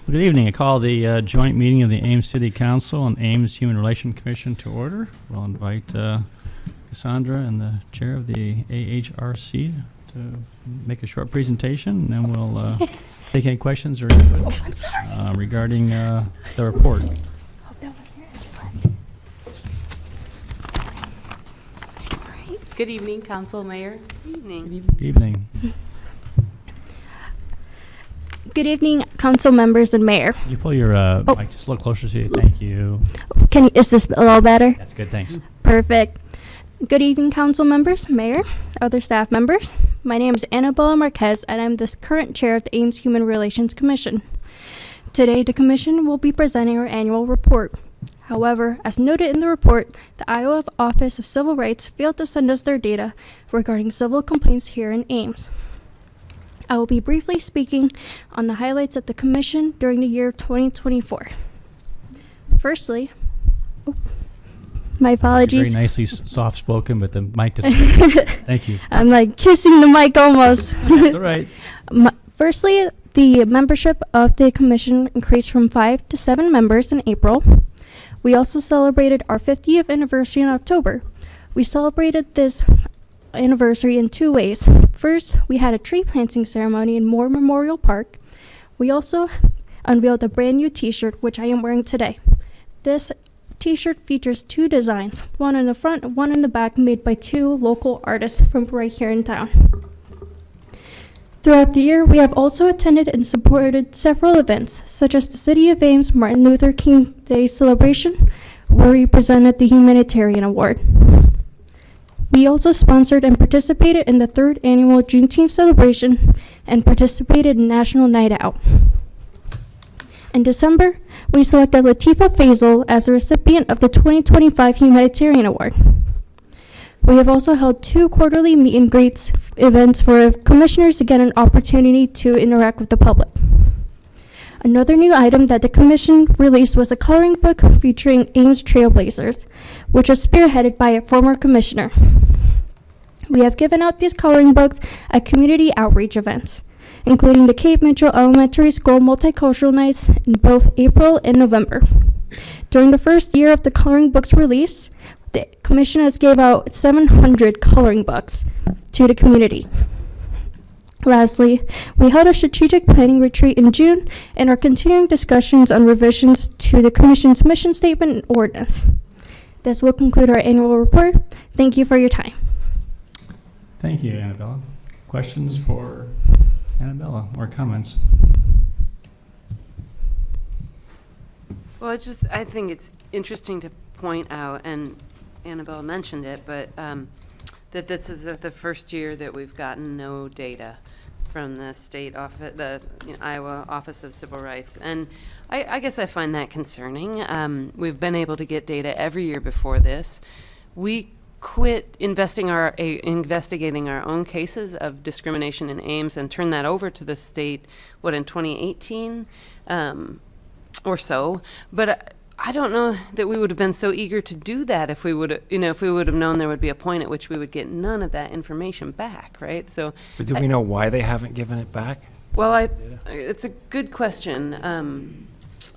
Good evening. I call the joint meeting of the Ames City Council and Ames Human Relations Commission to order. We'll invite Cassandra and the chair of the AHRC to make a short presentation, and then we'll take any questions or input I'm sorry. regarding the report. Hope that was your Angela. All right. Good evening, Council, Mayor. Good evening. Good evening, council members and mayor. Can you pull your mic just a little closer to you? Thank you. Is this a little better? That's good. Thanks. Perfect. Good evening, council members, mayor, other staff members. My name is Annabella Marquez, and I'm the current chair of the Ames Human Relations Commission. Today, the commission will be presenting our annual report. However, as noted in the report, the Iowa Office of Civil Rights failed to send us their data regarding civil complaints here in Ames. I will be briefly speaking on the highlights of the commission during the year 2024. Firstly, my apologies. Very nicely soft-spoken, but the mic doesn't. Thank you. I'm like kissing the mic almost. That's all right. Firstly, the membership of the commission increased from 5 to 7 members in April. We also celebrated our 50th anniversary in October. We celebrated this anniversary in 2 ways. First, we had a tree planting ceremony in Moore Memorial Park. We also unveiled a brand new t-shirt, which I am wearing today. This t-shirt features 2 designs, one in the front, one in the back, made by 2 local artists from right here in town. Throughout the year, we have also attended and supported several events, such as the City of Ames Martin Luther King Day celebration, where we presented the Humanitarian Award. We also sponsored and participated in the 3rd annual Juneteenth celebration and participated in National Night Out. In December, we selected Latifa Faisal as the recipient of the 2025 Humanitarian Award. We have also held 2 quarterly meet and greets events for commissioners to get an opportunity to interact with the public. Another new item that the commission released was a coloring book featuring Ames Trailblazers, which was spearheaded by a former commissioner. We have given out these coloring books at community outreach events, including the Cape Mitchell Elementary School Multicultural Nights in both April and November. During the first year of the coloring books release, the commission has gave out 700 coloring books to the community. Lastly, we held a strategic planning retreat in June and are continuing discussions on revisions to the Commission's mission statement and ordinance. This will conclude our annual report. Thank you for your time. Thank you, Annabella. Questions for Annabella or comments? Well, I think it's interesting to point out, and Annabella mentioned it, but that this is the first year that we've gotten no data from the state office, the Iowa Office of Civil Rights, and I guess I find that concerning. We've been able to get data every year before this. We quit investigating our own cases of discrimination in Ames and turned that over to the state, in 2018 or so. But I don't know that we would have been so eager to do that if we would have known there would be a point at which we would get none of that information back, right? So, but do we know why they haven't given it back? Well, it's a good question.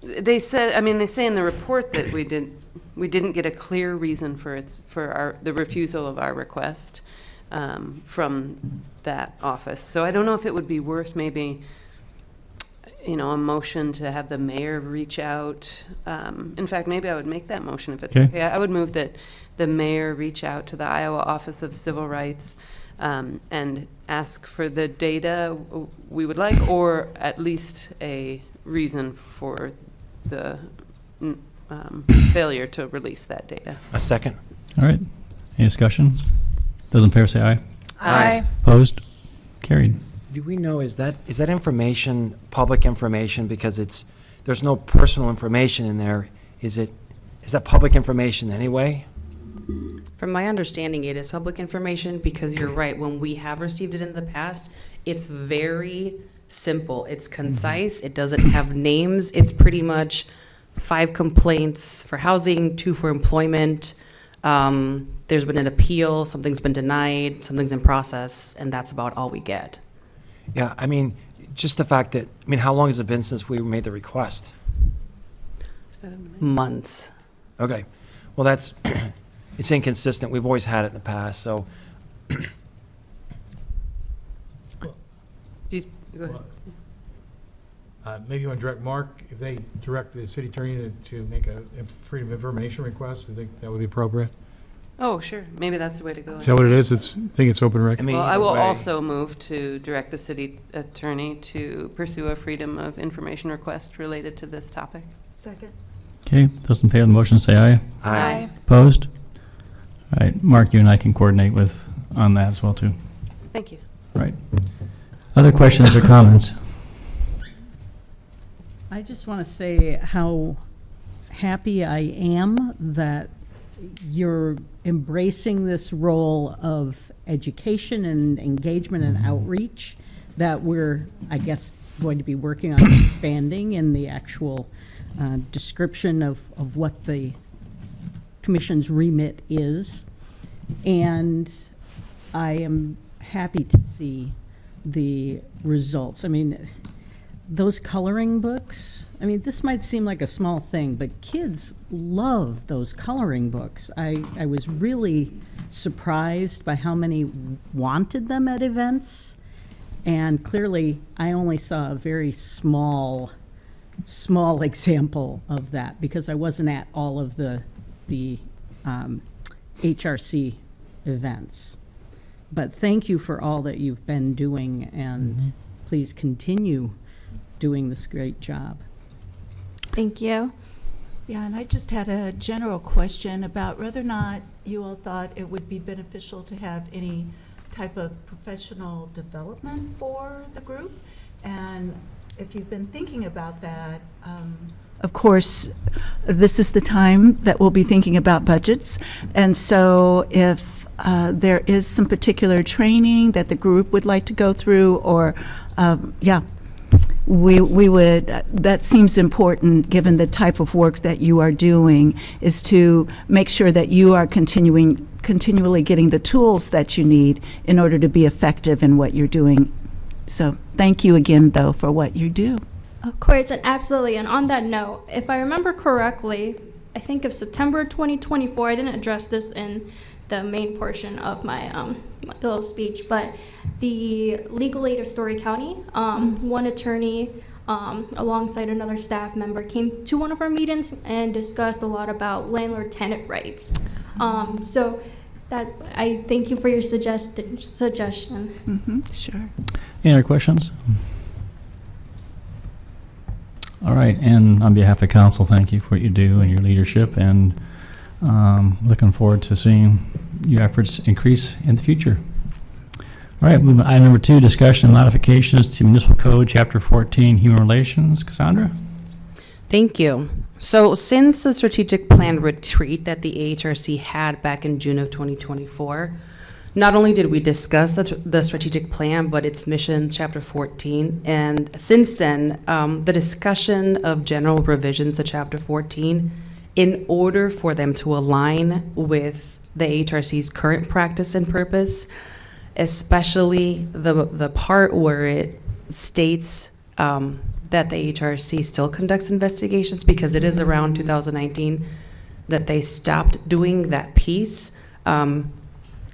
They say in the report that we didn't get a clear reason for the refusal of our request from that office. So I don't know if it would be worth maybe a motion to have the mayor reach out. In fact, maybe I would make that motion if it's okay. I would move that the mayor reach out to the Iowa Office of Civil Rights and ask for the data we would like, or at least a reason for the failure to release that data. A second. All right. Any discussion? Those in favor say aye. Aye. Opposed? Carried. Do we know, is that information public information, because there's no personal information in there? Is that public information anyway? From my understanding, it is public information, because you're right, when we have received it in the past, it's very simple. It's concise. It doesn't have names. It's pretty much 5 complaints for housing, 2 for employment. There's been an appeal, something's been denied, something's in process, and that's about all we get. Yeah, I mean, just the fact that, I mean, how long has it been since we made the request? Months. Okay, well, that's, it's inconsistent. We've always had it in the past, so, Go ahead. Maybe you want to direct Mark, if they direct the city attorney to make a freedom of information request, I think that would be appropriate. Oh, sure, maybe that's the way to go. Is that what it is? I think it's open I record. mean, Well, I either will way- also move to direct the city attorney to pursue a freedom of information request related to this topic. Second. Okay, those in favor of the motion say aye. Aye. Opposed? All right, Mark, you and I can coordinate on that as well, too. Thank you. Right. Other questions or comments? I just want to say how happy I am that you're embracing this role of education and engagement and outreach that we're, I guess, going to be working on expanding in the actual description of what the commission's remit is. And I am happy to see the results. I mean, those coloring books, I mean, this might seem like a small thing, but kids love those coloring books. I was really surprised by how many wanted them at events. And clearly, I only saw a very small example of that because I wasn't at all of the HRC events. But thank you for all that you've been doing, and please continue doing this great job. Thank you. Yeah, and I just had a general question about whether or not you all thought it would be beneficial to have any type of professional development for the group. And if you've been thinking about that, of course, this is the time that we'll be thinking about budgets. And so if there is some particular training that the group would like to go through, or, we would, that seems important given the type of work that you are doing, is to make sure that you are continually getting the tools that you need in order to be effective in what you're doing. So thank you again, though, for what you do. Of course, and absolutely. And on that note, if I remember correctly, I think of September 2024, I didn't address this in the main portion of my little speech, but the legal aid of Story County, one attorney alongside another staff member came to one of our meetings and discussed a lot about landlord-tenant rights. So that, I thank you for your suggestion. Sure. Any other questions? All right, and on behalf of council, thank you for what you do and your leadership, and looking forward to seeing your efforts increase in the future. All right, moving on to item number 2, discussion and modifications to Municipal Code, Chapter 14, Human Relations. Cassandra? Thank you. So since the strategic plan retreat that the AHRC had back in June of 2024, not only did we discuss the strategic plan, but its mission, Chapter 14, and since then, the discussion of general revisions to Chapter 14, in order for them to align with the AHRC's current practice and purpose, especially the part where it states that the HRC still conducts investigations, because it is around 2019 that they stopped doing that piece.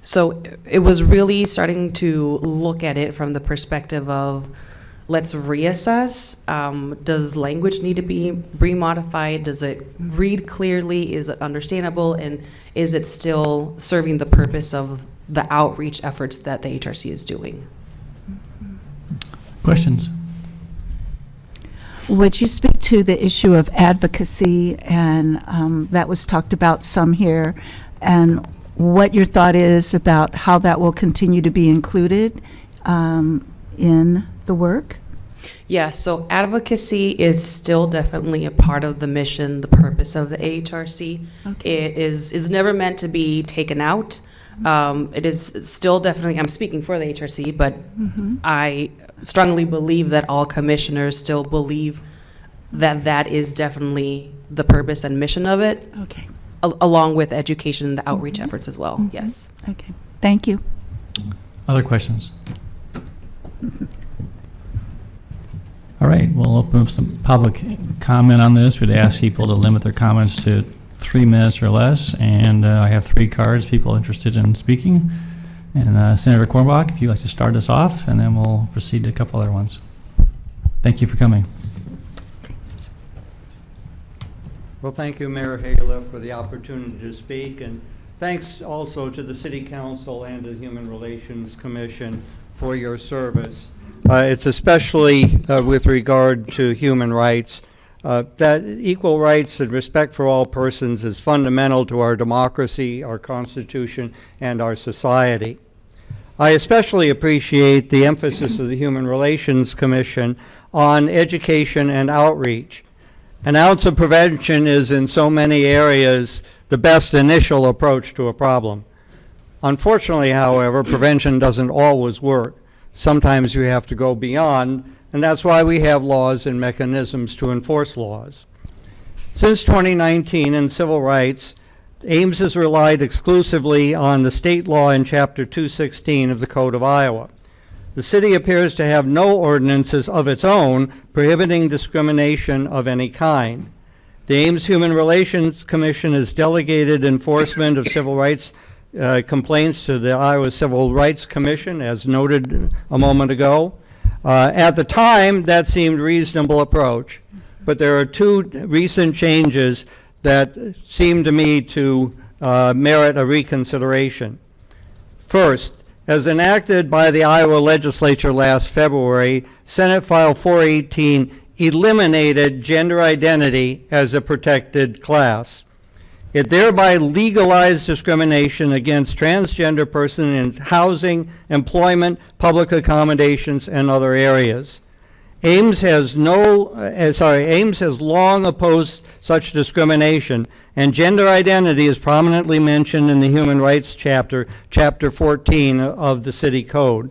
So it was really starting to look at it from the perspective of, let's reassess. Does language need to be remodified? Does it read clearly? Is it understandable? And is it still serving the purpose of the outreach efforts that the HRC is doing? Questions? Would you speak to the issue of advocacy, and that was talked about some here, and what your thought is about how that will continue to be included in the work? Yeah, so advocacy is still definitely a part of the mission, the purpose of the AHRC. Okay. It is never meant to be taken out. It is still definitely, I'm speaking for the HRC, but I strongly believe that all commissioners still believe that that is definitely the purpose and mission of it, Okay. along with education and the outreach efforts as well. Yes. Okay. Thank you. Other questions? All right, we'll open up some public comment on this. We'd ask people to limit their comments to 3 minutes or less, and I have 3 cards, people interested in speaking. And Senator Cornbach, if you'd like to start us off, and then we'll proceed to a couple other ones. Thank you for coming. Well, thank you, Mayor Hagler, for the opportunity to speak, and thanks also to the City Council and the Human Relations Commission for your service. It's especially with regard to human rights, that equal rights and respect for all persons is fundamental to our democracy, our Constitution, and our society. I especially appreciate the emphasis of the Human Relations Commission on education and outreach. An ounce of prevention is in so many areas the best initial approach to a problem. Unfortunately, however, prevention doesn't always work. Sometimes you have to go beyond, and that's why we have laws and mechanisms to enforce laws. Since 2019 in civil rights, Ames has relied exclusively on the state law in Chapter 216 of the Code of Iowa. The city appears to have no ordinances of its own prohibiting discrimination of any kind. The Ames Human Relations Commission has delegated enforcement of civil rights complaints to the Iowa Civil Rights Commission, as noted a moment ago. At the time, that seemed a reasonable approach, but there are 2 recent changes that seem to me to merit a reconsideration. First, as enacted by the Iowa legislature last February, Senate File 418 eliminated gender identity as a protected class. It thereby legalized discrimination against transgender persons in housing, employment, public accommodations, and other areas. Ames has long opposed such discrimination, and gender identity is prominently mentioned in the Human Rights Chapter 14 of the City Code.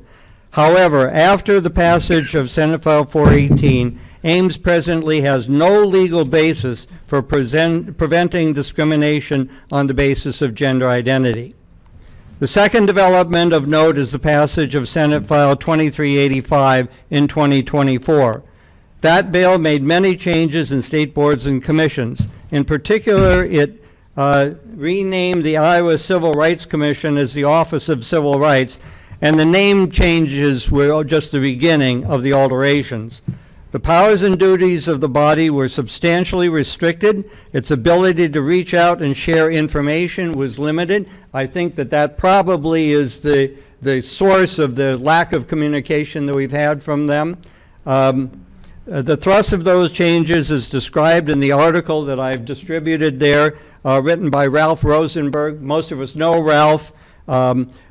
However, after the passage of Senate File 418, Ames presently has no legal basis for preventing discrimination on the basis of gender identity. The second development of note is the passage of Senate File 2385 in 2024. That bill made many changes in state boards and commissions. In particular, it renamed the Iowa Civil Rights Commission as the Office of Civil Rights, and the name changes were just the beginning of the alterations. The powers and duties of the body were substantially restricted. Its ability to reach out and share information was limited. I think that probably is the source of the lack of communication that we've had from them. The thrust of those changes is described in the article that I've distributed there, written by Ralph Rosenberg. Most of us know Ralph.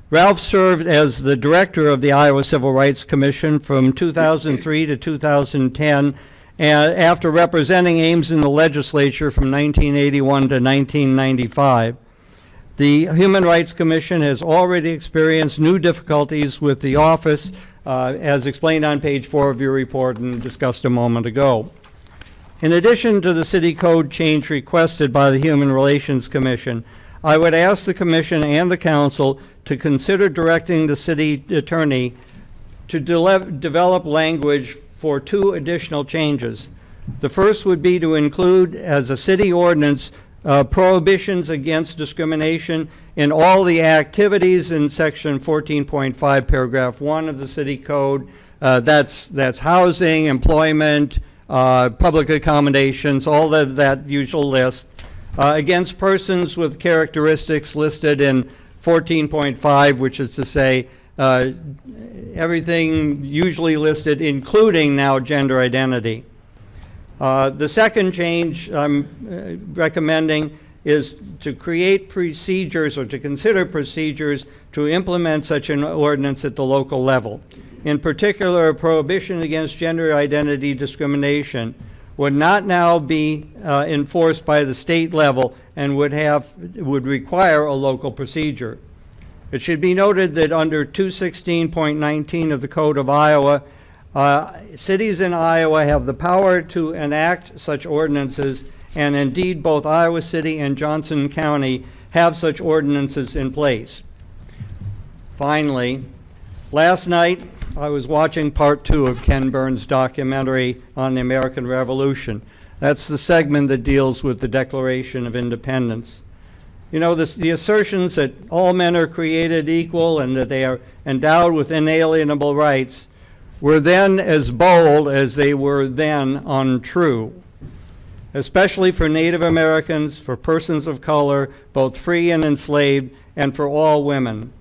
Ralph served as the director of the Iowa Civil Rights Commission from 2003 to 2010, and after representing Ames in the legislature from 1981 to 1995. The Human Rights Commission has already experienced new difficulties with the office, as explained on page 4 of your report and discussed a moment ago. In addition to the city code change requested by the Human Relations Commission, I would ask the Commission and the Council to consider directing the city attorney to develop language for 2 additional changes. The first would be to include as a city ordinance prohibitions against discrimination in all the activities in section 14.5 paragraph 1 of the city code. That's housing, employment, public accommodations, all of that usual list, against persons with characteristics listed in 14.5, which is to say everything usually listed, including now gender identity. The second change I'm recommending is to create procedures or to consider procedures to implement such an ordinance at the local level. In particular, a prohibition against gender identity discrimination would not now be enforced by the state level and would require a local procedure. It should be noted that under 216.19 of the Code of Iowa, cities in Iowa have the power to enact such ordinances, and indeed both Iowa City and Johnson County have such ordinances in place. Finally, last night I was watching part 2 of Ken Burns' documentary on the American Revolution. That's the segment that deals with the Declaration of Independence. You know, the assertions that all men are created equal and that they are endowed with inalienable rights were then as bold as they were then untrue, especially for Native Americans, for persons of color, both free and enslaved, and for all women.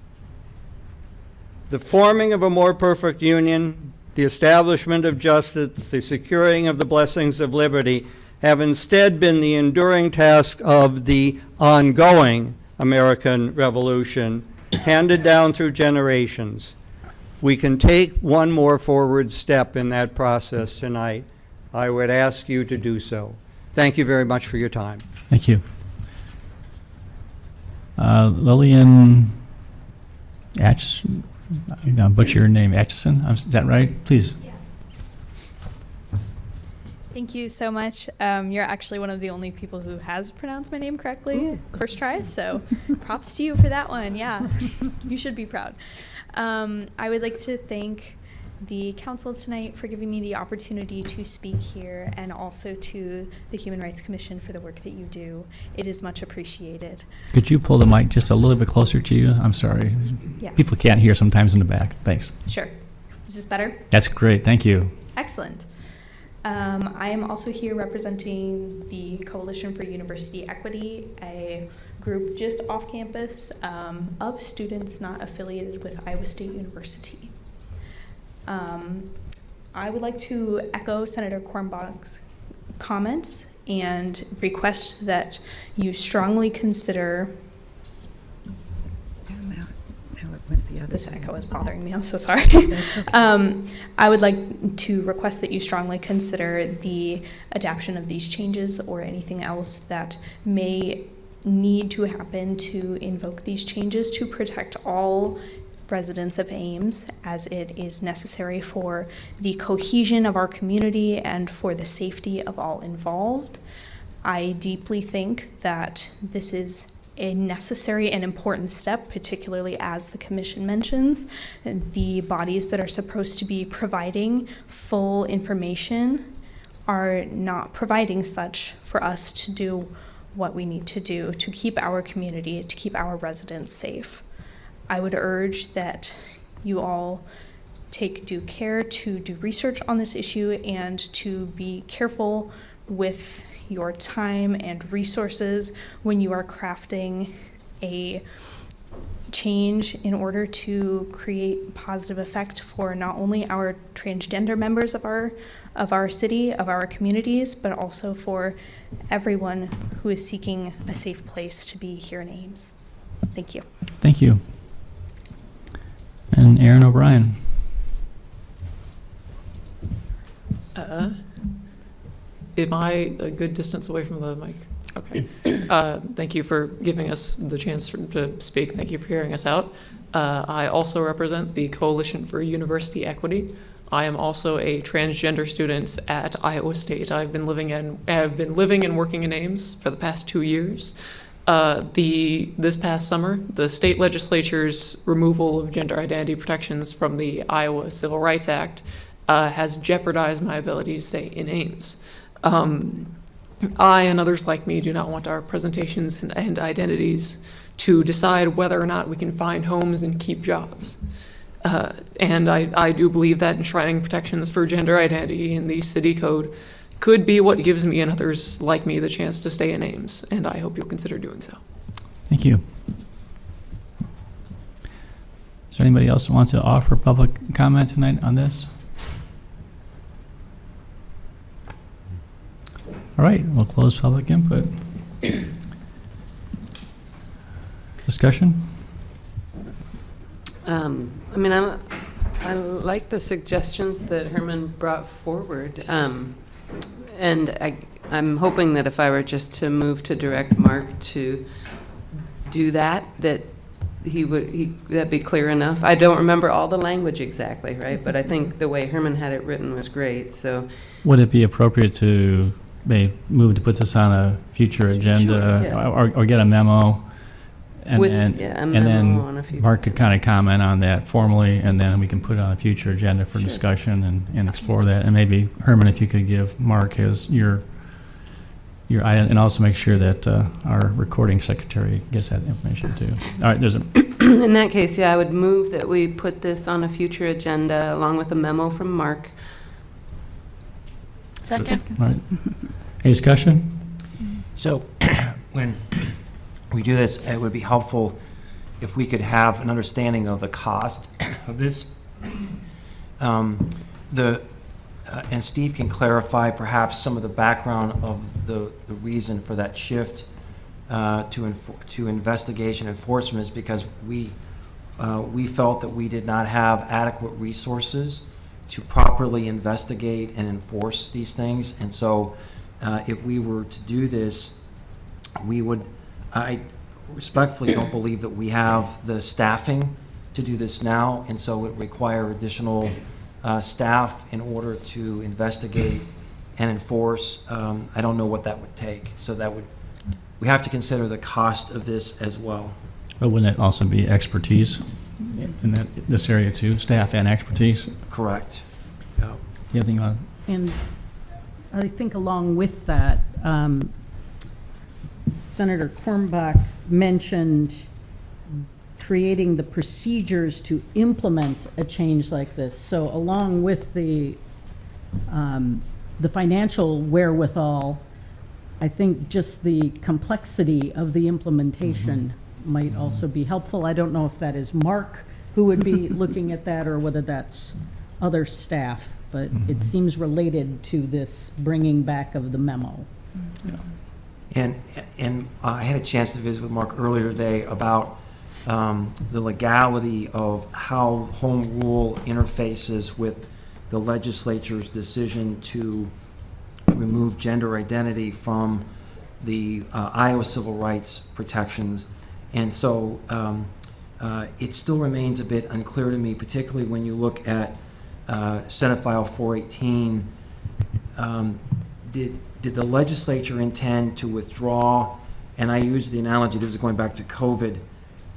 The forming of a more perfect union, the establishment of justice, the securing of the blessings of liberty have instead been the enduring task of the ongoing American Revolution, handed down through generations. We can take one more forward step in that process tonight. I would ask you to do so. Thank you very much for your time. Thank you. Lillian I'm going to butcher your name, Atchison. Is that right? Please. Thank you so much. You're actually one of the only people who has pronounced my name correctly first try, so props to you for that one. Yeah, you should be proud. I would like to thank the council tonight for giving me the opportunity to speak here, and also to the Human Rights Commission for the work that you do. It is much appreciated. Could you pull the mic just a little bit closer to you? I'm sorry. Yes. People can't hear sometimes in the back. Thanks. Sure. Is this better? That's great. Thank you. Excellent. I am also here representing the Coalition for University Equity, a group just off campus of students not affiliated with Iowa State University. I would like to echo Senator Kornbach's comments and request that you strongly consider. This echo is bothering me, I'm so sorry. I would like to request that you strongly consider the adoption of these changes or anything else that may need to happen to invoke these changes to protect all residents of Ames, as it is necessary for the cohesion of our community and for the safety of all involved. I deeply think that this is a necessary and important step, particularly as the commission mentions, the bodies that are supposed to be providing full information are not providing such for us to do what we need to do to keep our community, to keep our residents safe. I would urge that you all take due care to do research on this issue and to be careful with your time and resources when you are crafting a change in order to create positive effect for not only our transgender members of our city, of our communities, but also for everyone who is seeking a safe place to be here in Ames. Thank you. Thank you. And Aaron O'Brien. Am I a good distance away from the mic? Okay. Thank you for giving us the chance to speak. Thank you for hearing us out. I also represent the Coalition for University Equity. I am also a transgender student at Iowa State. I've been living and working in Ames for the past 2 years. This past summer, the state legislature's removal of gender identity protections from the Iowa Civil Rights Act has jeopardized my ability to stay in Ames. I and others like me do not want our presentations and identities to decide whether or not we can find homes and keep jobs. And I do believe that enshrining protections for gender identity in the city code could be what gives me and others like me the chance to stay in Ames, and I hope you'll consider doing so. Thank you. Is there anybody else that wants to offer public comment tonight on this? All right, we'll close public input. Discussion? I like the suggestions that Herman brought forward. And I'm hoping that if I were just to move to direct Mark to do that that'd be clear enough. I don't remember all the language exactly, right? But I think the way Herman had it written was great, so. Would it be appropriate to move to put this on a future agenda, Sure, yes. or get a memo And With- then, Yeah, a and memo on a then future Mark could kind of comment on that formally, and then we can put it on a future agenda for Sure. discussion and explore that. And maybe, Herman, if you could give Mark your item, and also make sure that our recording secretary gets that information too. All right, there's a, In that case, yeah, I would move that we put this on a future agenda along with a memo from Mark. Second. all right. Any discussion? So when we do this, it would be helpful if we could have an understanding of the cost of this. And Steve can clarify perhaps some of the background of the reason for that shift to investigation enforcement is because we felt that we did not have adequate resources to properly investigate and enforce these things. And so if we were to do this, I respectfully don't believe that we have the staffing to do this now, and so it would require additional staff in order to investigate and enforce. I don't know what that would take, so we have to consider the cost of this as well. But wouldn't it also be expertise in this area too, staff and expertise? Correct. Yeah. You have anything on? And I think along with that, Senator Kornbach mentioned creating the procedures to implement a change like this. So along with the financial wherewithal, I think just the complexity of the implementation might also be helpful. I don't know if that is Mark who would be looking at that or whether that's other staff, but it seems related to this bringing back of the memo. And I had a chance to visit with Mark earlier today about the legality of how home rule interfaces with the legislature's decision to remove gender identity from the Iowa civil rights protections. And so it still remains a bit unclear to me, particularly when you look at Senate File 418. Did the legislature intend to withdraw, and I use the analogy, this is going back to COVID,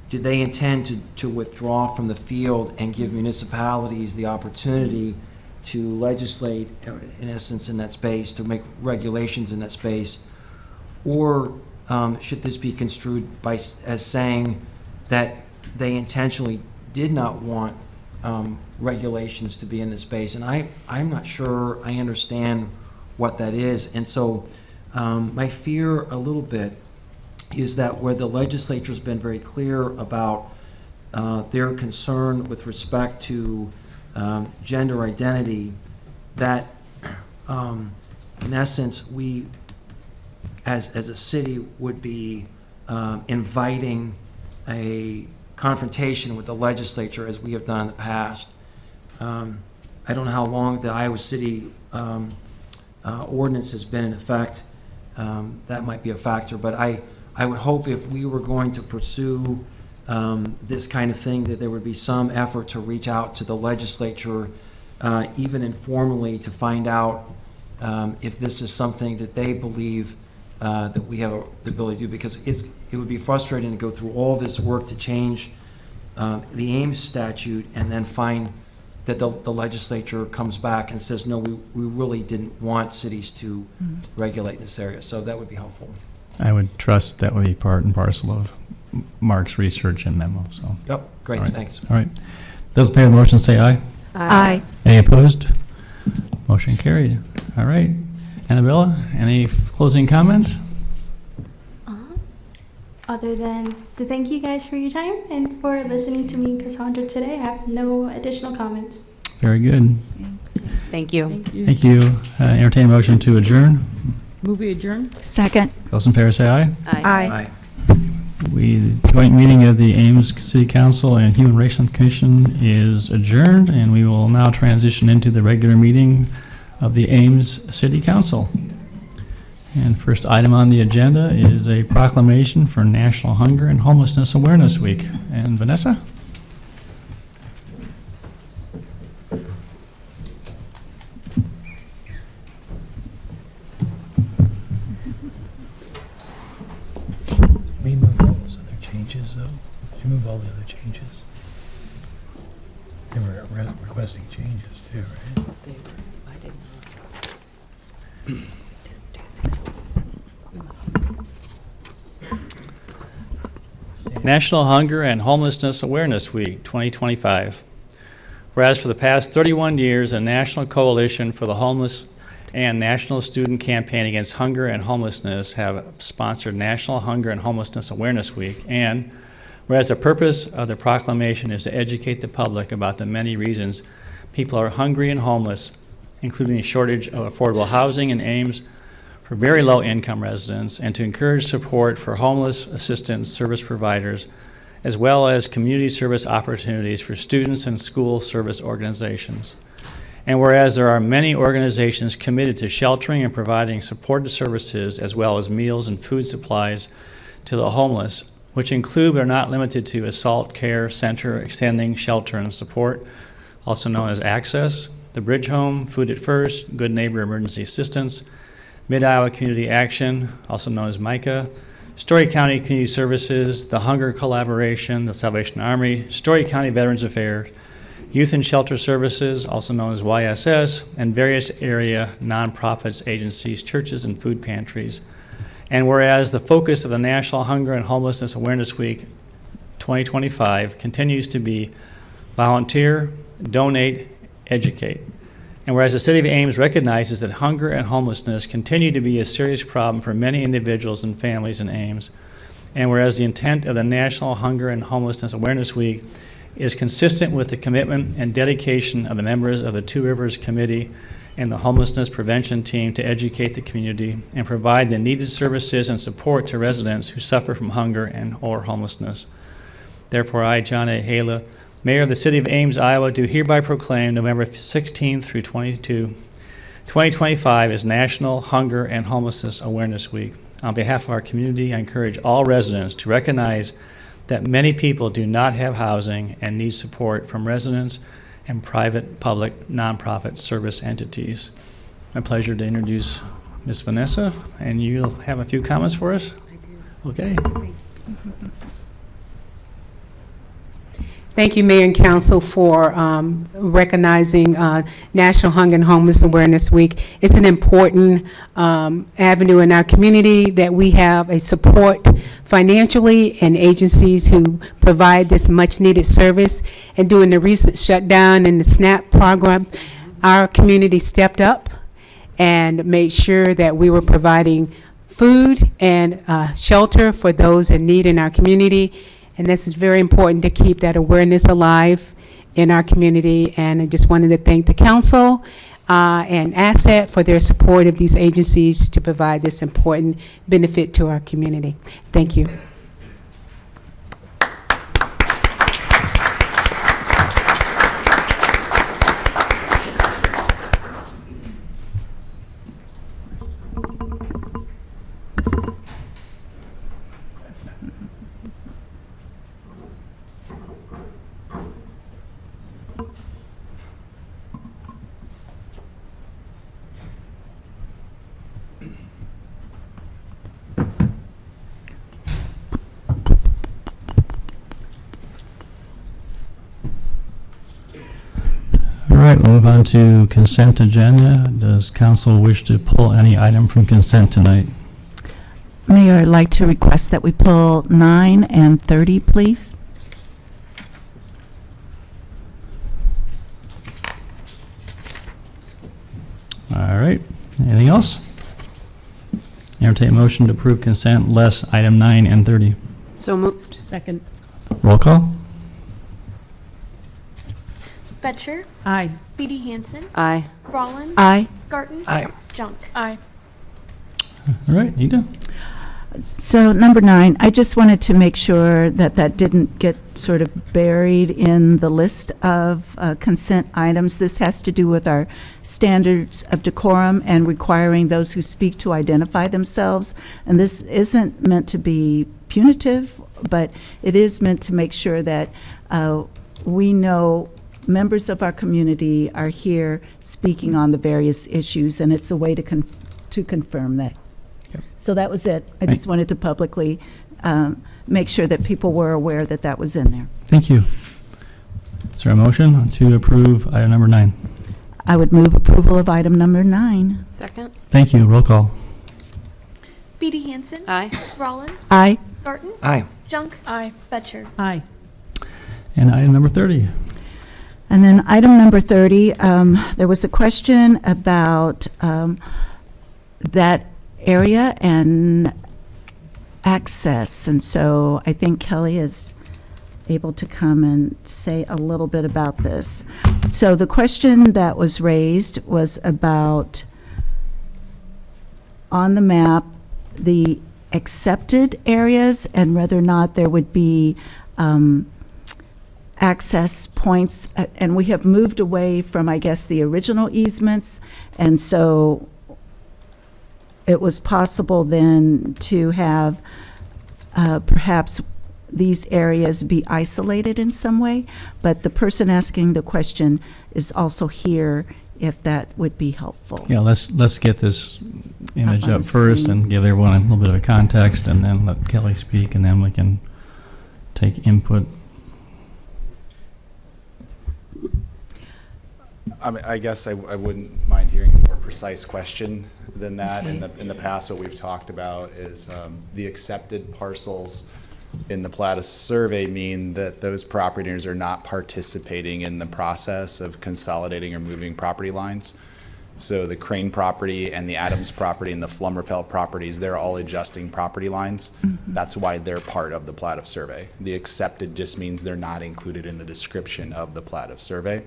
did they intend to withdraw from the field and give municipalities the opportunity to legislate, in essence, in that space, to make regulations in that space? Or should this be construed as saying that they intentionally did not want regulations to be in this space? And I'm not sure I understand what that is. And so my fear a little bit is that where the legislature's been very clear about their concern with respect to gender identity, that in essence we as a city would be inviting a confrontation with the legislature as we have done in the past. I don't know how long the Iowa City ordinance has been in effect. That might be a factor, but I would hope if we were going to pursue this kind of thing, that there would be some effort to reach out to the legislature, even informally, to find out if this is something that they believe that we have the ability to do, because it would be frustrating to go through all this work to change the Ames statute and then find that the legislature comes back and says, no, we really didn't want cities to regulate this area. So that would be helpful. I would trust that would be part and parcel of Mark's research and memo, so. Yep, great, All right. thanks. All right. Those in favor of the motion say aye. Aye. Any opposed? Motion carried. All right. Annabella, any closing comments? Other than to thank you guys for your time and for listening to me and Cassandra today, I have no additional comments. Very good. Thank you. Thank you. Thank you. Entertain a motion to adjourn. Movie adjourned? Second. Those in favor say aye. Aye. The joint meeting of the Ames City Council and Human Relations Commission is adjourned, and we will now transition into the regular meeting of the Ames City Council. And first item on the agenda is a proclamation for National Hunger and Homelessness Awareness Week. And Vanessa? We move on, so they're changing. changes, though? Did you move all the other changes? They were requesting changes, too, right? They were, I did not. National Hunger and Homelessness Awareness Week 2025. Whereas for the past 31 years, a national coalition for the homeless and National Student Campaign Against Hunger and Homelessness have sponsored National Hunger and Homelessness Awareness Week, and whereas the purpose of the proclamation is to educate the public about the many reasons people are hungry and homeless, including the shortage of affordable housing in Ames for very low-income residents, and to encourage support for homeless assistance service providers, as well as community service opportunities for students and school service organizations. And whereas there are many organizations committed to sheltering and providing supportive services, as well as meals and food supplies to the homeless, which include but are not limited to Assault Care Center Extending Shelter and Support, also known as Access, the Bridge Home, Food at First, Good Neighbor Emergency Assistance, Mid-Iowa Community Action, also known as MICA, Story County Community Services, the Hunger Collaboration, the Salvation Army, Story County Veterans Affairs, Youth and Shelter Services, also known as YSS, and various area nonprofits, agencies, churches, and food pantries. And whereas the focus of the National Hunger and Homelessness Awareness Week 2025 continues to be volunteer, donate, educate. And whereas the City of Ames recognizes that hunger and homelessness continue to be a serious problem for many individuals and families in Ames, and whereas the intent of the National Hunger and Homelessness Awareness Week is consistent with the commitment and dedication of the members of the Two Rivers Committee and the Homelessness Prevention Team to educate the community and provide the needed services and support to residents who suffer from hunger and or homelessness. Therefore, I, John A. Hala, Mayor of the City of Ames, Iowa, do hereby proclaim November 16th through 2025 as National Hunger and Homelessness Awareness Week. On behalf of our community, I encourage all residents to recognize that many people do not have housing and need support from residents and private, public, nonprofit service entities. My pleasure to introduce Ms. Vanessa, and you'll have a few comments for us? I do. Okay. Thank you, Mayor and Council, for recognizing National Hunger and Homeless Awareness Week. It's an important avenue in our community that we have a support financially and agencies who provide this much-needed service. And during the recent shutdown and the SNAP program, our community stepped up and made sure that we were providing food and shelter for those in need in our community. And this is very important to keep that awareness alive in our community. And I just wanted to thank the council and ASSET for their support of these agencies to provide this important benefit to our community. Thank you. All right, we'll move on to consent agenda. Does council wish to pull any item from consent tonight? Mayor, I'd like to request that we pull 9 and 30, please. All right, anything else? Entertain a motion to approve consent less item 9 and 30. So moved. Second. Roll call? Betcher, Aye. Beatty Hansen, Aye. Rollins, Aye. Garten, Aye. Junk. Aye. All right, Nita? So number 9, I just wanted to make sure that that didn't get sort of buried in the list of consent items. This has to do with our standards of decorum and requiring those who speak to identify themselves. And this isn't meant to be punitive, but it is meant to make sure that we know members of our community are here speaking on the various issues, and it's a way to confirm that. Yep. So that was it. I just wanted to publicly make sure that people were aware that that was in there. Thank you. Is there a motion to approve item number 9? I would move approval of item number 9. Second? Thank you. Roll call. Beatty Hansen. Aye. Rollins. Aye. Barton. Aye. Junk. Aye. Betcher. Aye. And item number 30. And then item number 30, there was a question about that area and access. And so I think Kelly is able to come and say a little bit about this. So the question that was raised was about, on the map, the accepted areas and whether or not there would be access points. And we have moved away from, I guess, the original easements. And so it was possible then to have perhaps these areas be isolated in some way. But the person asking the question is also here if that would be helpful. Yeah, let's get this image on up the first screen. and give everyone a little bit of a context, and then let Kelly speak, and then we can take input. I mean, I guess I wouldn't mind hearing a more precise question than that. In the past, what we've talked about is the accepted parcels in the Plata survey mean that those property owners are not participating in the process of consolidating or moving property lines. So the Crane property and the Adams property and the Flummerfelt properties, they're all adjusting property lines. Mm-hmm. That's why they're part of the plat of survey. The accepted just means they're not included in the description of the plat of survey.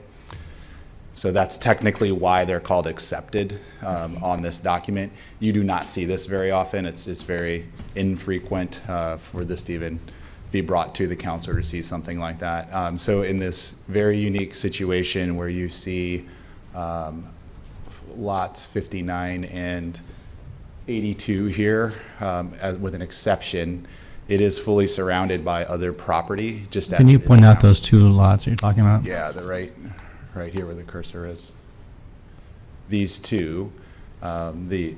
So that's technically why they're called accepted on this document. You do not see this very often. It's very infrequent for this to even be brought to the council to see something like that. So in this very unique situation where you see lots 59 and 82 here, with an exception, it is fully surrounded by other property. Just Can you point out those two lots that you're talking about? Yeah, the right here where the cursor is. These two, the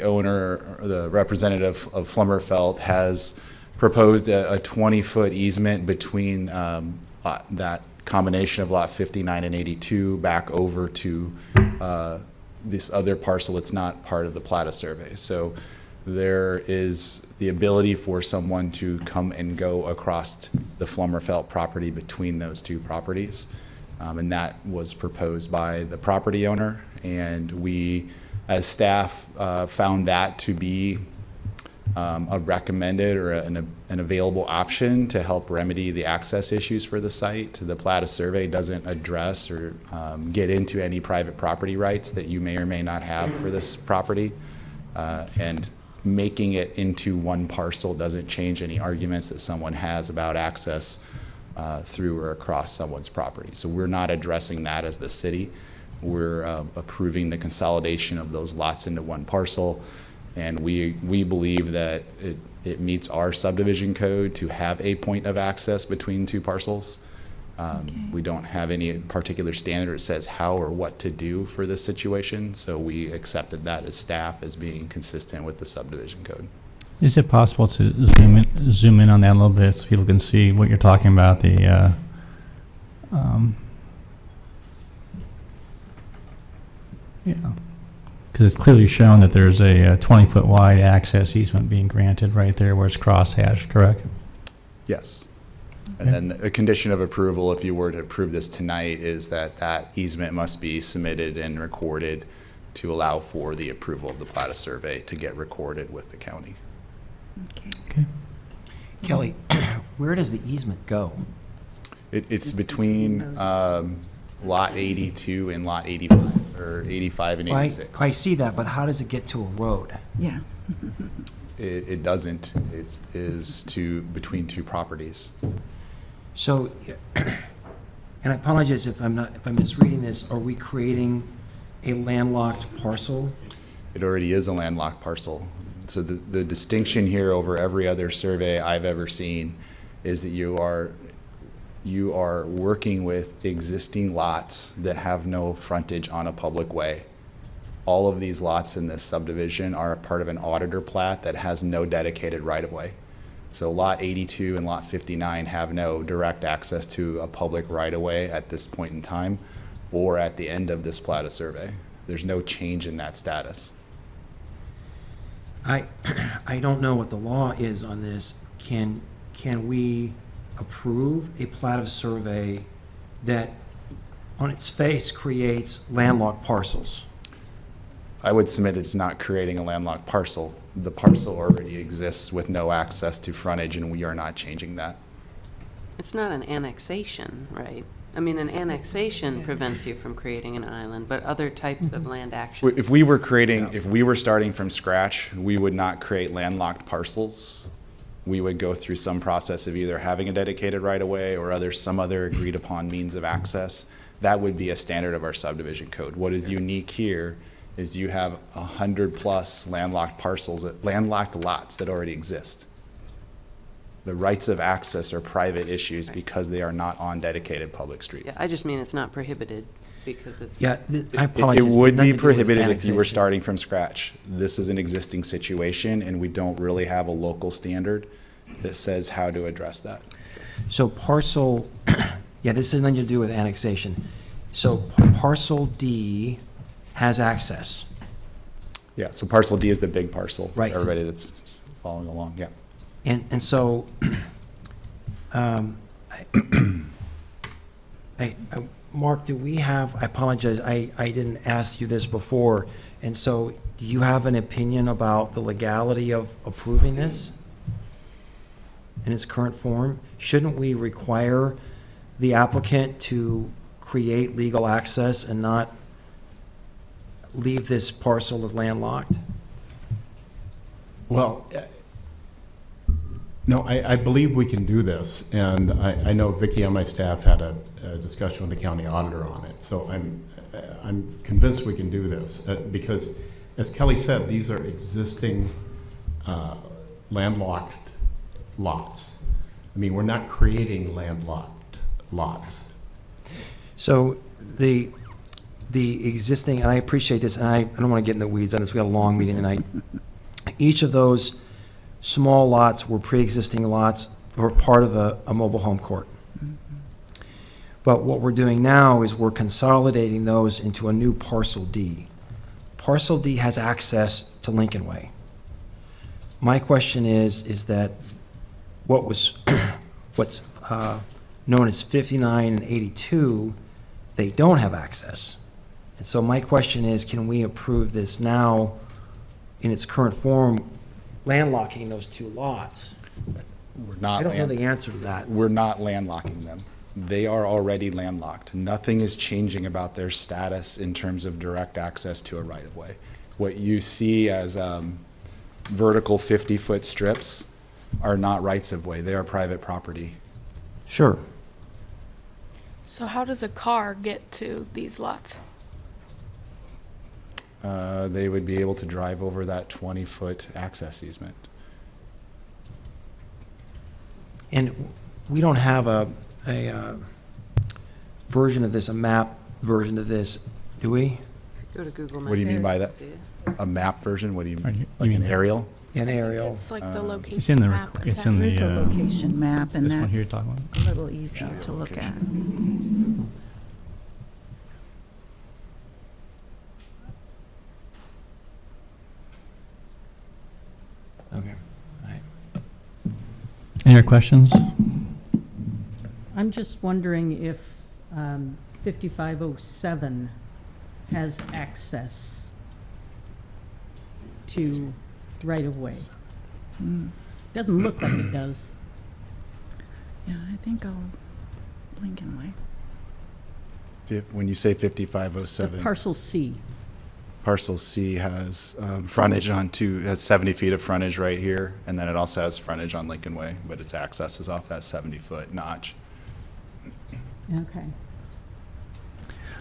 owner, or the representative of Flummerfelt has proposed a 20-foot easement between that combination of lot 59 and 82 back over to this other parcel. It's not part of the Plata survey. So there is the ability for someone to come and go across the Flummerfelt property between those two properties. And that was proposed by the property owner, and we, as staff, found that to be a recommended or an available option to help remedy the access issues for the site. The Plata survey doesn't address or get into any private property rights that you may or may not have for this property, and making it into one parcel doesn't change any arguments that someone has about access through or across someone's property. So we're not addressing that as the city. We're approving the consolidation of those lots into one parcel, and we believe that it meets our subdivision code to have a point of access between two parcels. We don't have any particular standard that says how or what to do for this situation, so we accepted that as staff as being consistent with the subdivision code. Is it possible to zoom in on that a little bit so people can see what you're talking about? The yeah, because it's clearly shown that there's a 20-foot wide access easement being granted right there where it's cross-hatched, correct? Yes. And then a condition of approval, if you were to approve this tonight, is that that easement must be submitted and recorded to allow for the approval of the Plata survey to get recorded with the county. Okay. Kelly, where does the easement go? It's between lot 82 and lot 85, or 85 and 86. I see that, but how does it get to a road? Yeah. It doesn't. It is between two properties. So, and I apologize if I'm misreading this. Are we creating a landlocked parcel? It already is a landlocked parcel. So the distinction here over every other survey I've ever seen is that you are working with existing lots that have no frontage on a public way. All of these lots in this subdivision are a part of an auditor plat that has no dedicated right-of-way. So lot 82 and lot 59 have no direct access to a public right-of-way at this point in time or at the end of this plat of survey. There's no change in that status. I don't know what the law is on this. Can we approve a plat of survey that on its face creates landlocked parcels? I would submit it's not creating a landlocked parcel. The parcel already exists with no access to frontage, and we are not changing that. It's not an annexation, right? I mean, an annexation prevents you from creating an island, but other types of land action. If we were starting from scratch, we would not create landlocked parcels. We would go through some process of either having a dedicated right-of-way or some other agreed-upon means of access. That would be a standard of our subdivision code. What is unique here is you have 100+ landlocked lots that already exist. The rights of access are private issues because they are not on dedicated public streets. Yeah, I just mean it's not prohibited because it's. Yeah, I apologize. It would Nothing be to do with prohibited if you were annexation. starting from scratch. This is an existing situation, and we don't really have a local standard that says how to address that. So parcel, yeah, this has nothing to do with annexation. So parcel D has access. Yeah, so parcel D is the big parcel. Right. Everybody that's following along, yeah. And so, Mark, do we have, I apologize, I didn't ask you this before, and so do you have an opinion about the legality of approving this in its current form? Shouldn't we require the applicant to create legal access and not leave this parcel as landlocked? Well, no, I believe we can do this, and I know Vicki on my staff had a discussion with the county auditor on it, so I'm convinced we can do this, because, as Kelly said, these are existing landlocked lots. I mean, we're not creating landlocked lots. So the existing, and I appreciate this, and I don't want to get in the weeds on this, we got a long meeting tonight. Each of those small lots were pre-existing lots or part of a mobile home court. But what we're doing now is we're consolidating those into a new parcel D. Parcel D has access to Lincoln Way. My question is that what's known as 59 and 82, they don't have access. And so my question is, can we approve this now in its current form, landlocking those two lots? We're not. I don't know the answer to that. We're not landlocking them. They are already landlocked. Nothing is changing about their status in terms of direct access to a right-of-way. What you see as vertical 50-foot strips are not rights-of-way. They are private property. Sure. So how does a car get to these lots? They would be able to drive over that 20-foot access easement. And we don't have a version of this, a map version of this, do we? Go to Google Maps. What do you mean by and that? see it. A map version? What do you Right, mean? you Like mean an aerial? An aerial. It's like the location It's in the, map. it's in There is a the, location map, and this one here you're that's talking a about. little easier to look at. Okay. All right. Any other questions? I'm just wondering if 5507 has access to right-of-way. Doesn't look like it does. Yeah, I think I'll Lincoln Way. When you say The 5507, parcel C. parcel C has frontage has 70 feet of frontage right here, and then it also has frontage on Lincoln Way, but its access is off that 70-foot notch. Okay.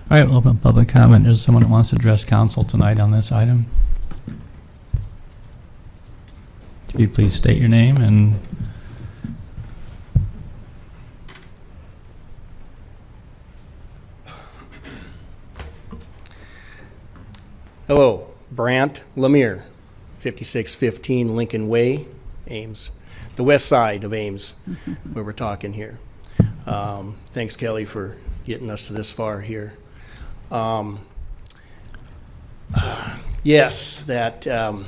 All right, we'll open up public comment. Is someone that wants to address council tonight on this item? If you'd please state your name and Hello, Brant Lemire, 5615 Lincoln Way, Ames. the west side of Ames, where we're talking here. Thanks, Kelly, for getting us to this far here. Yes, that, I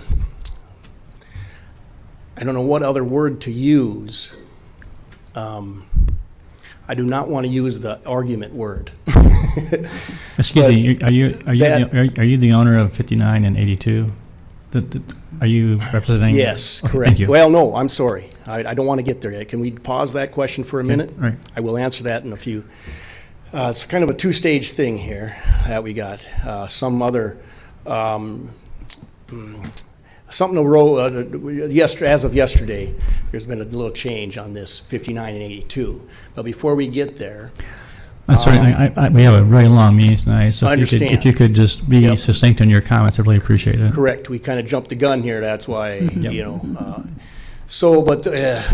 don't know what other word to use. I do not want to use the argument word. Excuse me, are you the owner of 59 and 82? Are you representing? Yes, Okay, correct. thank you. Well, no, I'm sorry. I don't want to get there yet. Can we pause that question for a minute? Right. I will answer that in a few. It's kind of a two-stage thing here that we got. Some other, something as of yesterday, there's been a little change on this 59 and 82. But before we get there, Sorry, we have a really long meeting tonight, so I understand. if you could just be succinct in your comments, I'd really appreciate it. correct, we kind of jumped the gun here, that's why, but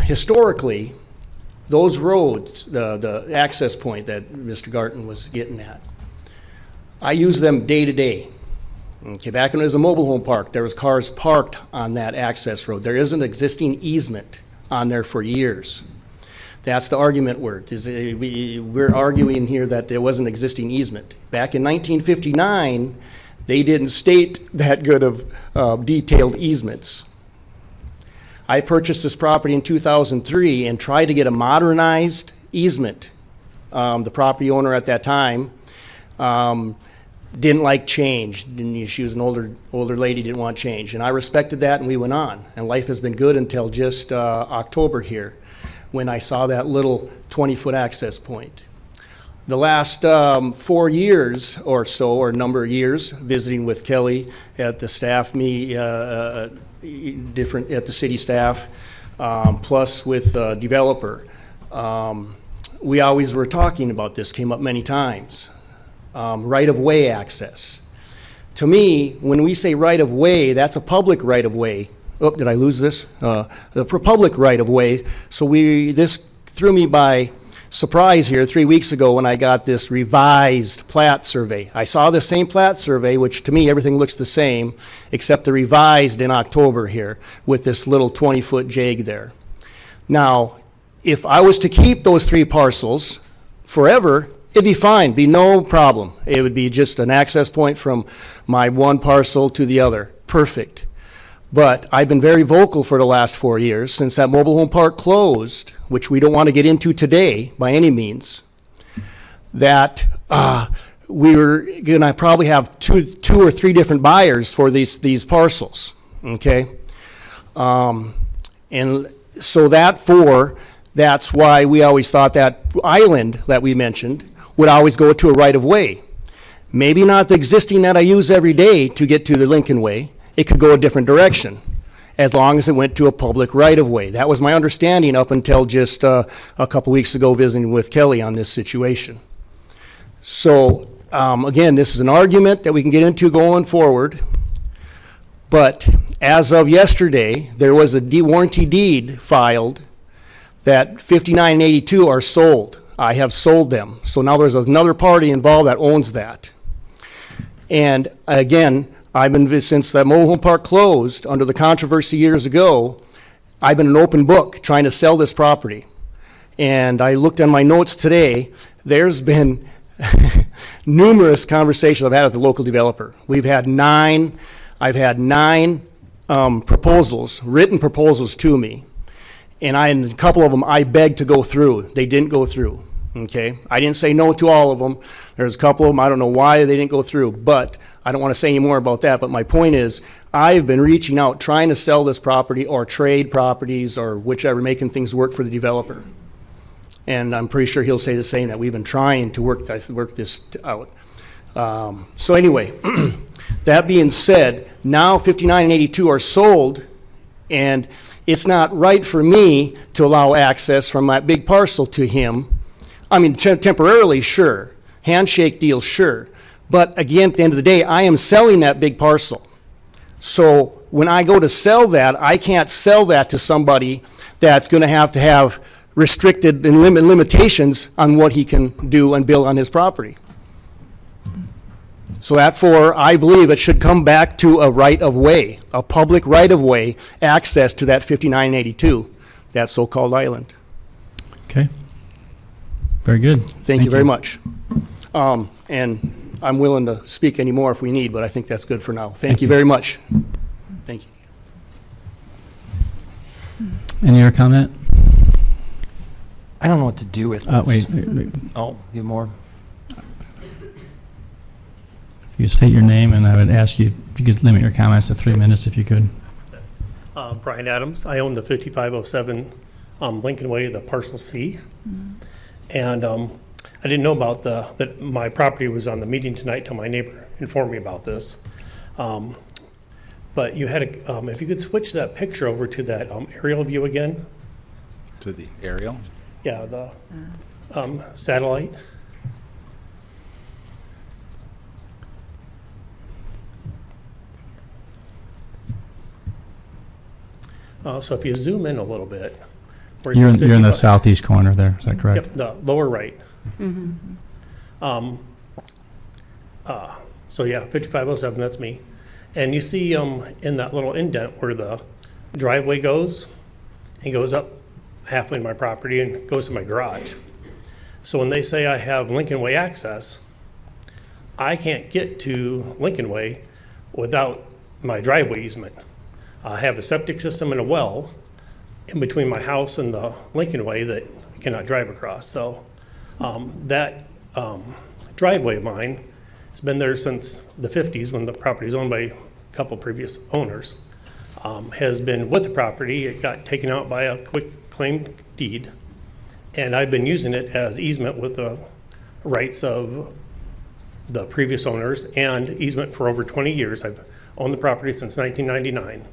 historically, those roads, the access point that Mr. Garten was getting at, I use them day to day. Okay, back when it was a mobile home park, there was cars parked on that access road. There is an existing easement on there for years. That's the argument word. We're arguing here that there was an existing easement. Back in 1959, they didn't state that good of detailed easements. I purchased this property in 2003 and tried to get a modernized easement. The property owner at that time didn't like change. She was an older lady, didn't want change. And I respected that, and we went on. And life has been good until just October here, when I saw that little 20-foot access point. The last 4 years or so, or number of years, visiting with Kelly at the staff at the city staff, plus with developer, we always were talking about this, came up many times. Right-of-way access. To me, when we say right-of-way, that's a public right-of-way. Oh, did I lose this? The public right-of-way. So this threw me by surprise here 3 weeks ago when I got this revised plat survey. I saw the same plat survey, which to me everything looks the same, except the revised in October here with this little 20-foot jag there. Now, if I was to keep those 3 parcels forever, it'd be fine, be no problem. It would be just an access point from my one parcel to the other. Perfect. But I've been very vocal for the last 4 years since that mobile home park closed, which we don't want to get into today by any means, that we were going to probably have two or three different buyers for these parcels, okay? And so that's why we always thought that island that we mentioned would always go to a right-of-way. Maybe not the existing that I use every day to get to the Lincoln Way. It could go a different direction, as long as it went to a public right-of-way. That was my understanding up until just a couple weeks ago visiting with Kelly on this situation. So, again, this is an argument that we can get into going forward, but as of yesterday, there was a warranty deed filed that 59 and 82 are sold. I have sold them. So now there's another party involved that owns that. And again, since that mobile home park closed under the controversy years ago, I've been an open book trying to sell this property. And I looked on my notes today, there's been numerous conversations I've had with the local developer. I've had nine proposals, written proposals to me. And a couple of them I begged to go through. They didn't go through, okay? I didn't say no to all of them. There's a couple of them, I don't know why they didn't go through, but I don't want to say any more about that. But my point is, I've been reaching out, trying to sell this property or trade properties or whichever, making things work for the developer. And I'm pretty sure he'll say the same, that we've been trying to work this out. So anyway, that being said, now 59 and 82 are sold, and it's not right for me to allow access from that big parcel to him. I mean, temporarily, sure. Handshake deal, sure. But again, at the end of the day, I am selling that big parcel. So when I go to sell that, I can't sell that to somebody that's going to have restricted and limitations on what he can do and build on his property. So therefore, I believe it should come back to a right-of-way, a public right-of-way access to that 5982. that so-called island. Okay. Very good. Thank you very much. And I'm willing to speak any more if we need, but I think that's good for now. Thank you very much. Thank you. Any other comment? I don't know what to do with this. Wait. Oh, you have more? You state your name, and I would ask you if you could limit your comments to 3 minutes if you could. Brian Adams. I own the 5507 Lincoln Way, the parcel C. And I didn't know about that my property was on the meeting tonight till my neighbor informed me about this. But you had if you could switch that picture over to that aerial view again. To the aerial? Yeah, the satellite. So if you zoom in a little bit. Where it You're says in the 55 southeast corner there, is that correct? Yep, the lower right. So yeah, 5507, that's me. And you see in that little indent where the driveway goes, it goes up halfway to my property and goes to my garage. So when they say I have Lincoln Way access, I can't get to Lincoln Way without my driveway easement. I have a septic system and a well in between my house and the Lincoln Way that I cannot drive across. So that driveway of mine has been there since the 50s when the property was owned by a couple previous owners. Has been with the property. It got taken out by a quick claim deed, and I've been using it as easement with the rights of the previous owners and easement for over 20 years. I've owned the property since 1999.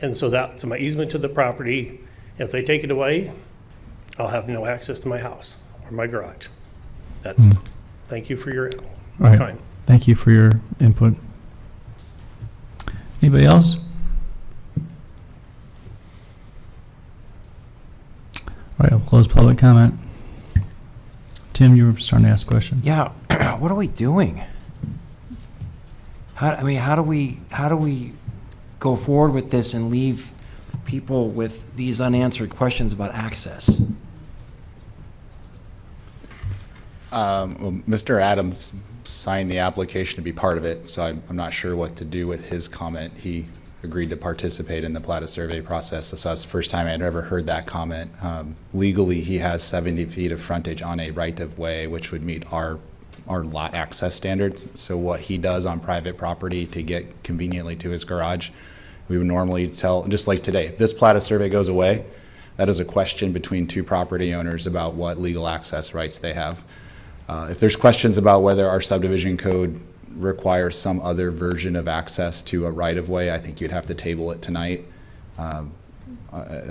And so that's my easement to the property. If they take it away, I'll have no access to my house or my garage. That's, thank you for your time. Thank you for your input. Anybody else? All right, I'll close public comment. Tim, you were starting to ask questions. Yeah, what are we doing? How do we go forward with this and leave people with these unanswered questions about access? Well, Mr. Adams signed the application to be part of it, so I'm not sure what to do with his comment. He agreed to participate in the Plata survey process. So that's the first time I'd ever heard that comment. Legally, he has 70 feet of frontage on a right-of-way, which would meet our lot access standards. So what he does on private property to get conveniently to his garage, we would normally tell, just like today, if this Plata survey goes away, that is a question between two property owners about what legal access rights they have. If there's questions about whether our subdivision code requires some other version of access to a right-of-way, I think you'd have to table it tonight. I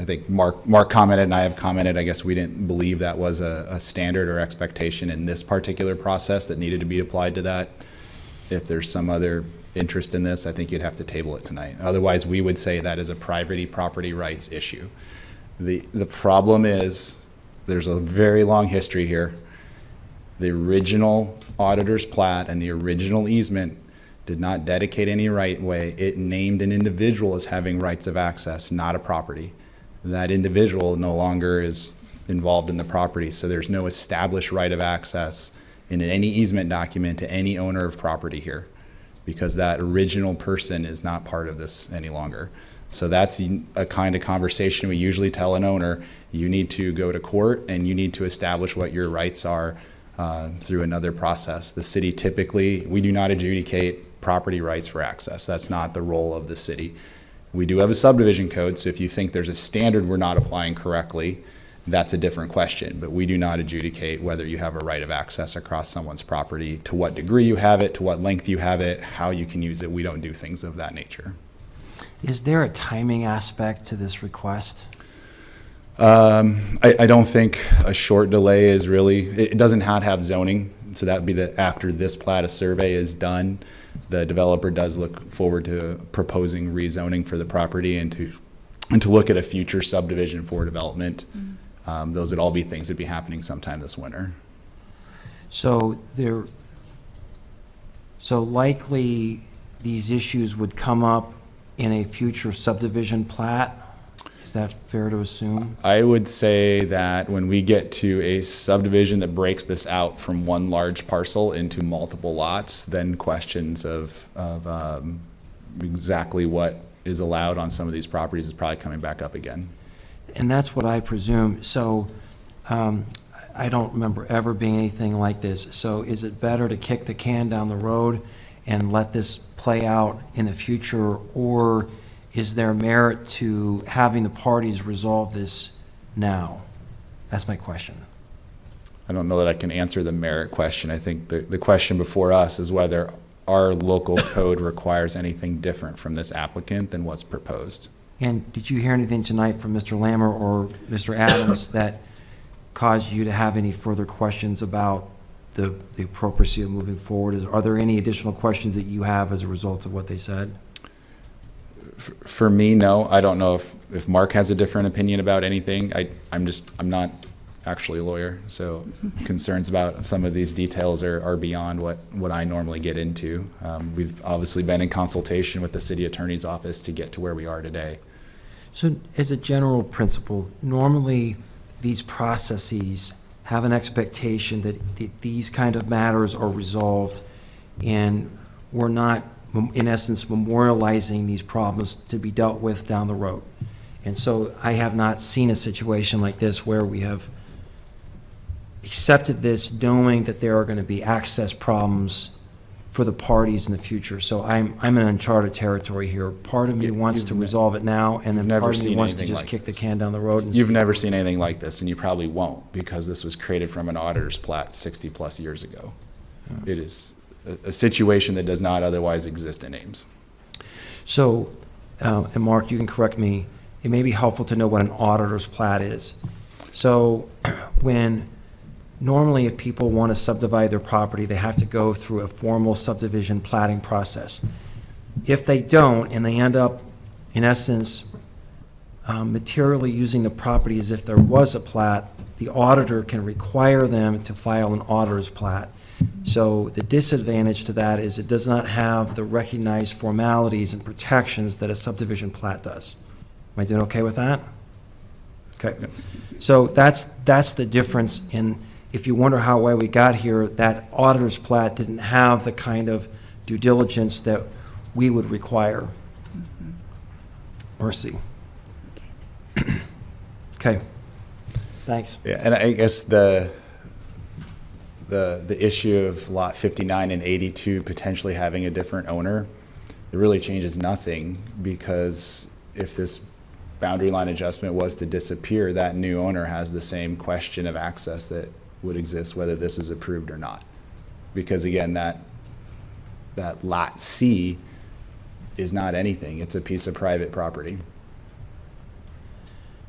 think Mark commented and I have commented, I guess we didn't believe that was a standard or expectation in this particular process that needed to be applied to that. If there's some other interest in this, I think you'd have to table it tonight. Otherwise, we would say that is a private property rights issue. The problem is there's a very long history here. The original auditor's plat and the original easement did not dedicate any right way. It named an individual as having rights of access, not a property. That individual no longer is involved in the property, so there's no established right of access in any easement document to any owner of property here, because that original person is not part of this any longer. So that's a kind of conversation we usually tell an owner, you need to go to court and you need to establish what your rights are through another process. The city typically, we do not adjudicate property rights for access. That's not the role of the city. We do have a subdivision code, so if you think there's a standard we're not applying correctly, that's a different question, but we do not adjudicate whether you have a right of access across someone's property, to what degree you have it, to what length you have it, how you can use it. We don't do things of that nature. Is there a timing aspect to this request? I don't think a short delay is really, it doesn't have zoning, so that would be after this Plata survey is done, the developer does look forward to proposing rezoning for the property and to look at a future subdivision for development. Those would all be things that would be happening sometime this winter. So likely these issues would come up in a future subdivision plat? Is that fair to assume? I would say that when we get to a subdivision that breaks this out from one large parcel into multiple lots, then questions of exactly what is allowed on some of these properties is probably coming back up again. And that's what I presume. So I don't remember ever being anything like this. So is it better to kick the can down the road and let this play out in the future, or is there merit to having the parties resolve this now? That's my question. I don't know that I can answer the merit question. I think the question before us is whether our local code requires anything different from this applicant than what's proposed. And did you hear anything tonight from Mr. Lammer or Mr. Adams that caused you to have any further questions about the appropriacy of moving forward? Are there any additional questions that you have as a result of what they said? For me, no. I don't know if Mark has a different opinion about anything. I'm not actually a lawyer, so concerns about some of these details are beyond what I normally get into. We've obviously been in consultation with the city attorney's office to get to where we are today. So as a general principle, normally these processes have an expectation that these kind of matters are resolved, and we're not, in essence, memorializing these problems to be dealt with down the road. And so I have not seen a situation like this where we have accepted this knowing that there are going to be access problems for the parties in the future. So I'm in uncharted territory here. Part of me wants to resolve it now, and then part of me wants to just kick the can down the road. You've never seen anything like this, and you probably won't, because this was created from an auditor's plat 60-plus years ago. It is a situation that does not otherwise exist in Ames. So, and Mark, you can correct me, it may be helpful to know what an auditor's plat is. So normally if people want to subdivide their property, they have to go through a formal subdivision platting process. If they don't, and they end up, in essence, materially using the property as if there was a plat, the auditor can require them to file an auditor's plat. So the disadvantage to that is it does not have the recognized formalities and protections that a subdivision plat does. Am I doing okay with that? Okay. So that's the difference in, if you wonder how we got here, that auditor's plat didn't have the kind of due diligence that we would require. Mercy. Okay. Thanks. Yeah, and I guess the issue of lot 59 and 82 potentially having a different owner, it really changes nothing, because if this boundary line adjustment was to disappear, that new owner has the same question of access that would exist whether this is approved or not. Because again, that lot C is not anything. It's a piece of private property.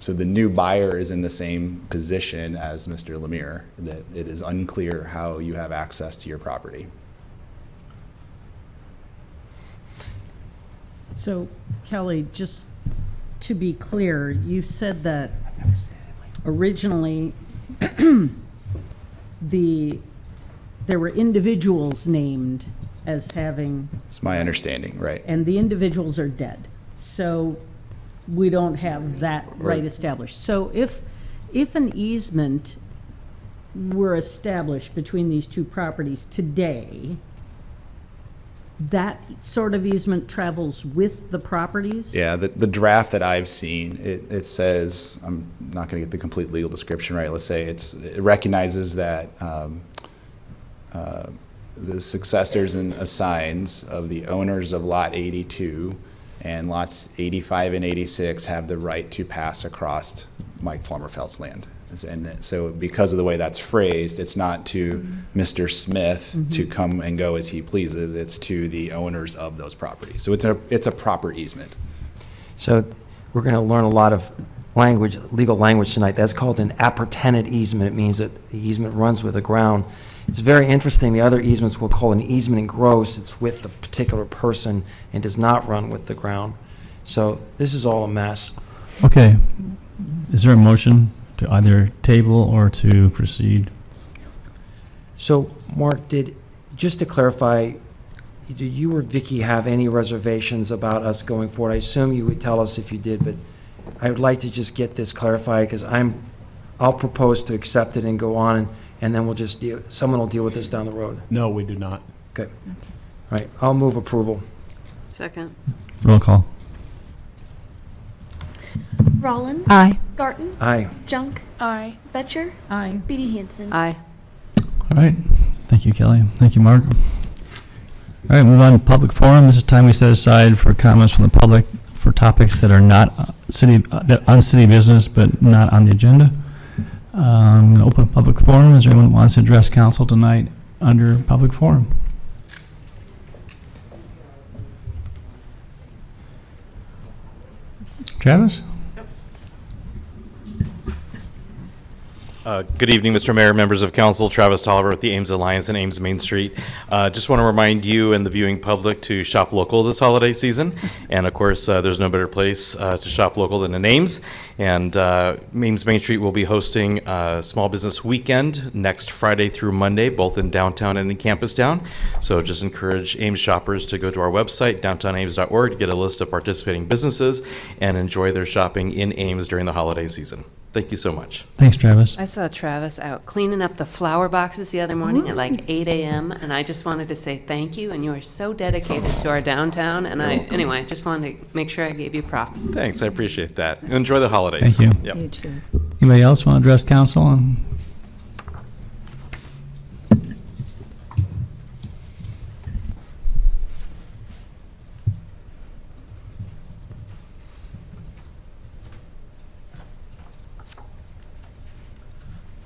So the new buyer is in the same position as Mr. Lemire, that it is unclear how you have access to your property. So, Kelly, just to be clear, you said that originally there were individuals named as having. It's my understanding, right? And the individuals are dead. So we don't have that right established. So if an easement were established between these two properties today, that sort of easement travels with the properties? Yeah, the draft that I've seen, it says, I'm not going to get the complete legal description right, let's say it recognizes that the successors and assigns of the owners of lot 82 and lots 85 and 86 have the right to pass across Mike Flummerfeld's land. And so because of the way that's phrased, it's not to Mr. Smith to come and go as he pleases, it's to the owners of those properties. So it's a proper easement. So we're going to learn a lot of language, legal language tonight. That's called an appertenant easement. It means that the easement runs with the ground. It's very interesting. The other easements we'll call an easement in gross. It's with the particular person and does not run with the ground. So this is all a mess. Okay. Is there a motion to either table or to proceed? So, Mark, just to clarify, do you or Vicky have any reservations about us going forward? I assume you would tell us if you did, but I would like to just get this clarified, because I'll propose to accept it and go on, and then we'll just someone will deal with this down the road. No, we do not. Good. All right, I'll move approval. Second. Roll call. Rollins. Aye. Garten. Aye. Junk. Aye. Betcher. Aye. Beatty Hansen. Aye. All right. Thank you, Kelly. Thank you, Mark. All right, move on to public forum. This is time we set aside for comments from the public for topics that are not on city business, but not on the agenda. I'm going to open a public forum. Is there anyone who wants to address council tonight under public forum? Travis? Good evening, Mr. Mayor, members of council. Travis Tolliver with the Ames Alliance and Ames Main Street. Just want to remind you and the viewing public to shop local this holiday season. And of course, there's no better place to shop local than in Ames. And Ames Main Street will be hosting a small business weekend next Friday through Monday, both in downtown and in Campus Town. So just encourage Ames shoppers to go to our website, downtownames.org, to get a list of participating businesses and enjoy their shopping in Ames during the holiday season. Thank you so much. Thanks, Travis. I saw Travis out cleaning up the flower boxes the other morning at like 8 a.m. and I just wanted to say thank you, and you are so dedicated to our downtown. And anyway, just wanted to make sure I gave you props. Thanks, I appreciate that. Enjoy the holidays. Thank you. Yep. You too. Anybody else want to address council on?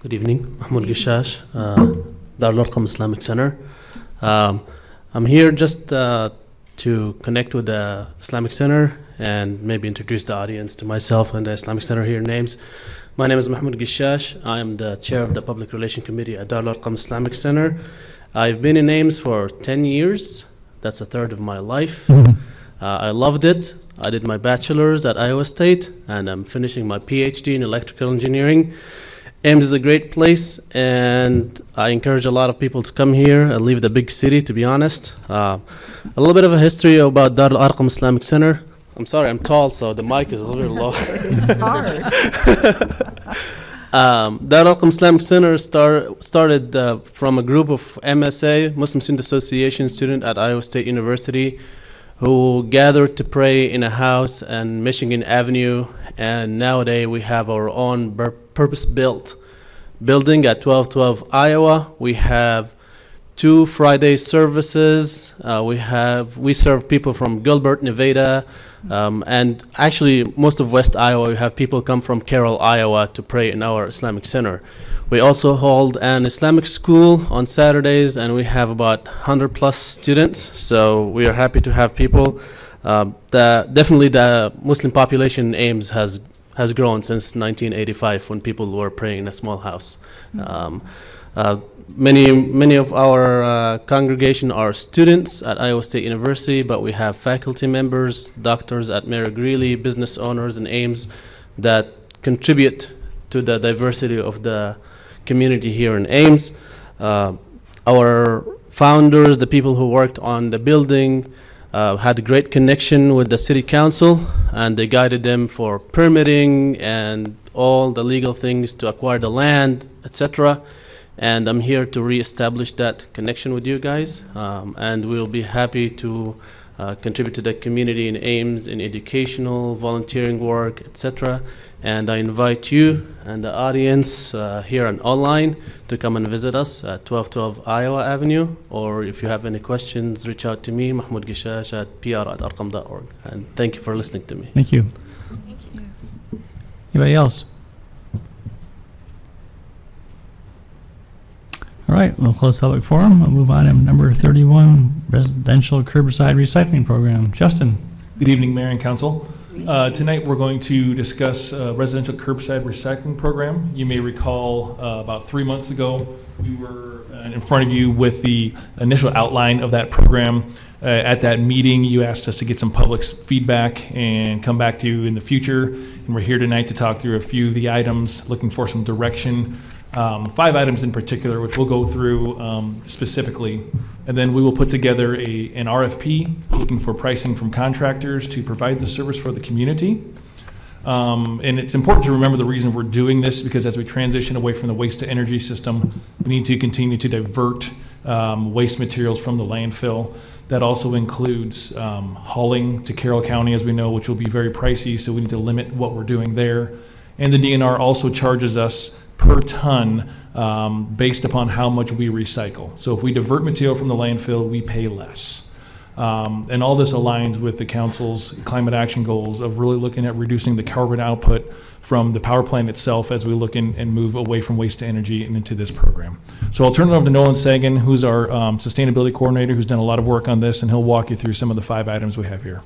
Good evening, Mahmoud Gishash, Darul Arqam Islamic Center. I'm here just to connect with the Islamic Center and maybe introduce the audience to myself and the Islamic Center here in Ames. My name is Mahmoud Gishash. I am the chair of the Public Relations Committee at Darul Arqam Islamic Center. I've been in Ames for 10 years. That's a third of my life. I loved it. I did my bachelor's at Iowa State, and I'm finishing my PhD in electrical engineering. Ames is a great place, and I encourage a lot of people to come here and leave the big city, to be honest. A little bit of a history about Darul Arqam Islamic Center. I'm sorry, I'm tall, so the mic is a little bit low. It's hard. Darul Arqam Islamic Center started from a group of MSA, Muslim Student Association students at Iowa State University, who gathered to pray in a house on Michigan Avenue, and nowadays we have our own purpose-built building at 1212 Iowa. We have 2 Friday services. We serve people from Gilbert, Nevada, and actually most of West Iowa. We have people come from Carroll, Iowa to pray in our Islamic Center. We also hold an Islamic school on Saturdays, and we have about 100 plus students. So we are happy to have people. Definitely the Muslim population in Ames has grown since 1985 when people were praying in a small house. Many of our congregation are students at Iowa State University, but we have faculty members, doctors at Mary Greeley, business owners in Ames that contribute to the diversity of the community here in Ames. Our founders, the people who worked on the building, had a great connection with the city council, and they guided them for permitting and all the legal things to acquire the land, etc. And I'm here to reestablish that connection with you guys, and we'll be happy to contribute to the community in Ames in educational, volunteering work, etc. And I invite you and the audience here and online to come and visit us at 1212 Iowa Avenue, or if you have any questions, reach out to me, Mahmoud Gishash at pr@arqam.org. And thank you for listening to me. Thank you. Thank you. Anybody else? All right, we'll close public forum. We'll move on to number 31, residential curbside recycling program. Justin. Good evening, Mayor and Council. Tonight we're going to discuss residential curbside recycling program. You may recall about 3 months ago we were in front of you with the initial outline of that program. At that meeting you asked us to get some public feedback and come back to you in the future, and we're here tonight to talk through a few of the items, looking for some direction. 5 items in particular, which we'll go through specifically, and then we will put together an RFP looking for pricing from contractors to provide the service for the community. And it's important to remember the reason we're doing this, because as we transition away from the waste to energy system, we need to continue to divert waste materials from the landfill. That also includes hauling to Carroll County, as we know, which will be very pricey, so we need to limit what we're doing there. And the DNR also charges us per ton based upon how much we recycle. So if we divert material from the landfill, we pay less. And all this aligns with the council's climate action goals of really looking at reducing the carbon output from the power plant itself as we look and move away from waste to energy and into this program. So I'll turn it over to Nolan Sagan, who's our sustainability coordinator, who's done a lot of work on this, and he'll walk you through some of the 5 items we have here.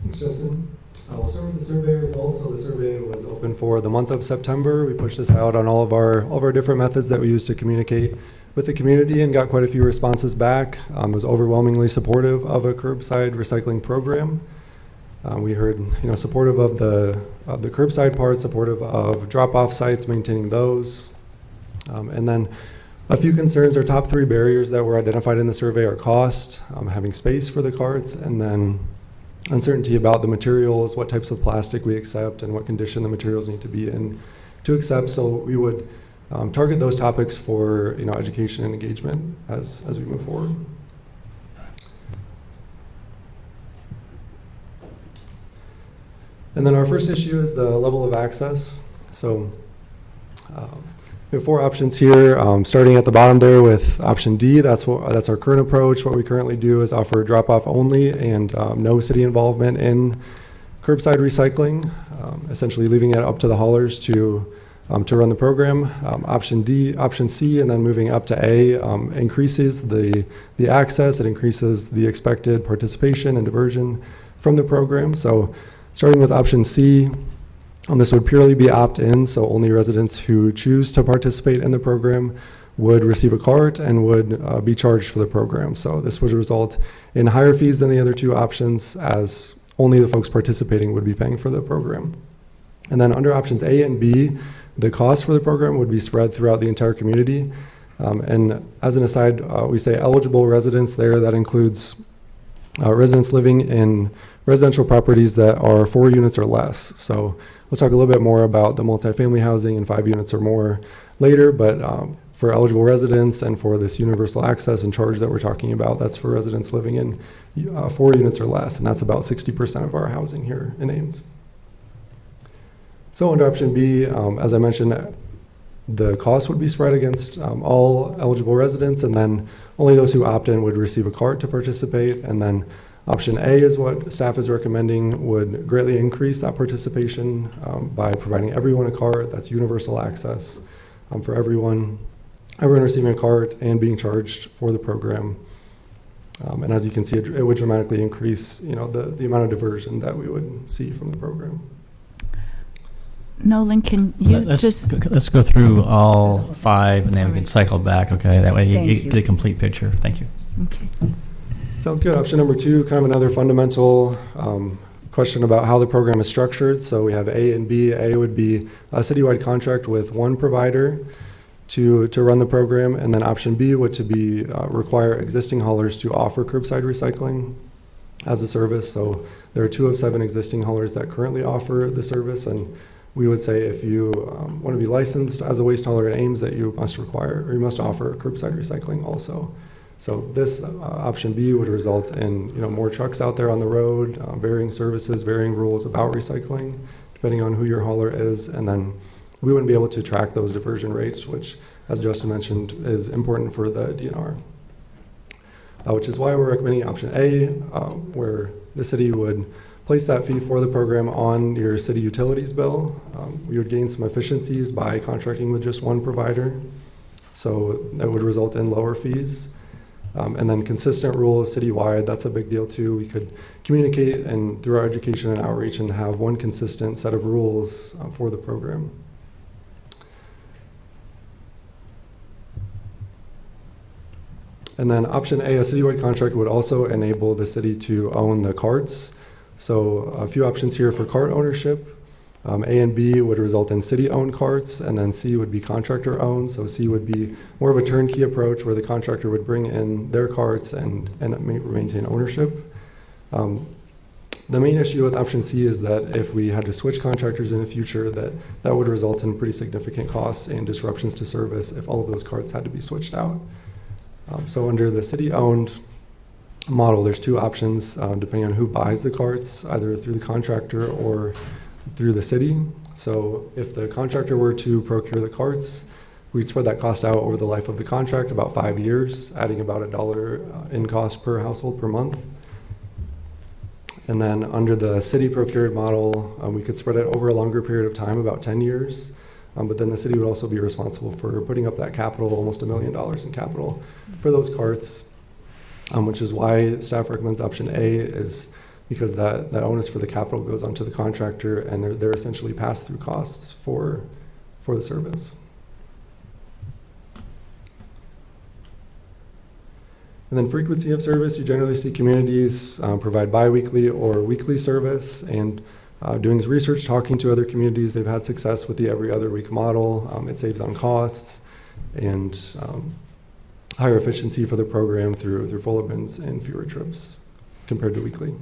Thanks, Justin. We'll start with the survey results. So the survey was open for the month of September. We pushed this out on all of our different methods that we use to communicate with the community and got quite a few responses back. Was overwhelmingly supportive of a curbside recycling program. We heard, supportive of the curbside part, supportive of drop-off sites, maintaining those. And then a few concerns. Our top 3 barriers that were identified in the survey are cost, having space for the carts, and then uncertainty about the materials, what types of plastic we accept, and what condition the materials need to be in to accept. So we would target those topics for education and engagement as we move forward. And then our first issue is the level of access. So we have 4 options here, starting at the bottom there with option D. That's our current approach. What we currently do is offer drop-off only and no city involvement in curbside recycling, essentially leaving it up to the haulers to run the program. Option C, and then moving up to A, increases the access. It increases the expected participation and diversion from the program. So starting with option C, this would purely be opt-in, so only residents who choose to participate in the program would receive a cart and would be charged for the program. So this would result in higher fees than the other 2 options, as only the folks participating would be paying for the program. And then under options A and B, the cost for the program would be spread throughout the entire community. And as an aside, we say eligible residents there. That includes residents living in residential properties that are 4 units or less. So we'll talk a little bit more about the multifamily housing and 5 units or more later, but for eligible residents and for this universal access and charge that we're talking about, that's for residents living in 4 units or less, and that's about 60% of our housing here in Ames. So under option B, as I mentioned, the cost would be spread against all eligible residents, and then only those who opt in would receive a cart to participate. And then option A is what staff is recommending, would greatly increase that participation by providing everyone a cart. That's universal access for everyone receiving a cart and being charged for the program. And as you can see, it would dramatically increase the amount of diversion that we would see from the program. Nolan, can you let's go through all 5, and then we can cycle back. Okay, that way you get a complete picture. Thank you. Okay. Sounds good. Option number 2, kind of another fundamental question about how the program is structured. So we have A and B. A would be a citywide contract with 1 provider to run the program, and then option B would to be require existing haulers to offer curbside recycling as a service. So there are 2 of 7 existing haulers that currently offer the service, and we would say if you want to be licensed as a waste hauler in Ames, that you must offer curbside recycling also. So this option B would result in more trucks out there on the road, varying services, varying rules about recycling, depending on who your hauler is, and then we wouldn't be able to track those diversion rates, which, as Justin mentioned, is important for the DNR. Which is why we're recommending option A, where the city would place that fee for the program on your city utilities bill. We would gain some efficiencies by contracting with just 1 provider, so that would result in lower fees. And then consistent rules citywide, that's a big deal too. We could communicate and through our education and outreach and have 1 consistent set of rules for the program. And then option A, a citywide contract would also enable the city to own the carts. So a few options here for cart ownership. A and B would result in city-owned carts, and then C would be contractor-owned. So C would be more of a turnkey approach where the contractor would bring in their carts and maintain ownership. The main issue with option C is that if we had to switch contractors in the future, that would result in pretty significant costs and disruptions to service if all of those carts had to be switched out. So under the city-owned model, there's two options depending on who buys the carts, either through the contractor or through the city. So if the contractor were to procure the carts, we'd spread that cost out over the life of the contract, about 5 years, adding about $1 in cost per household per month. And then under the city procured model, we could spread it over a longer period of time, about 10 years. But then the city would also be responsible for putting up that capital, almost $1 million in capital for those carts, which is why staff recommends option A, is because that onus for the capital goes onto the contractor, and they're essentially pass-through costs for the service. And then frequency of service, you generally see communities provide biweekly or weekly service, and doing research, talking to other communities, they've had success with the every other week model. It saves on costs and higher efficiency for the program through fuller bins and fewer trips compared to weekly.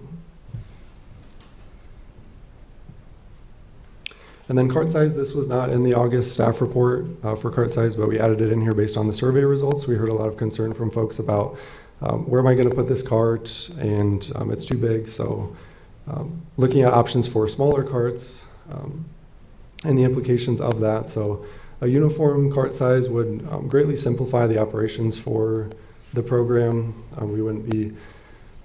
And then cart size, this was not in the August staff report for cart size, but we added it in here based on the survey results. We heard a lot of concern from folks about where am I going to put this cart, and it's too big. So looking at options for smaller carts and the implications of that. So a uniform cart size would greatly simplify the operations for the program. We wouldn't be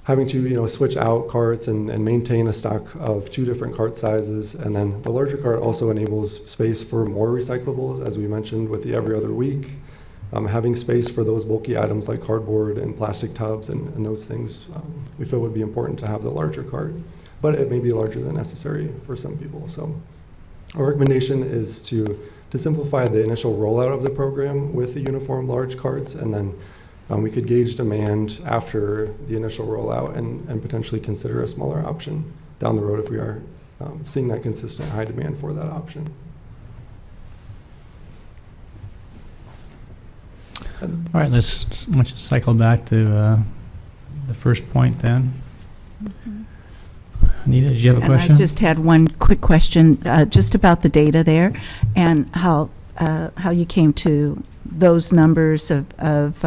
having to switch out carts and maintain a stock of 2 different cart sizes. And then the larger cart also enables space for more recyclables, as we mentioned with the every other week. Having space for those bulky items like cardboard and plastic tubs and those things, we feel would be important to have the larger cart, but it may be larger than necessary for some people. So our recommendation is to simplify the initial rollout of the program with the uniform large carts, and then we could gauge demand after the initial rollout and potentially consider a smaller option down the road if we are seeing that consistent high demand for that option. All right, let's cycle back to the first point then. Anita, did you have a question? I just had one quick question just about the data there and how you came to those numbers of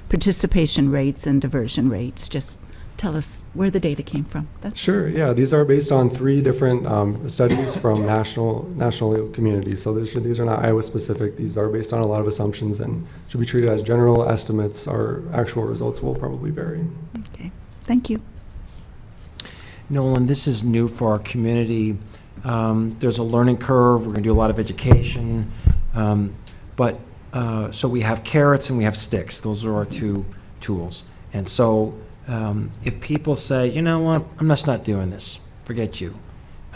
participation rates and diversion rates. Just tell us where the data came from. Sure, yeah, these are based on 3 different studies from national communities. So these are not Iowa specific. These are based on a lot of assumptions and should be treated as general estimates. Our actual results will probably vary. Okay, thank you. Nolan, this is new for our community. There's a learning curve. We're going to do a lot of education. So we have carrots and we have sticks. Those are our 2 tools. And so if people say, you know what, I'm just not doing this, forget you.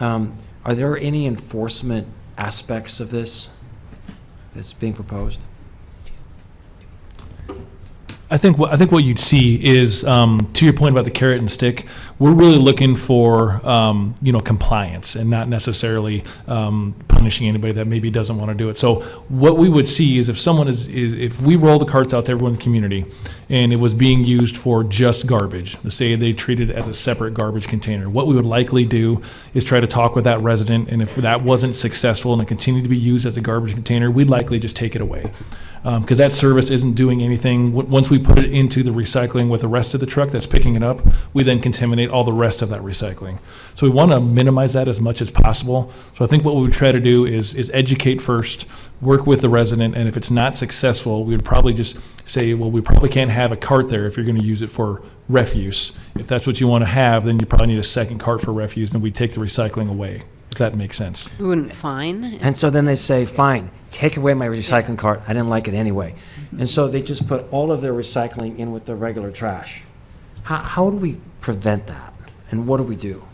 Are there any enforcement aspects of this that's being proposed? I think what you'd see is, to your point about the carrot and stick, we're really looking for compliance and not necessarily punishing anybody that maybe doesn't want to do it. So what we would see is if we roll the carts out to everyone in the community and it was being used for just garbage, let's say they treat it as a separate garbage container, what we would likely do is try to talk with that resident, and if that wasn't successful and it continued to be used as a garbage container, we'd likely just take it away. Because that service isn't doing anything. Once we put it into the recycling with the rest of the truck that's picking it up, we then contaminate all the rest of that recycling. So we want to minimize that as much as possible. So I think what we would try to do is educate first, work with the resident, and if it's not successful, we would probably just say, well, we probably can't have a cart there if you're going to use it for refuse. If that's what you want to have, then you probably need a second cart for refuse, and we take the recycling away, if that makes sense. We wouldn't fine. And so then they say, fine, take away my recycling cart. I didn't like it anyway. And so they just put all of their recycling in with the regular trash. How do we prevent that? And what do we do?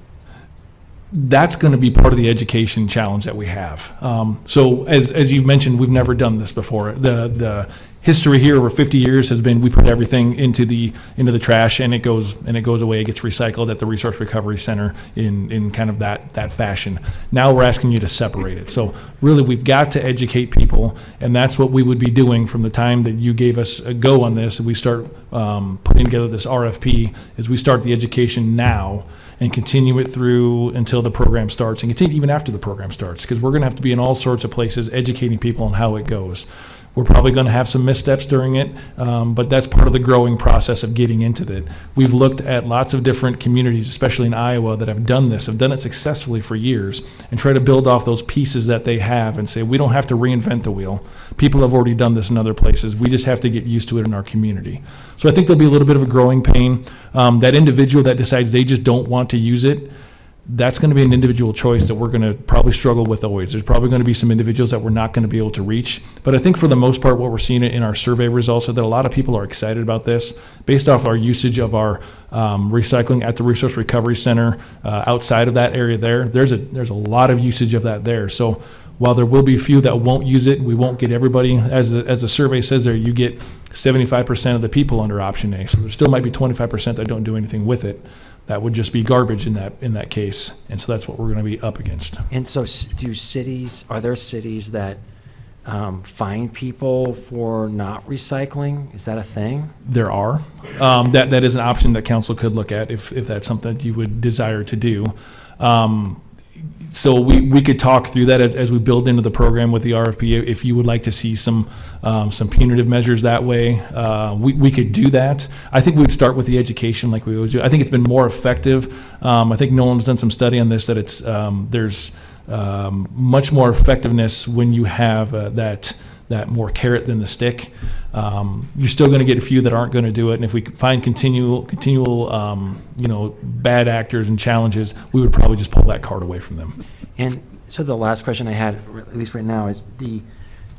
That's going to be part of the education challenge that we have. So as you've mentioned, we've never done this before. The history here over 50 years has been we put everything into the trash and it goes away. It gets recycled at the Resource Recovery Center in kind of that fashion. Now we're asking you to separate it. So really, we've got to educate people, and that's what we would be doing from the time that you gave us a go on this. And we start putting together this RFP. Is we start the education now and continue it through until the program starts, and continue even after the program starts, because we're going to have to be in all sorts of places educating people on how it goes. We're probably going to have some missteps during it, but that's part of the growing process of getting into it. We've looked at lots of different communities, especially in Iowa, that have done this, have done it successfully for years, and try to build off those pieces that they have and say, we don't have to reinvent the wheel. People have already done this in other places. We just have to get used to it in our community. So I think there'll be a little bit of a growing pain. That individual that decides they just don't want to use it, that's going to be an individual choice that we're going to probably struggle with always. There's probably going to be some individuals that we're not going to be able to reach. But I think for the most part, what we're seeing in our survey results are that a lot of people are excited about this based off our usage of our recycling at the Resource Recovery Center outside of that area there. There's a lot of usage of that there. So while there will be a few that won't use it, we won't get everybody. As the survey says there, you get 75% of the people under option A. So there still might be 25% that don't do anything with it. That would just be garbage in that case, and so that's what we're going to be up against. And so, are there cities that fine people for not recycling? Is that a thing? There are. That is an option that council could look at if that's something that you would desire to do. So we could talk through that as we build into the program with the RFP. If you would like to see some punitive measures that way, we could do that. I think we would start with the education like we always do. I think it's been more effective. I think Nolan's done some study on this, that it's there's much more effectiveness when you have that more carrot than the stick. You're still going to get a few that aren't going to do it, and if we find continual bad actors and challenges, we would probably just pull that card away from them. And so the last question I had, at least right now, is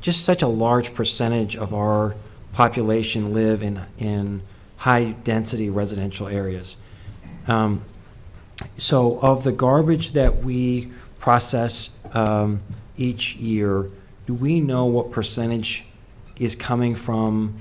just such a large percentage of our population live in high density residential areas. So of the garbage that we process each year, do we know what percentage is coming from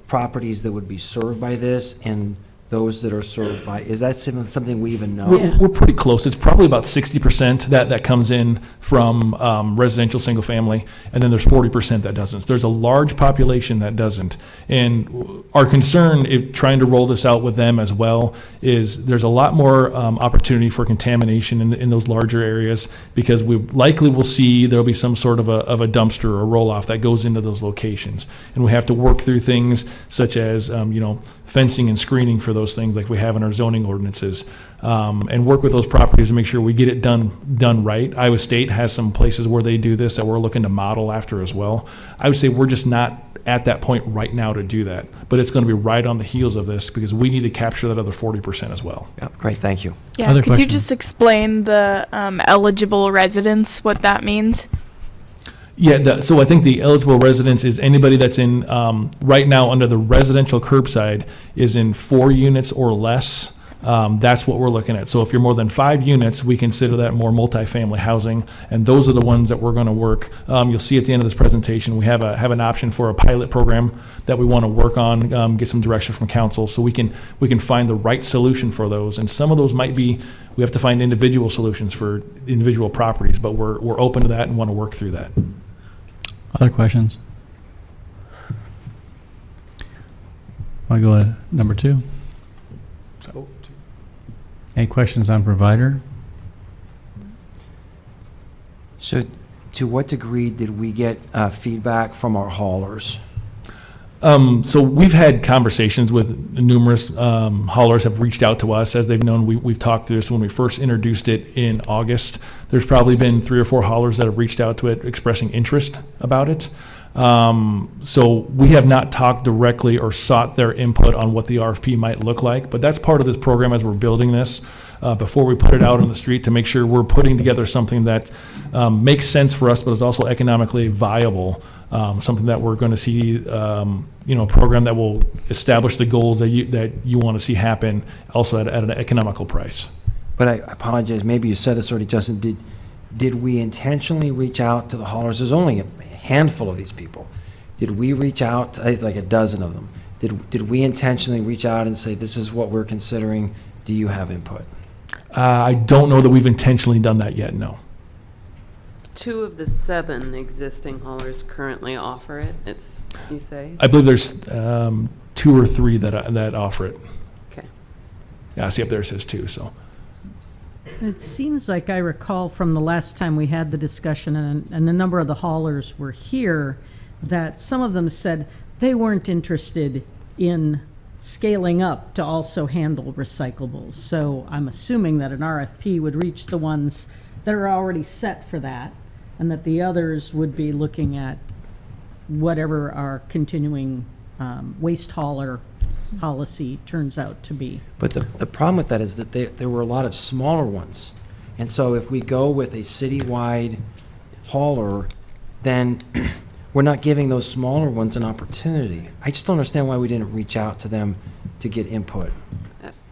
properties that would be served by this and those that are served by, is that something we even know? We're pretty close. It's probably about 60% that comes in from residential single family, and then there's 40% that doesn't. So there's a large population that doesn't. And our concern, trying to roll this out with them as well, is there's a lot more opportunity for contamination in those larger areas, because we likely will see there'll be some sort of a dumpster or roll-off that goes into those locations. And we have to work through things such as, fencing and screening for those things like we have in our zoning ordinances, and work with those properties to make sure we get it done right. Iowa State has some places where they do this that we're looking to model after as well. I would say we're just not at that point right now to do that, but it's going to be right on the heels of this because we need to capture that other 40% as well. Yeah, great, thank you. Yeah, could you just explain the eligible residents, what that means? Yeah, so I think the eligible residents is anybody that's in, right now under the residential curbside is in 4 units or less. That's what we're looking at. So if you're more than 5 units, we consider that more multifamily housing, and those are the ones that we're going to work. You'll see at the end of this presentation, we have an option for a pilot program that we want to work on, get some direction from council, so we can find the right solution for those. And some of those might be, we have to find individual solutions for individual properties, but we're open to that and want to work through that. Other questions? Want to go to number 2? Any questions on provider? So to what degree did we get feedback from our haulers? So we've had conversations with numerous haulers have reached out to us as they've known we've talked through this when we first introduced it in August. There's probably been 3 or 4 haulers that have reached out to it expressing interest about it. So we have not talked directly or sought their input on what the RFP might look like, but that's part of this program as we're building this before we put it out on the street, to make sure we're putting together something that makes sense for us but is also economically viable. Something that we're going to see, a program that will establish the goals that you want to see happen, also at an economical price. But I apologize, maybe you said this already, Justin. Did we intentionally reach out to the haulers? There's only a handful of these people. did we reach out, I think like a dozen of them, did we intentionally reach out and say, this is what we're considering, do you have input? I don't know that we've intentionally done that yet, no. 2 of the 7 existing haulers currently offer it, it's, you say? I believe there's 2 or 3 that offer it. Okay. Yeah, I see up there it says 2, so. It seems like I recall from the last time we had the discussion, and a number of the haulers were here, that some of them said they weren't interested in scaling up to also handle recyclables. So I'm assuming that an RFP would reach the ones that are already set for that, and that the others would be looking at whatever our continuing waste hauler policy turns out to be. But the problem with that is that there were a lot of smaller ones. And so if we go with a citywide hauler, then we're not giving those smaller ones an opportunity. I just don't understand why we didn't reach out to them to get input.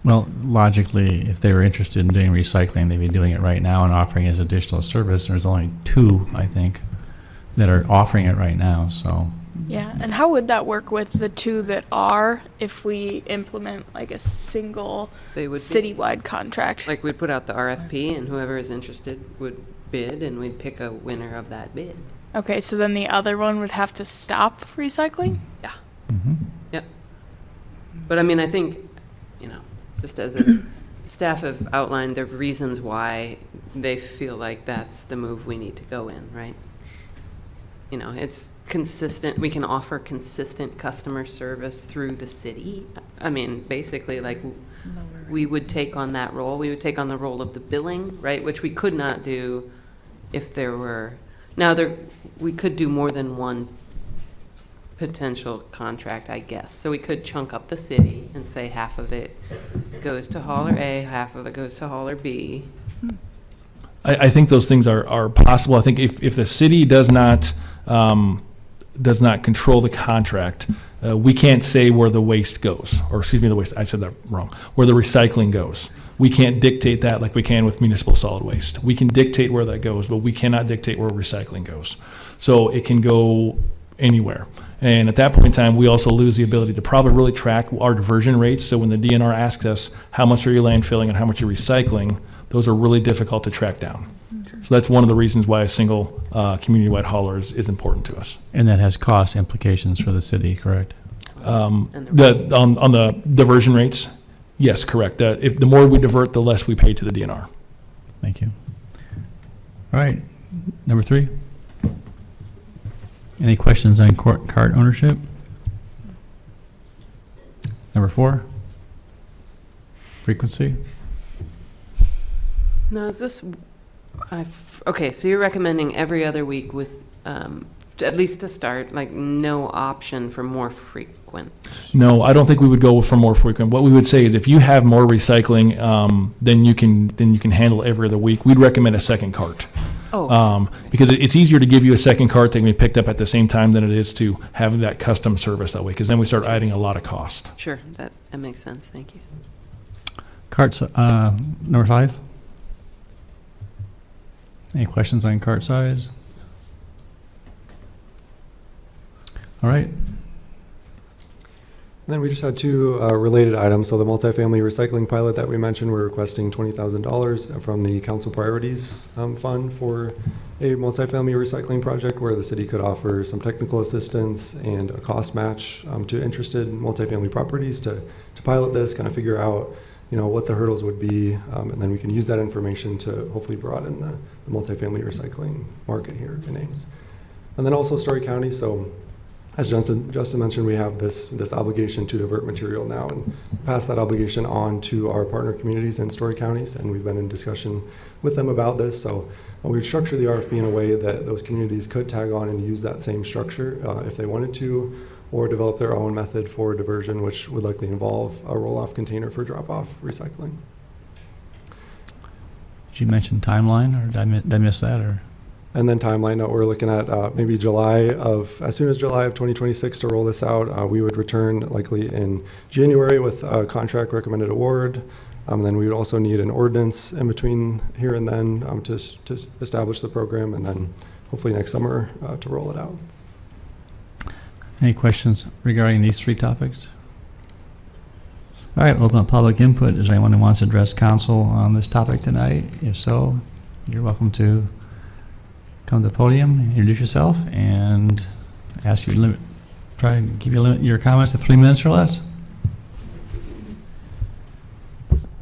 Well, logically, if they were interested in doing recycling, they'd be doing it right now and offering as additional service. There's only 2, I think, that are offering it right now, so. Yeah, and how would that work with the 2 that are if we implement like a single They would be- citywide contract? Like we'd put out the RFP and whoever is interested would bid and we'd pick a winner of that bid. Okay, so then the other one would have to stop recycling? Yeah. Mhm. Yep. But I mean, I think, you know, just as a staff have outlined the reasons why they feel like that's the move we need to go in, right? You know, it's consistent, we can offer consistent customer service through the city. I mean, basically, like, we would take on that role. We would take on the role of the billing, right, which we could not do if there were, now we could do more than one potential contract, I guess. So we could chunk up the city and say half of it goes to hauler A, half of it goes to hauler B. I think those things are possible. I think if the city does not control the contract, we can't say where the waste goes, or excuse me, I said that wrong, where the recycling goes. We can't dictate that like we can with municipal solid waste. We can dictate where that goes, but we cannot dictate where recycling goes. So it can go anywhere. And at that point in time, we also lose the ability to probably really track our diversion rates. So when the DNR asks us, how much are you landfilling and how much are you recycling, those are really difficult to track down. So that's one of the reasons why a single community-wide hauler is important to us. And that has cost implications for the city, correct? On the diversion rates, yes, correct. If the more we divert, the less we pay to the DNR. Thank you. All right, number 3. Any questions on cart ownership? Number 4, frequency. Now, is this, okay, so you're recommending every other week with, at least to start, like no option for more frequent? No, I don't think we would go for more frequent. What we would say is if you have more recycling, then you can handle every other week. We'd recommend a second cart. Oh. Because it's easier to give you a second cart that can be picked up at the same time than it is to have that custom service that way, because then we start adding a lot of cost. Sure, that makes sense, thank you. Carts, number 5. Any questions on cart size? All right. Then we just had 2 related items. So the multifamily recycling pilot that we mentioned, we're requesting $20,000 from the council priorities fund for a multifamily recycling project where the city could offer some technical assistance and a cost match to interested multifamily properties to pilot this, kind of figure out, you know, what the hurdles would be, and then we can use that information to hopefully broaden the multifamily recycling market here in Ames. And then also Story County. So as Justin mentioned, we have this obligation to divert material now and pass that obligation on to our partner communities and Story counties, and we've been in discussion with them about this. So we would structure the RFP in a way that those communities could tag on and use that same structure if they wanted to, or develop their own method for diversion, which would likely involve a roll-off container for drop-off recycling. Did you mention timeline, or did I miss that? Or? And then timeline, we're looking at maybe as soon as July of 2026 to roll this out. We would return likely in January with a contract recommended award. Then we would also need an ordinance in between here and then to establish the program, and then hopefully next summer to roll it out. Any questions regarding these three topics? All right, open up public input. Is there anyone who wants to address council on this topic tonight? If so, you're welcome to come to the podium, introduce yourself, and ask you to limit, try to give you your comments to 3 minutes or less.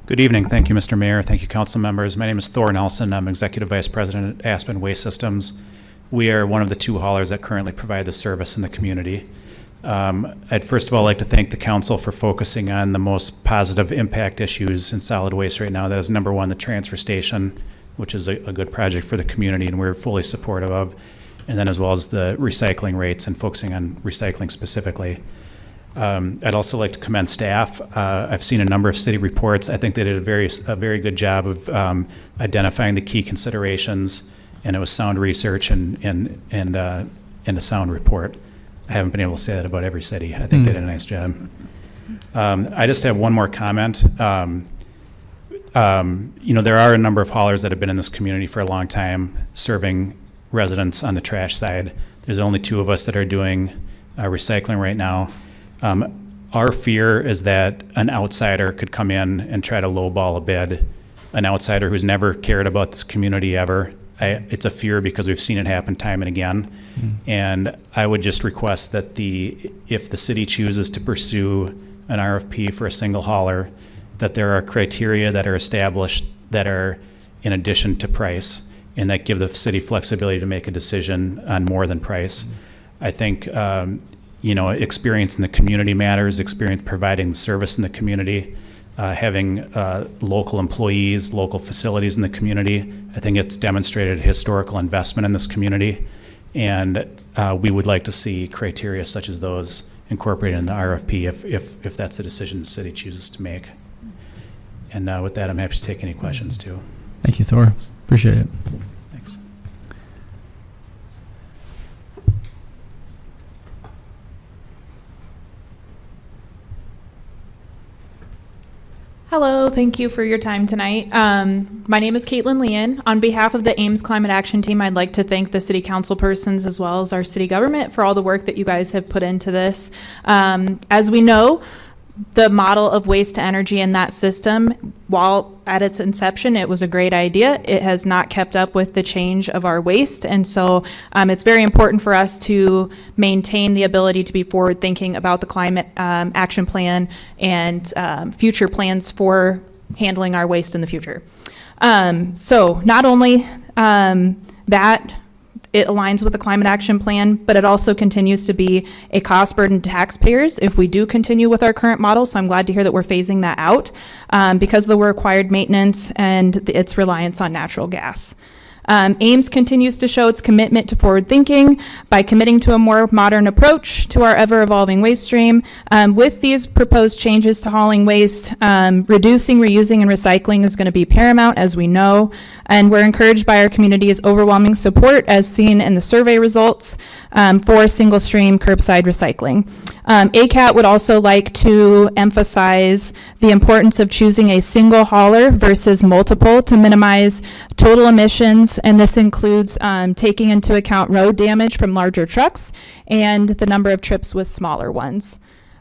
Good evening. Thank you, Mr. Mayor. Thank you, council members. My name is Thor Nelson. I'm Executive Vice President at Aspen Waste Systems. We are one of the 2 haulers that currently provide the service in the community. I'd first of all like to thank the council for focusing on the most positive impact issues in solid waste right now. That is number 1, the transfer station, which is a good project for the community and we're fully supportive of. And then as well as the recycling rates and focusing on recycling specifically. I'd also like to commend staff. I've seen a number of city reports. I think they did a very good job of identifying the key considerations, and it was sound research and a sound report. I haven't been able to say that about every city. I think they did a nice job. I just have one more comment. There are a number of haulers that have been in this community for a long time, serving residents on the trash side. There's only 2 of us that are doing recycling right now. Our fear is that an outsider could come in and try to lowball a bid, an outsider who's never cared about this community ever. It's a fear because we've seen it happen time and again. And I would just request that if the city chooses to pursue an RFP for a single hauler, that there are criteria that are established that are in addition to price and that give the city flexibility to make a decision on more than price. I think experience in the community matters, experience providing the service in the community, having local employees, local facilities in the community. I think it's demonstrated a historical investment in this community, and we would like to see criteria such as those incorporated in the RFP if that's a decision the city chooses to make. And with that, I'm happy to take any questions too. Thank you, Thor. Appreciate it. Thanks. Hello, thank you for your time tonight. My name is Caitlin Leon. On behalf of the Ames Climate Action Team, I'd like to thank the city council persons as well as our city government for all the work that you guys have put into this. As we know, the model of waste to energy in that system, while at its inception it was a great idea, it has not kept up with the change of our waste. And so it's very important for us to maintain the ability to be forward thinking about the climate action plan and future plans for handling our waste in the future. So not only that, it aligns with the climate action plan, but it also continues to be a cost burden to taxpayers if we do continue with our current model. So I'm glad to hear that we're phasing that out because of the required maintenance and its reliance on natural gas. Ames continues to show its commitment to forward thinking by committing to a more modern approach to our ever-evolving waste stream. With these proposed changes to hauling waste, reducing, reusing, and recycling is going to be paramount, as we know, and we're encouraged by our community's overwhelming support, as seen in the survey results, for single-stream curbside recycling. ACAT would also like to emphasize the importance of choosing a single hauler versus multiple to minimize total emissions, and this includes taking into account road damage from larger trucks and the number of trips with smaller ones.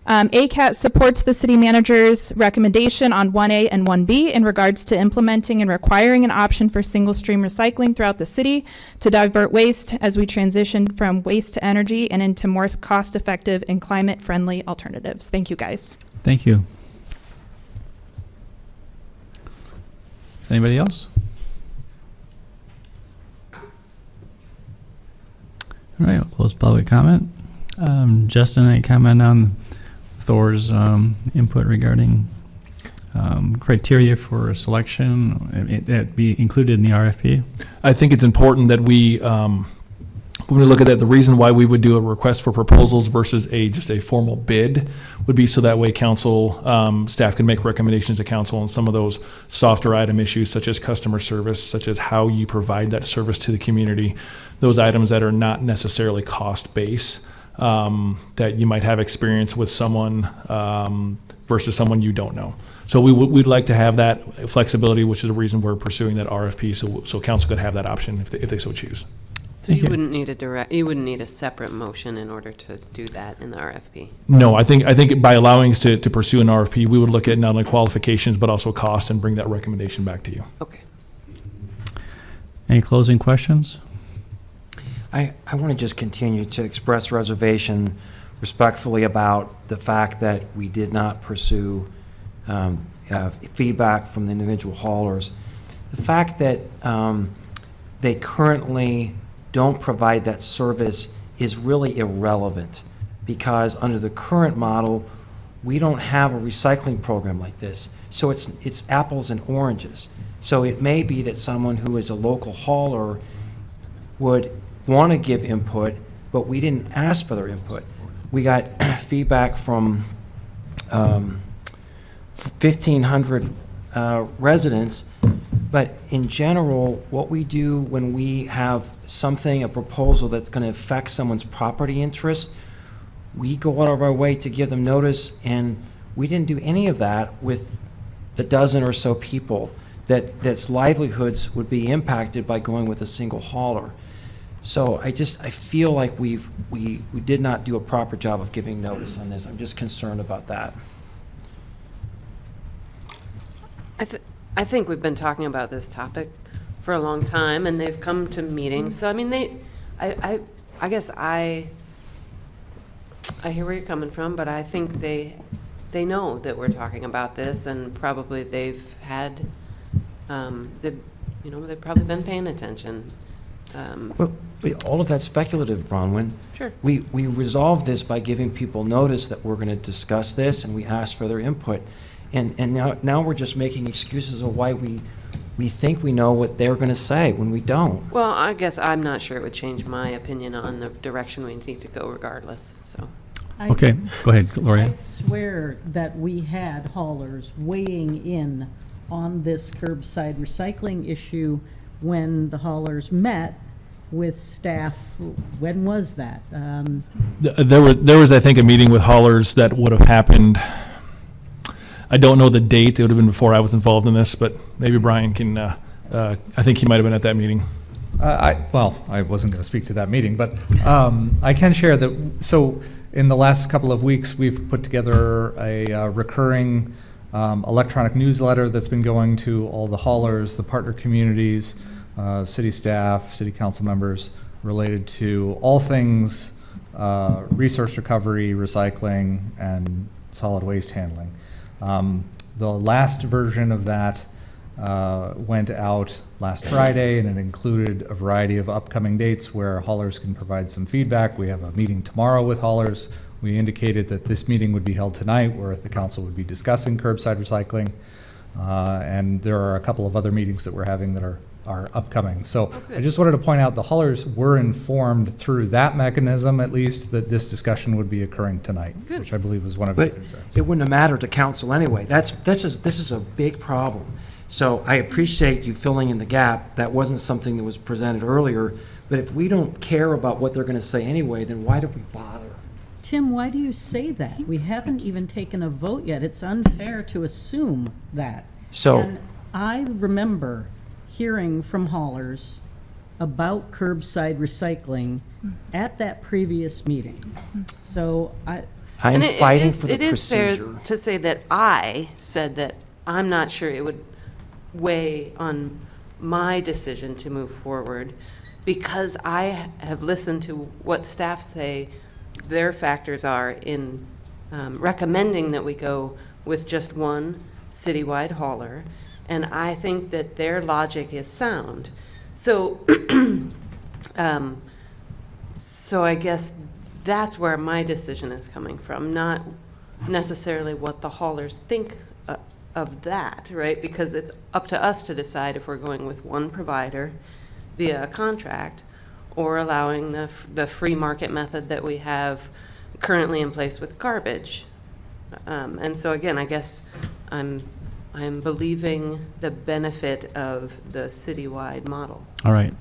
ACAT supports the city manager's recommendation on 1A and 1B in regards to implementing and requiring an option for single stream recycling throughout the city to divert waste as we transition from waste to energy and into more cost-effective and climate-friendly alternatives. Thank you, guys. Thank you. Is anybody else? All right, we'll close public comment. Justin, any comment on Thor's input regarding criteria for selection, it be included in the RFP? I think it's important that we, when we look at that, the reason why we would do a request for proposals versus just a formal bid would be so that way council staff can make recommendations to council on some of those softer item issues, such as customer service, such as how you provide that service to the community, those items that are not necessarily cost-based. That you might have experience with someone versus someone you don't know. So we'd like to have that flexibility, which is the reason we're pursuing that RFP, so council could have that option if they so choose. So you wouldn't need a separate motion in order to do that in the RFP? No, I think by allowing us to pursue an RFP, we would look at not only qualifications, but also cost and bring that recommendation back to you. Okay. Any closing questions? I want to just continue to express reservation respectfully about the fact that we did not pursue feedback from the individual haulers. The fact that they currently don't provide that service is really irrelevant, because under the current model, we don't have a recycling program like this. So it's apples and oranges. So it may be that someone who is a local hauler would want to give input, but we didn't ask for their input. We got feedback from 1,500 residents, but in general, what we do when we have something, a proposal that's going to affect someone's property interest, we go out of our way to give them notice, and we didn't do any of that with the dozen or so people that's livelihoods would be impacted by going with a single hauler. So I feel like we did not do a proper job of giving notice on this. I'm just concerned about that. I think we've been talking about this topic for a long time, and they've come to meetings. So I mean, I guess I hear where you're coming from, but I think they know that we're talking about this, and probably they've had they've probably been paying attention. But all of that's speculative, Bronwyn. Sure. We resolved this by giving people notice that we're going to discuss this, and we asked for their input. And now we're just making excuses of why we think we know what they're going to say when we don't. Well, I guess I'm not sure it would change my opinion on the direction we need to go regardless, so. Okay, go ahead, Gloria. I swear that we had haulers weighing in on this curbside recycling issue when the haulers met with staff. When was that? There was, I think, a meeting with haulers that would have happened. I don't know the date. It would have been before I was involved in this, but maybe Brian can. I think he might have been at that meeting. I wasn't going to speak to that meeting, but I can share that. So in the last couple of weeks, we've put together a recurring electronic newsletter that's been going to all the haulers, the partner communities, city staff, city council members, related to all things resource recovery, recycling, and solid waste handling. The last version of that went out last Friday, and it included a variety of upcoming dates where haulers can provide some feedback. We have a meeting tomorrow with haulers. We indicated that this meeting would be held tonight, where the council would be discussing curbside recycling. And there are a couple of other meetings that we're having that are upcoming. So I just wanted to point out the haulers were informed through that mechanism, at least, that this discussion would be occurring tonight, which I believe was one of your concerns. It wouldn't have mattered to council anyway. This is a big problem. So I appreciate you filling in the gap. That wasn't something that was presented earlier. But if we don't care about what they're going to say anyway, then why do we bother? Tim, why do you say that? We haven't even taken a vote yet. It's unfair to assume that. So and I remember hearing from haulers about curbside recycling at that previous meeting. So I'm fighting for the procedure. It is fair to say that I said that I'm not sure it would weigh on my decision to move forward, because I have listened to what staff say their factors are in recommending that we go with just one citywide hauler, and I think that their logic is sound. So, so I guess that's where my decision is coming from, not necessarily what the haulers think of that, right? Because it's up to us to decide if we're going with one provider via a contract, or allowing the free market method that we have currently in place with garbage. And so again, I guess I'm believing the benefit of the citywide model. All right.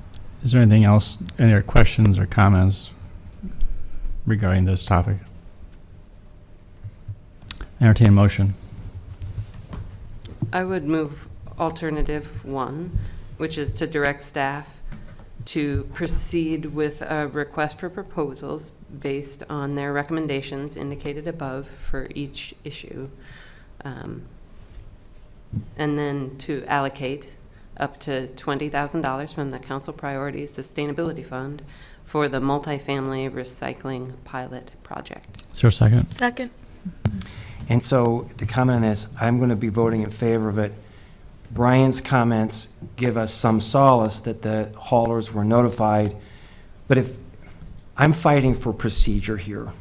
Is there anything else, any other questions or comments regarding this topic? Entertain a motion. I would move alternative 1, which is to direct staff to proceed with a request for proposals based on their recommendations indicated above for each issue. And then to allocate up to $20,000 from the Council Priorities Sustainability Fund for the multifamily recycling pilot project. Is there a second? Second. And so, to comment on this, I'm going to be voting in favor of it. Brian's comments give us some solace that the haulers were notified, but if I'm fighting for procedure here,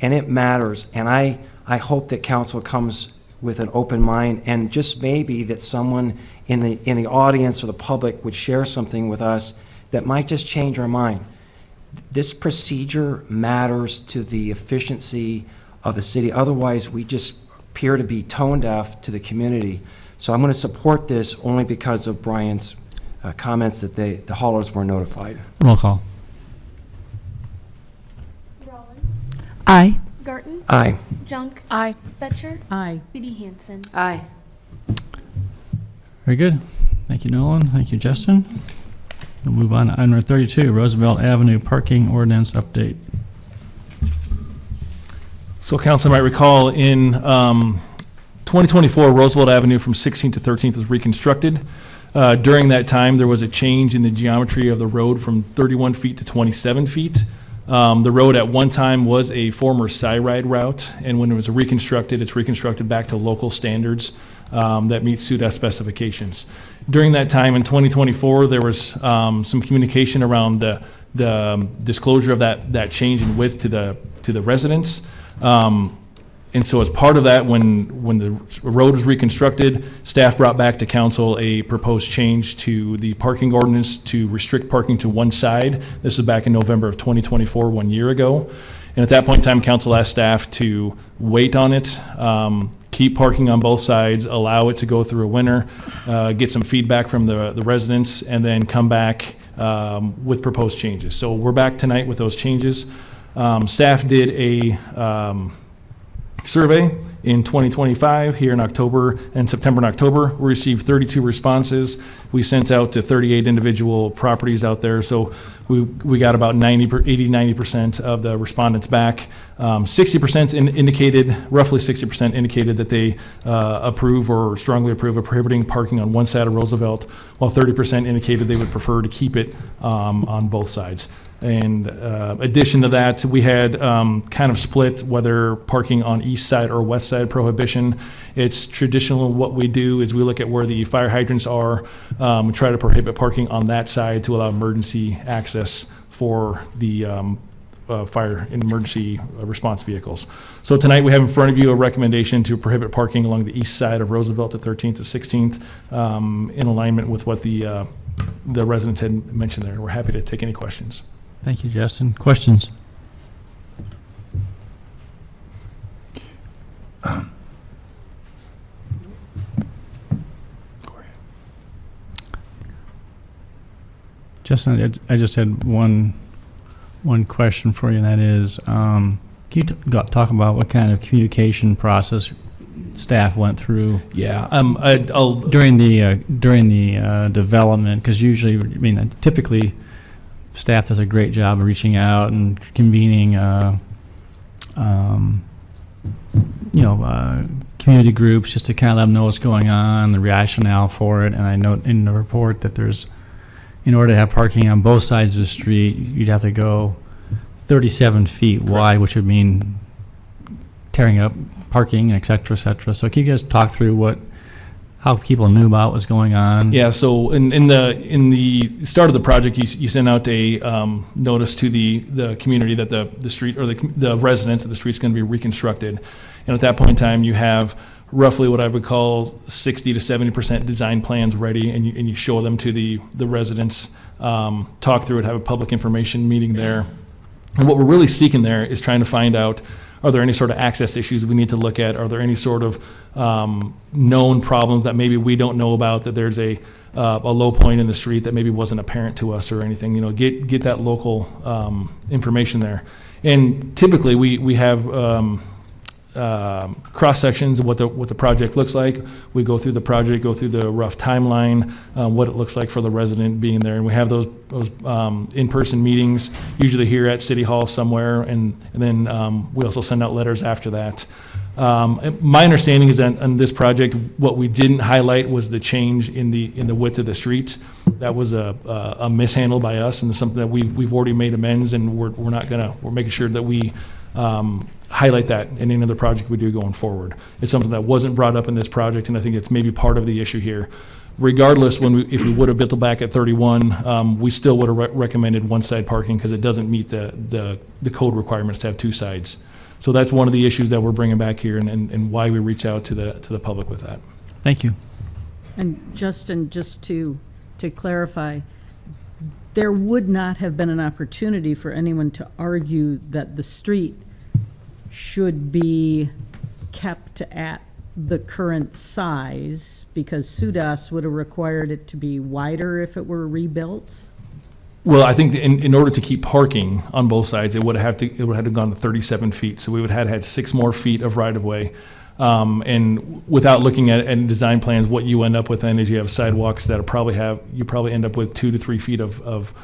and it matters, and I hope that council comes with an open mind, and just maybe that someone in the audience or the public would share something with us that might just change our mind. This procedure matters to the efficiency of the city. Otherwise, we just appear to be tone deaf to the community. So I'm going to support this only because of Brian's comments that the haulers were notified. Roll call. Rollins. Aye. Garten. Aye. Junk. Aye. Betcher. Aye. Biddy Hanson. Aye. Very good. Thank you, Nolan. Thank you, Justin. We'll move on to item number 32, Roosevelt Avenue Parking Ordinance Update. So council might recall in 2024, Roosevelt Avenue from 16th to 13th was reconstructed. During that time, there was a change in the geometry of the road from 31 feet to 27 feet. The road at one time was a former Syride route, and when it was reconstructed, it's reconstructed back to local standards that meet SUDA specifications. During that time in 2024, there was some communication around the disclosure of that change in width to the residents. And so as part of that, when the road was reconstructed, staff brought back to council a proposed change to the parking ordinance to restrict parking to one side. This is back in November of 2024, 1 year ago. And at that point in time, council asked staff to wait on it, keep parking on both sides, allow it to go through a winter, get some feedback from the residents, and then come back with proposed changes. So we're back tonight with those changes. Staff did a survey in 2025 here in October and September and October. We received 32 responses. We sent out to 38 individual properties out there. So we got about 80-90% of the respondents back. 60% indicated, roughly 60% indicated that they approve or strongly approve of prohibiting parking on one side of Roosevelt, while 30% indicated they would prefer to keep it on both sides. And addition to that, we had kind of split whether parking on east side or west side prohibition. It's traditional. What we do is we look at where the fire hydrants are. We try to prohibit parking on that side to allow emergency access for the fire and emergency response vehicles. So tonight we have in front of you a recommendation to prohibit parking along the east side of Roosevelt at 13th to 16th in alignment with what the residents had mentioned there. We're happy to take any questions. Thank you, Justin. Questions? Justin, I just had one question for you, and that is, can you talk about what kind of communication process staff went through? Yeah, during the development, because usually, I mean, typically, staff does a great job of reaching out and convening, community groups just to kind of let them know what's going on, the rationale for it. And I note in the report that in order to have parking on both sides of the street, you'd have to go 37 feet wide, which would mean tearing up parking, et cetera, et cetera. So can you guys talk through how people knew about what was going on? Yeah, so in the start of the project, you sent out a notice to the community that the street or the residents of the street's going to be reconstructed, and at that point in time, you have roughly what I would call 60 to 70% design plans ready, and you show them to the residents, talk through it, have a public information meeting there, and what we're really seeking there is trying to find out, are there any sort of access issues we need to look at? Are there any sort of known problems that maybe we don't know about, that there's a low point in the street that maybe wasn't apparent to us or anything? Get that local information there. And typically we have cross sections of what the project looks like. We go through the project, go through the rough timeline, what it looks like for the resident being there, and we have those in-person meetings usually here at City Hall somewhere, and then we also send out letters after that. My understanding is that on this project, what we didn't highlight was the change in the width of the street. That was a mishandle by us, and something that we've already made amends, and we're making sure that we highlight that in any other project we do going forward. It's something that wasn't brought up in this project, and I think it's maybe part of the issue here. Regardless, if we would have built it back at 31, we still would have recommended one-side parking because it doesn't meet the code requirements to have two sides. So that's one of the issues that we're bringing back here, and why we reach out to the public with that. Thank you. And Justin, just to clarify, there would not have been an opportunity for anyone to argue that the street should be kept at the current size, because SUDAS would have required it to be wider if it were rebuilt? Well, I think in order to keep parking on both sides, it would have gone to 37 feet. So we would have had 6 more feet of right-of-way. And without looking at design plans, what you end up with then is you have sidewalks that you probably end up with 2 to 3 feet of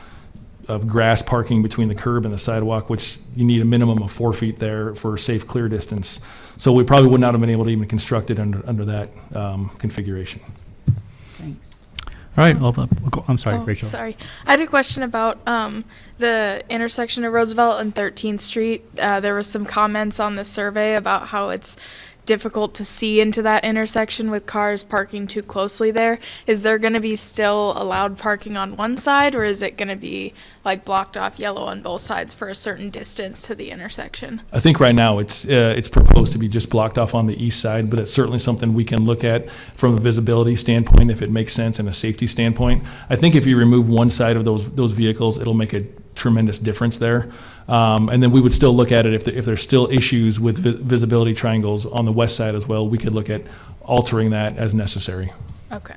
grass parking between the curb and the sidewalk, which you need a minimum of 4 feet there for safe clear distance. So we probably would not have been able to even construct it under that configuration. Thanks. All right, I'm sorry, Rachel. Sorry. I had a question about the intersection of Roosevelt and 13th Street. There was some comments on the survey about how it's difficult to see into that intersection with cars parking too closely there. Is there going to be still allowed parking on one side, or is it going to be like blocked off yellow on both sides for a certain distance to the intersection? I think right now it's proposed to be just blocked off on the east side, but it's certainly something we can look at from a visibility standpoint if it makes sense and a safety standpoint. I think if you remove one side of those vehicles, it'll make a tremendous difference there. And then we would still look at it if there's still issues with visibility triangles on the west side as well. We could look at altering that as necessary. Okay.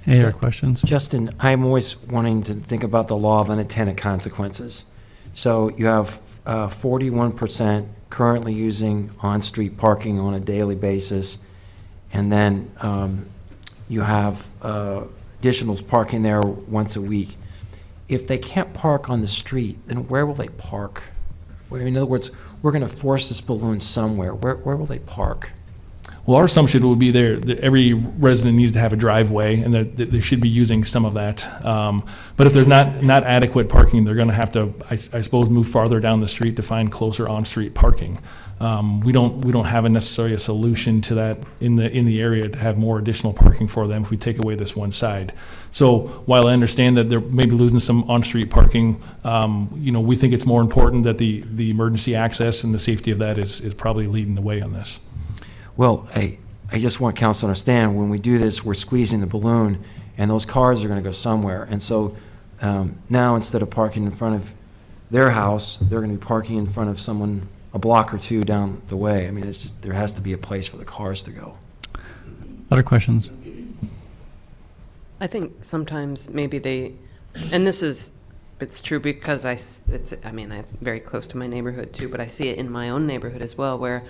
Any other questions? Justin, I'm always wanting to think about the law of unintended consequences. So you have 41% currently using on-street parking on a daily basis, and then you have additionals parking there once a week. If they can't park on the street, then where will they park? In other words, we're going to force this balloon somewhere. Where will they park? Well, our assumption would be that every resident needs to have a driveway, and that they should be using some of that. But if there's not adequate parking, they're going to have to, I suppose, move farther down the street to find closer on-street parking. We don't have necessarily a solution to that in the area to have more additional parking for them if we take away this one side. So while I understand that they're maybe losing some on-street parking, we think it's more important that the emergency access and the safety of that is probably leading the way on this. Well, I just want council to understand, when we do this, we're squeezing the balloon, and those cars are going to go somewhere. And so now, instead of parking in front of their house, they're going to be parking in front of someone a block or two down the way. I mean, it's just, there has to be a place for the cars to go. Other questions? I think sometimes maybe it's true because I'm very close to my neighborhood too, but I see it in my own neighborhood as well, where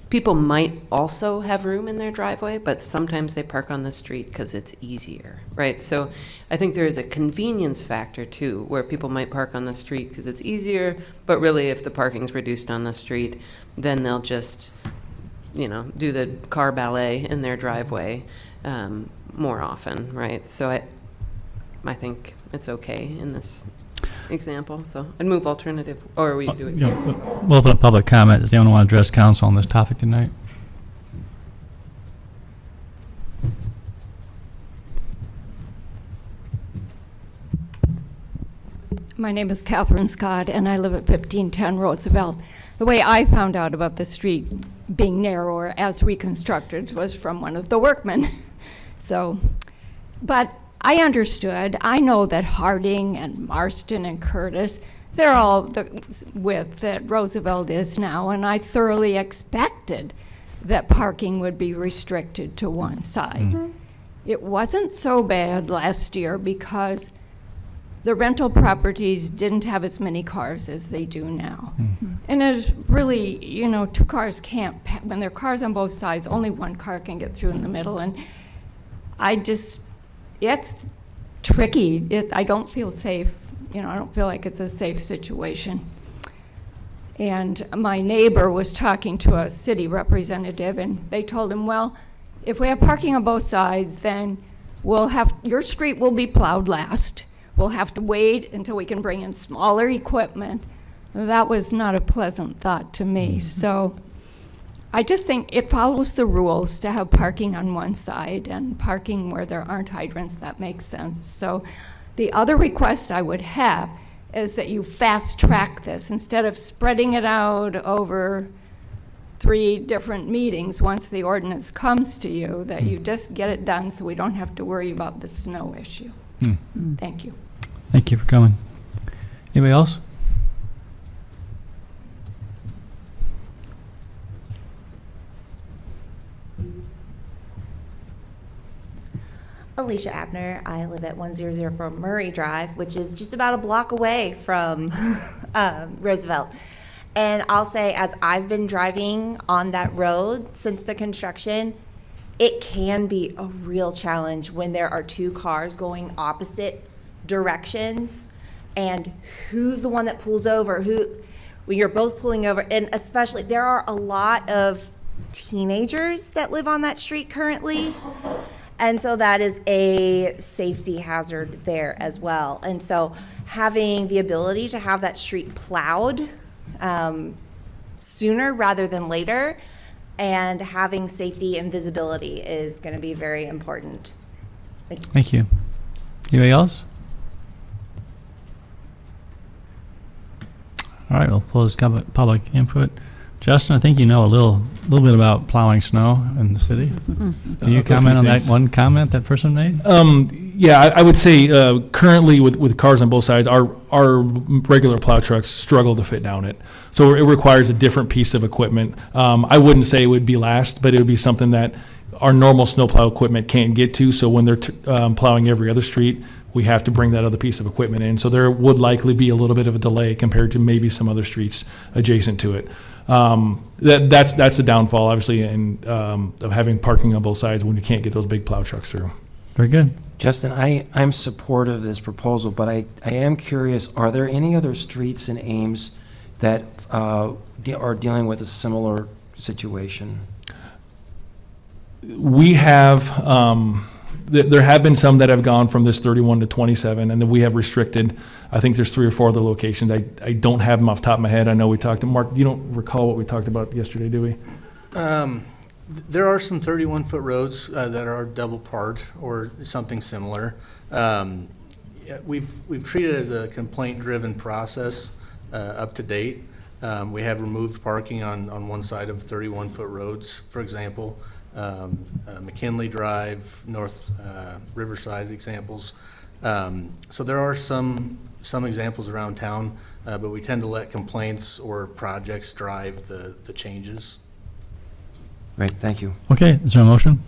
people might also have room in their driveway, but sometimes they park on the street because it's easier, right? So I think there is a convenience factor too, where people might park on the street because it's easier, but really if the parking's reduced on the street, then they'll just, do the car ballet in their driveway more often, right? So I think it's okay in this example. So I'd move alternative, or we do example. We'll open up public comment. Does anyone want to address council on this topic tonight? My name is Catherine Scott, and I live at 1510 Roosevelt. The way I found out about the street being narrower as reconstructed was from one of the workmen. But I understood. I know that Harding and Marston and Curtis, they're all the width that Roosevelt is now, and I thoroughly expected that parking would be restricted to one side. Mm-hmm. It wasn't so bad last year because the rental properties didn't have as many cars as they do now. And it's really, you know, two cars can't, when there are cars on both sides, only one car can get through in the middle. And it's tricky. I don't feel safe. You know, I don't feel like it's a safe situation. And my neighbor was talking to a city representative, and they told him, well, if we have parking on both sides, then your street will be plowed last. We'll have to wait until we can bring in smaller equipment. That was not a pleasant thought to me. So I just think it follows the rules to have parking on one side and parking where there aren't hydrants. That makes sense. So the other request I would have is that you fast track this instead of spreading it out over 3 different meetings. Once the ordinance comes to you, that you just get it done so we don't have to worry about the snow issue. Thank you. Thank you for coming. Anybody else? Alicia Abner. I live at 1004 Murray Drive, which is just about a block away from Roosevelt. And I'll say, as I've been driving on that road since the construction, it can be a real challenge when there are 2 cars going opposite directions, and who's the one that pulls over, when you're both pulling over. And especially, there are a lot of teenagers that live on that street currently, and so that is a safety hazard there as well. And so having the ability to have that street plowed sooner rather than later, and having safety and visibility is going to be very important. Thank you. Anybody else? All right, we'll close public input. Justin, I think you know a little bit about plowing snow in the city. Can you comment on that one comment that person made? Yeah, I would say currently with cars on both sides, our regular plow trucks struggle to fit down it. So it requires a different piece of equipment. I wouldn't say it would be last, but it would be something that our normal snowplow equipment can't get to. So when they're plowing every other street, we have to bring that other piece of equipment in. So there would likely be a little bit of a delay compared to maybe some other streets adjacent to it. That's the downfall, obviously, of having parking on both sides when you can't get those big plow trucks through. Very good. Justin, I'm supportive of this proposal, but I am curious, are there any other streets in Ames that are dealing with a similar situation? We have, there have been some that have gone from this 31 to 27, and then we have restricted. I think there's 3 or 4 other locations. I don't have them off the top of my head. I know we talked to Mark. You don't recall what we talked about yesterday, do we? There are some 31-foot roads that are double part or something similar. We've treated it as a complaint-driven process up to date. We have removed parking on one side of 31-foot roads, for example. McKinley Drive, North Riverside examples. So there are some examples around town, but we tend to let complaints or projects drive the changes. Great, thank you. Okay, is there a motion?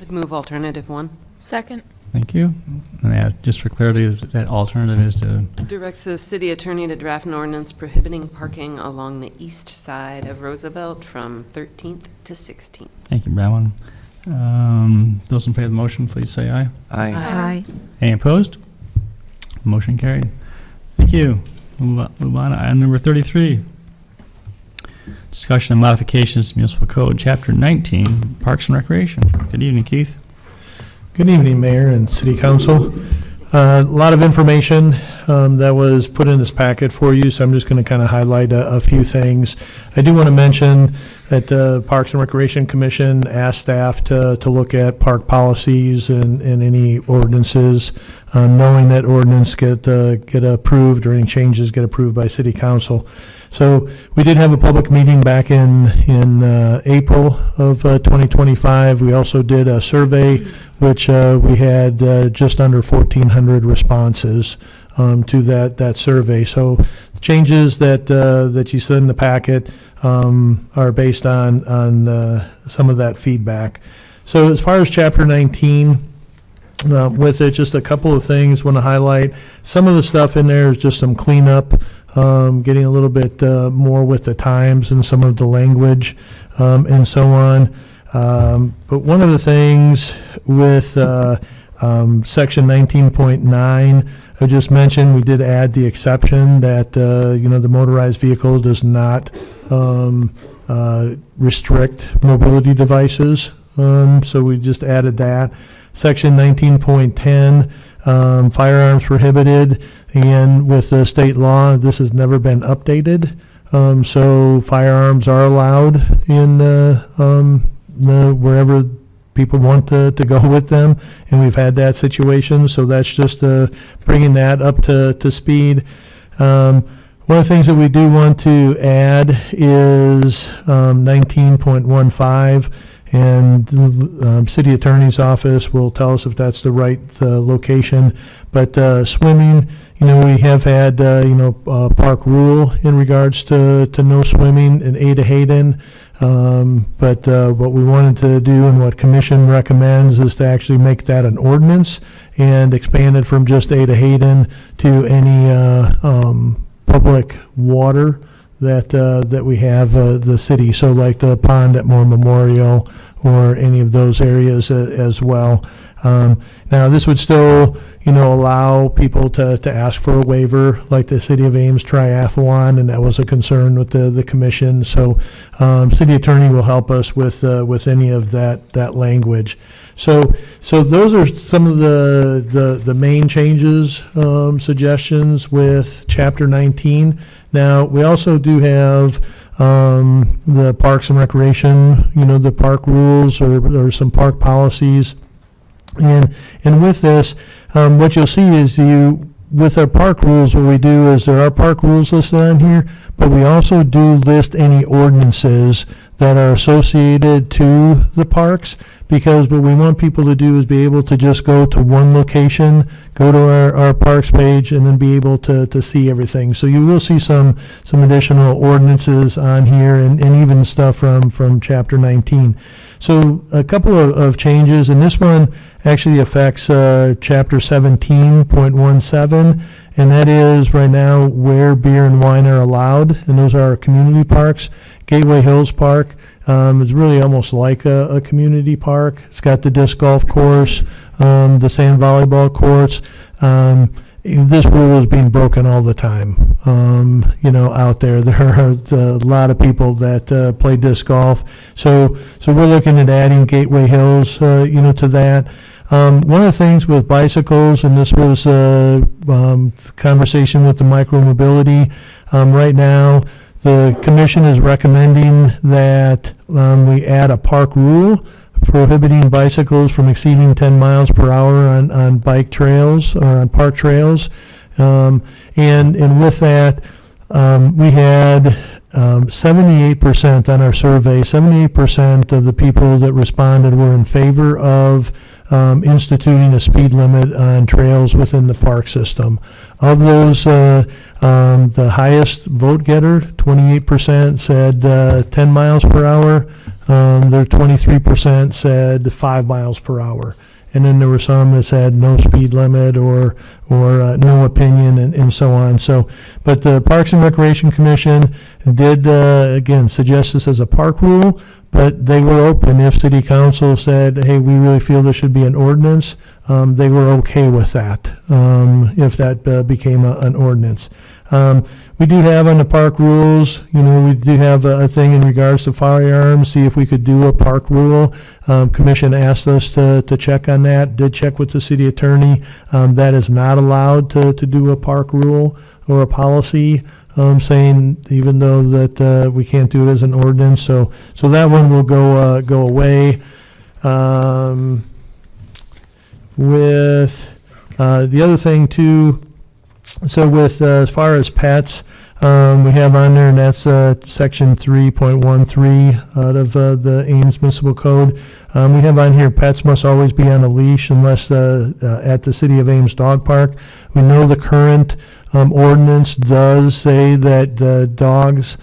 I'd move alternative 1. Second. Thank you. And yeah, just for clarity, that alternative is to... Directs the city attorney to draft an ordinance prohibiting parking along the east side of Roosevelt from 13th to 16th. Thank you, Bradley. Those in favor of the motion, please say aye. Aye. Aye. Any opposed? Motion carried. Thank you. Move on to item number 33. Discussion of modifications to Municipal Code, Chapter 19, Parks and Recreation. Good evening, Keith. Good evening, Mayor and City Council. A lot of information that was put in this packet for you, so I'm just going to kind of highlight a few things. I do want to mention that the Parks and Recreation Commission asked staff to look at park policies and any ordinances, knowing that ordinance get approved or any changes get approved by City Council. So we did have a public meeting back in April of 2025. We also did a survey, which we had just under 1,400 responses to that survey. So changes that you said in the packet are based on some of that feedback. So as far as Chapter 19, with it. Just a couple of things want to highlight. Some of the stuff in there is just some cleanup, getting a little bit more with the times and some of the language and so on. But one of the things with section 19.9, I just mentioned we did add the exception that the motorized vehicle does not restrict mobility devices. So we just added that. Section 19.10, firearms prohibited. Again, with the state law, this has never been updated. So firearms are allowed in wherever people want to go with them, and we've had that situation. So that's just bringing that up to speed. One of the things that we do want to add is 19.15. And the city attorney's office will tell us if that's the right location. But swimming, we have had, park rule in regards to no swimming in Ada Hayden. But what we wanted to do and what commission recommends is to actually make that an ordinance and expand it from just Ada Hayden to any public water that we have the city, so like the pond at Moore Memorial or any of those areas as well. Now this would still allow people to ask for a waiver, like the City of Ames triathlon, and that was a concern with the commission. So city attorney will help us with any of that language. So those are some of the main changes, suggestions with Chapter 19. Now, we also do have the Parks and Recreation, the park rules or some park policies. And with this, what you'll see is with our park rules, what we do is there are park rules listed on here, but we also do list any ordinances that are associated to the parks, because what we want people to do is be able to just go to one location, go to our parks page, and then be able to see everything. So you will see some additional ordinances on here and even stuff from Chapter 19. So a couple of changes, and this one actually affects Chapter 17.17, and that is right now where beer and wine are allowed, and those are our community parks. Gateway Hills Park is really almost like a community park. It's got the disc golf course, the sand volleyball courts. This rule is being broken all the time. Out there are a lot of people that play disc golf. So we're looking at adding Gateway Hills, to that. One of the things with bicycles, and this was a conversation with the micromobility, right now the commission is recommending that we add a park rule prohibiting bicycles from exceeding 10 miles per hour on bike trails or on park trails. And with that, we had 78% on our survey, 78% of the people that responded were in favor of instituting a speed limit on trails within the park system. Of those, the highest vote getter, 28% said 10 miles per hour. There 23% said 5 miles per hour. And then there were some that said no speed limit or no opinion and so on. So, but the Parks and Recreation Commission did, again, suggest this as a park rule, but they were open. If City Council said, hey, we really feel there should be an ordinance, they were okay with that, if that became an ordinance. We do have on the park rules, we do have a thing in regards to firearms, see if we could do a park rule. Commission asked us to check on that, did check with the city attorney. That is not allowed to do a park rule or a policy, saying even though that we can't do it as an ordinance. So that one will go away. With the other thing too, so with as far as pets, we have on there, and that's section 3.13 out of the Ames Municipal Code. We have on here, pets must always be on a leash unless at the City of Ames Dog Park. We know the current ordinance does say that the dogs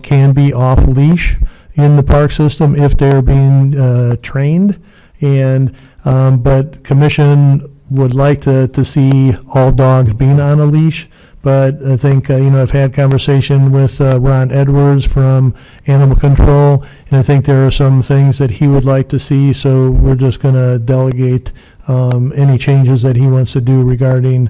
can be off leash in the park system if they're being trained. And But commission would like to see all dogs being on a leash. But I think, I've had conversation with Ron Edwards from Animal Control, and I think there are some things that he would like to see, so we're just going to delegate any changes that he wants to do regarding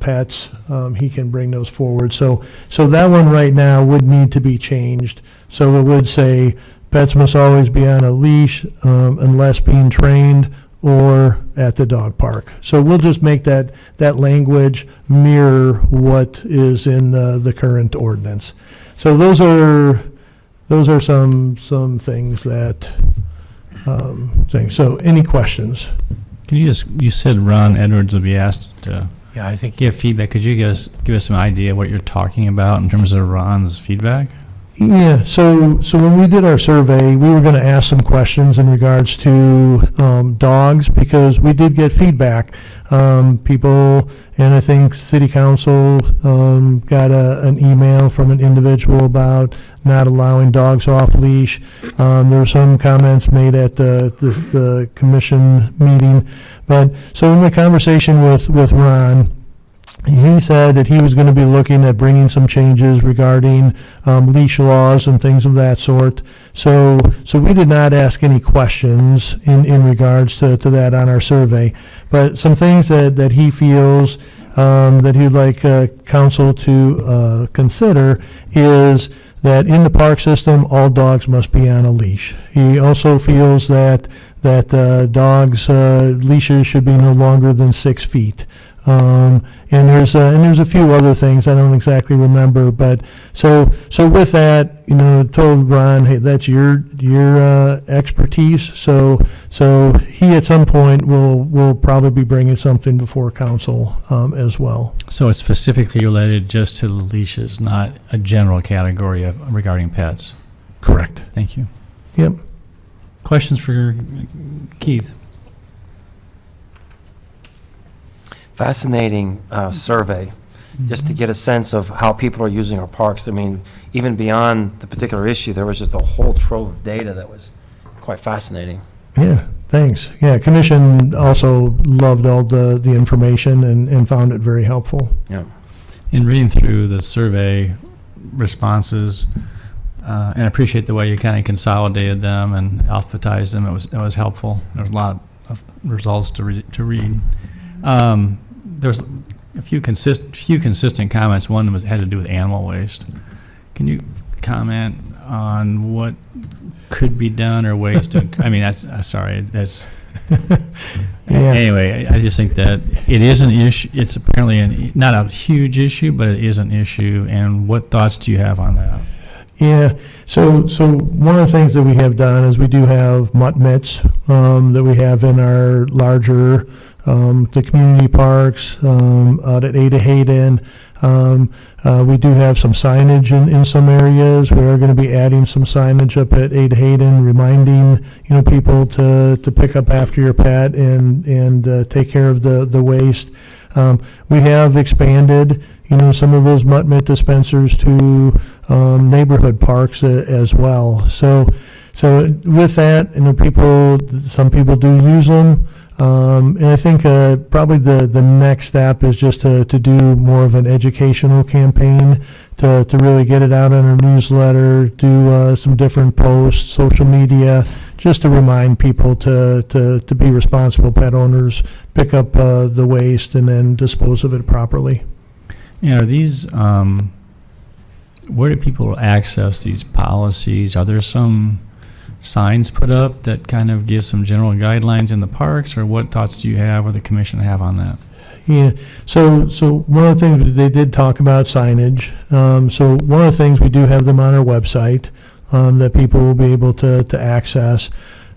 pets. He can bring those forward. So that one right now would need to be changed. So it would say pets must always be on a leash unless being trained or at the dog park. So we'll just make that language mirror what is in the current ordinance. So those are some things that things. So any questions? Can you said Ron Edwards would be asked to Yeah, I think. give feedback. Could you give us some idea what you're talking about in terms of Ron's feedback? Yeah, so when we did our survey, we were going to ask some questions in regards to dogs, because we did get feedback. People, and I think City Council got an email from an individual about not allowing dogs off leash. There were some comments made at the commission meeting. But so in the conversation with Ron, he said that he was going to be looking at bringing some changes regarding leash laws and things of that sort. So we did not ask any questions in regards to that on our survey. But some things that he feels that he'd like council to consider is that in the park system, all dogs must be on a leash. He also feels that dogs' leashes should be no longer than 6 feet. And there's a few other things I don't exactly remember, but so with that, told Ron, hey, that's your expertise. So he at some point will probably be bringing something before council as well. So it's specifically related just to the leashes, not a general category regarding pets. Correct. Thank you. Yep. Questions for Keith? Fascinating survey, just to get a sense of how people are using our parks. I mean, even beyond the particular issue, there was just a whole trove of data that was quite fascinating. Yeah, thanks. Yeah, commission also loved all the information and found it very helpful. Yeah. In reading through the survey responses, and I appreciate the way you kind of consolidated them and alphabetized them. It was helpful. There's a lot of results to read. There's a few consistent comments. One had to do with animal waste. Can you comment on what could be done or ways to? I mean, that's. Yeah. Anyway, I just think that it is an issue. It's apparently not a huge issue, but it is an issue. And what thoughts do you have on that? Yeah, so one of the things that we have done is we do have mutt mitts that we have in our larger the community parks out at Ada Hayden. We do have some signage in some areas. We are going to be adding some signage up at Ada Hayden, reminding people to pick up after your pet and take care of the waste. We have expanded some of those mutt mitt dispensers to neighborhood parks as well. So with that, some people do use them. And I think probably the next step is just to do more of an educational campaign to really get it out on our newsletter, do some different posts, social media, just to remind people to be responsible pet owners, pick up the waste and then dispose of it properly. Yeah, are these, where do people access these policies? Are there some signs put up that kind of give some general guidelines in the parks, or what thoughts do you have or the commission have on that? Yeah, so one of the things they did talk about signage. So one of the things, we do have them on our website that people will be able to access.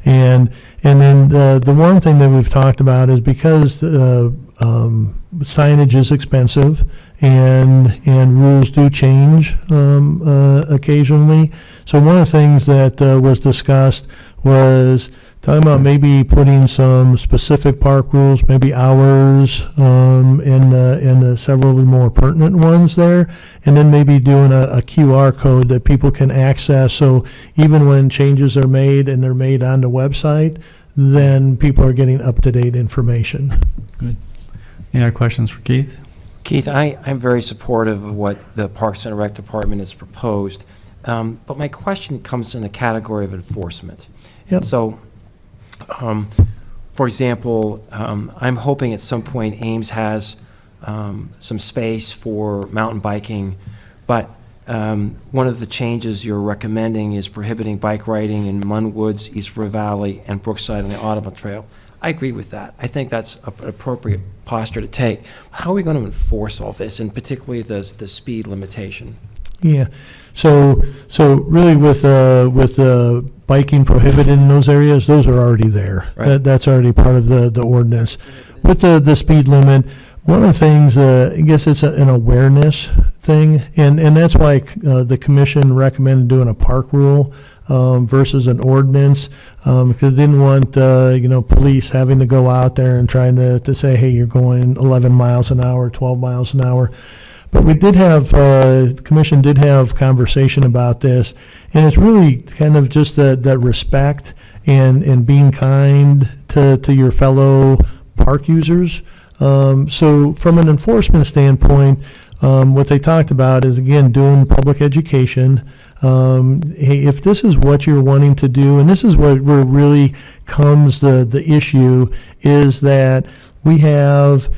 And then the one thing that we've talked about is because signage is expensive and rules do change occasionally. So one of the things that was discussed was talking about maybe putting some specific park rules, maybe hours, and the several of the more pertinent ones there, and then maybe doing a QR code that people can access. So even when changes are made and they're made on the website, then people are getting up-to-date information. Good. Any other questions for Keith? Keith, I'm very supportive of what the Parks and Rec Department has proposed, but my question comes in the category of enforcement. Yep. So, for example, I'm hoping at some point Ames has some space for mountain biking, but one of the changes you're recommending is prohibiting bike riding in Munn Woods, East River Valley, and Brookside on the Audubon Trail. I agree with that. I think that's an appropriate posture to take. How are we going to enforce all this, and particularly the speed limitation? Yeah, so really with the biking prohibited in those areas, those are already there. Right. That's already part of the ordinance. With the speed limit, one of the things, I guess it's an awareness thing, and that's why the commission recommended doing a park rule versus an ordinance, because it didn't want police having to go out there and trying to say, hey, you're going 11 miles an hour, 12 miles an hour. But we did have, the commission did have conversation about this, and it's really kind of just that respect and being kind to your fellow park users. So from an enforcement standpoint, what they talked about is, again, doing public education. Hey, if this is what you're wanting to do, and this is where really comes the issue, is that we have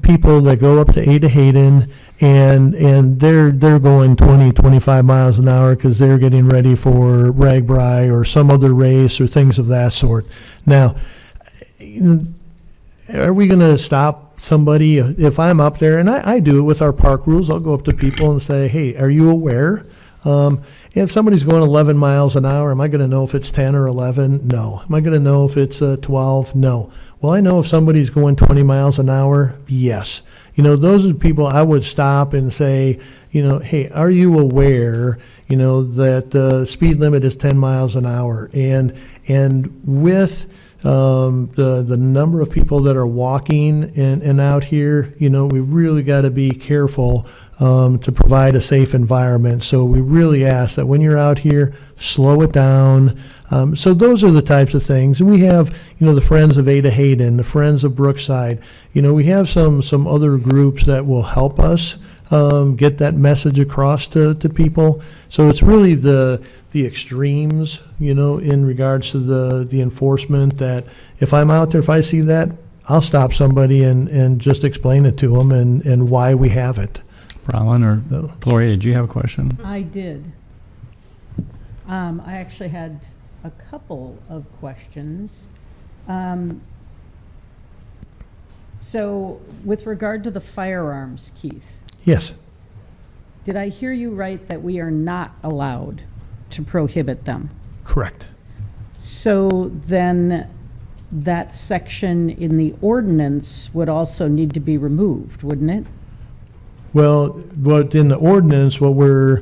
people that go up to Ada Hayden, and they're going 20, 25 miles an hour because they're getting ready for Ragbri or some other race or things of that sort. Now, are we going to stop somebody? If I'm up there, and I do it with our park rules, I'll go up to people and say, hey, are you aware? If somebody's going 11 miles an hour, am I going to know if it's 10 or 11? No. Am I going to know if it's 12? No. Well, I know if somebody's going 20 miles an hour, yes. Those are the people I would stop and say, hey, are you aware, that the speed limit is 10 miles an hour? And with the number of people that are walking and out here, we really got to be careful to provide a safe environment. So we really ask that when you're out here, slow it down. So those are the types of things. And we have, the Friends of Ada Hayden, the Friends of Brookside. We have some other groups that will help us get that message across to people. So it's really the extremes, in regards to the enforcement, that if I'm out there, if I see that, I'll stop somebody and just explain it to them and why we have it. Bronwyn or Gloria, did you have a question? I did. I actually had a couple of questions. So with regard to the firearms, Keith. Yes. Did I hear you right that we are not allowed to prohibit them? Correct. So then that section in the ordinance would also need to be removed, wouldn't it? Well, in the ordinance, what we're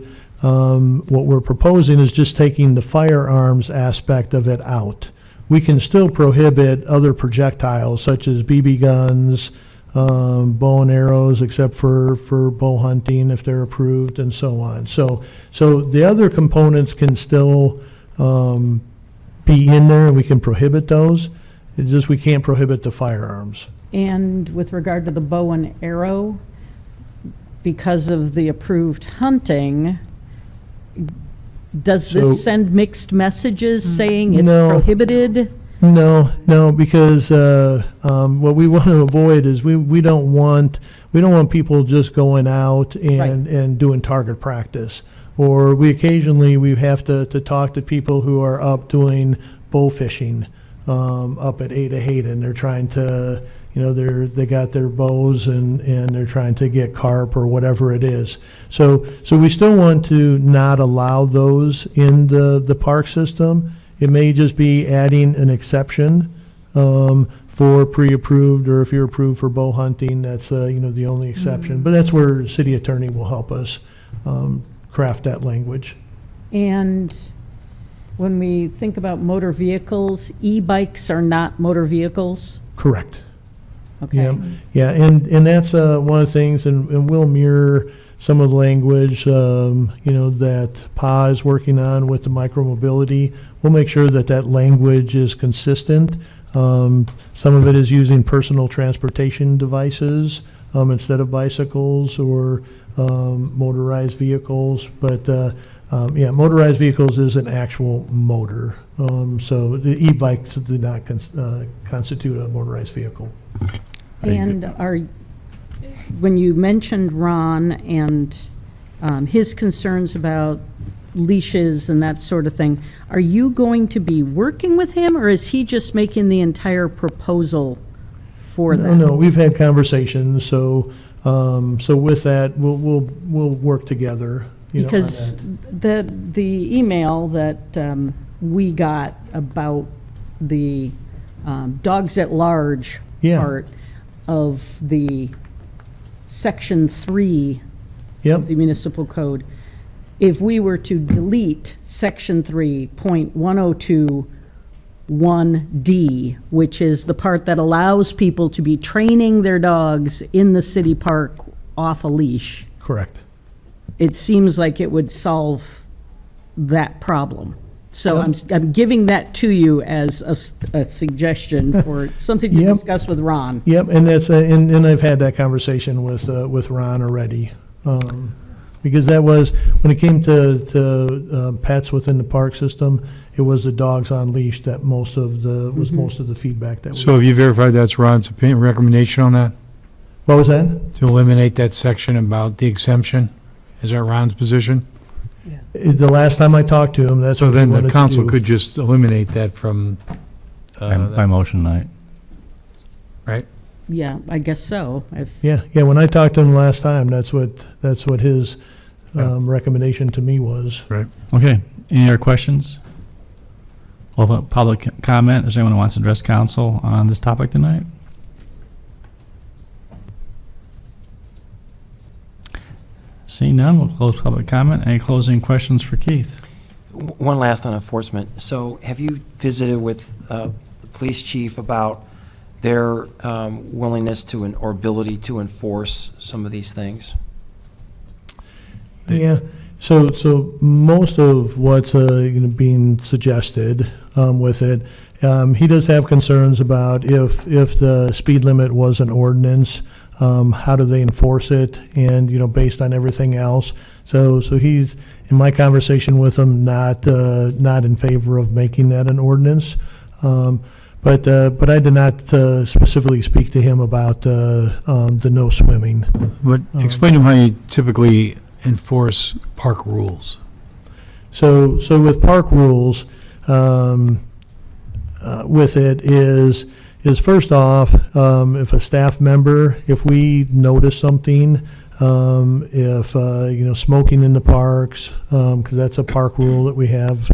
proposing is just taking the firearms aspect of it out. We can still prohibit other projectiles such as BB guns, bow and arrows, except for bow hunting if they're approved, and so on. So the other components can still be in there, and we can prohibit those. It's just we can't prohibit the firearms. And with regard to the bow and arrow, because of the approved hunting, does this send mixed messages saying it's prohibited? No, because what we want to avoid is we don't want people just going out and doing target practice. Or we have to talk to people who are up doing bow fishing up at Ada Hayden. They're trying to, they got their bows and they're trying to get carp or whatever it is. So we still want to not allow those in the park system. It may just be adding an exception for pre-approved, or if you're approved for bow hunting, that's the only exception. But that's where city attorney will help us craft that language. And when we think about motor vehicles, e-bikes are not motor vehicles? Correct. Okay. Yeah, and that's one of the things, and we'll mirror some of the language, that PA is working on with the micromobility. We'll make sure that that language is consistent. Some of it is using personal transportation devices instead of bicycles or motorized vehicles. But motorized vehicles is an actual motor. So the e-bikes do not constitute a motorized vehicle. And when you mentioned Ron and his concerns about leashes and that sort of thing, are you going to be working with him, or is he just making the entire proposal for that? No, we've had conversations, so with that, we'll work together. Because the email that we got about the dogs at large part of the Section 3 of the municipal code, if we were to delete Section 3.1021D, which is the part that allows people to be training their dogs in the city park off a leash. Correct. It seems like it would solve that problem. So I'm giving that to you as a suggestion for something to discuss with Ron. Yep, and that's and I've had that conversation with Ron already, because that was when it came to pets within the park system. It was the dogs on leash that most of the feedback that. So have you verified that's Ron's opinion, recommendation on that? What was that? To eliminate that section about the exemption? Is that Ron's position? The last time I talked to him, that's so what then he wanted the council to do. could just eliminate that from by motion tonight. Right? Yeah, I guess so. Yeah. When I talked to him last time, that's what his recommendation to me was. Right. Okay. Any other questions? We'll have a public comment. Is there anyone who wants to address council on this topic tonight? Seeing none, we'll close public comment. Any closing questions for Keith? One last on enforcement. So have you visited with the police chief about their willingness to or ability to enforce some of these things? Yeah. So most of what's being suggested with it, he does have concerns about if the speed limit was an ordinance. How do they enforce it? And based on everything else. So he's, in my conversation with him, not in favor of making that an ordinance. But I did not specifically speak to him about the no swimming. But explain to him how you typically enforce park rules. So with park rules, with it is first off, if a staff member, if we notice something, if smoking in the parks, because that's a park rule that we have.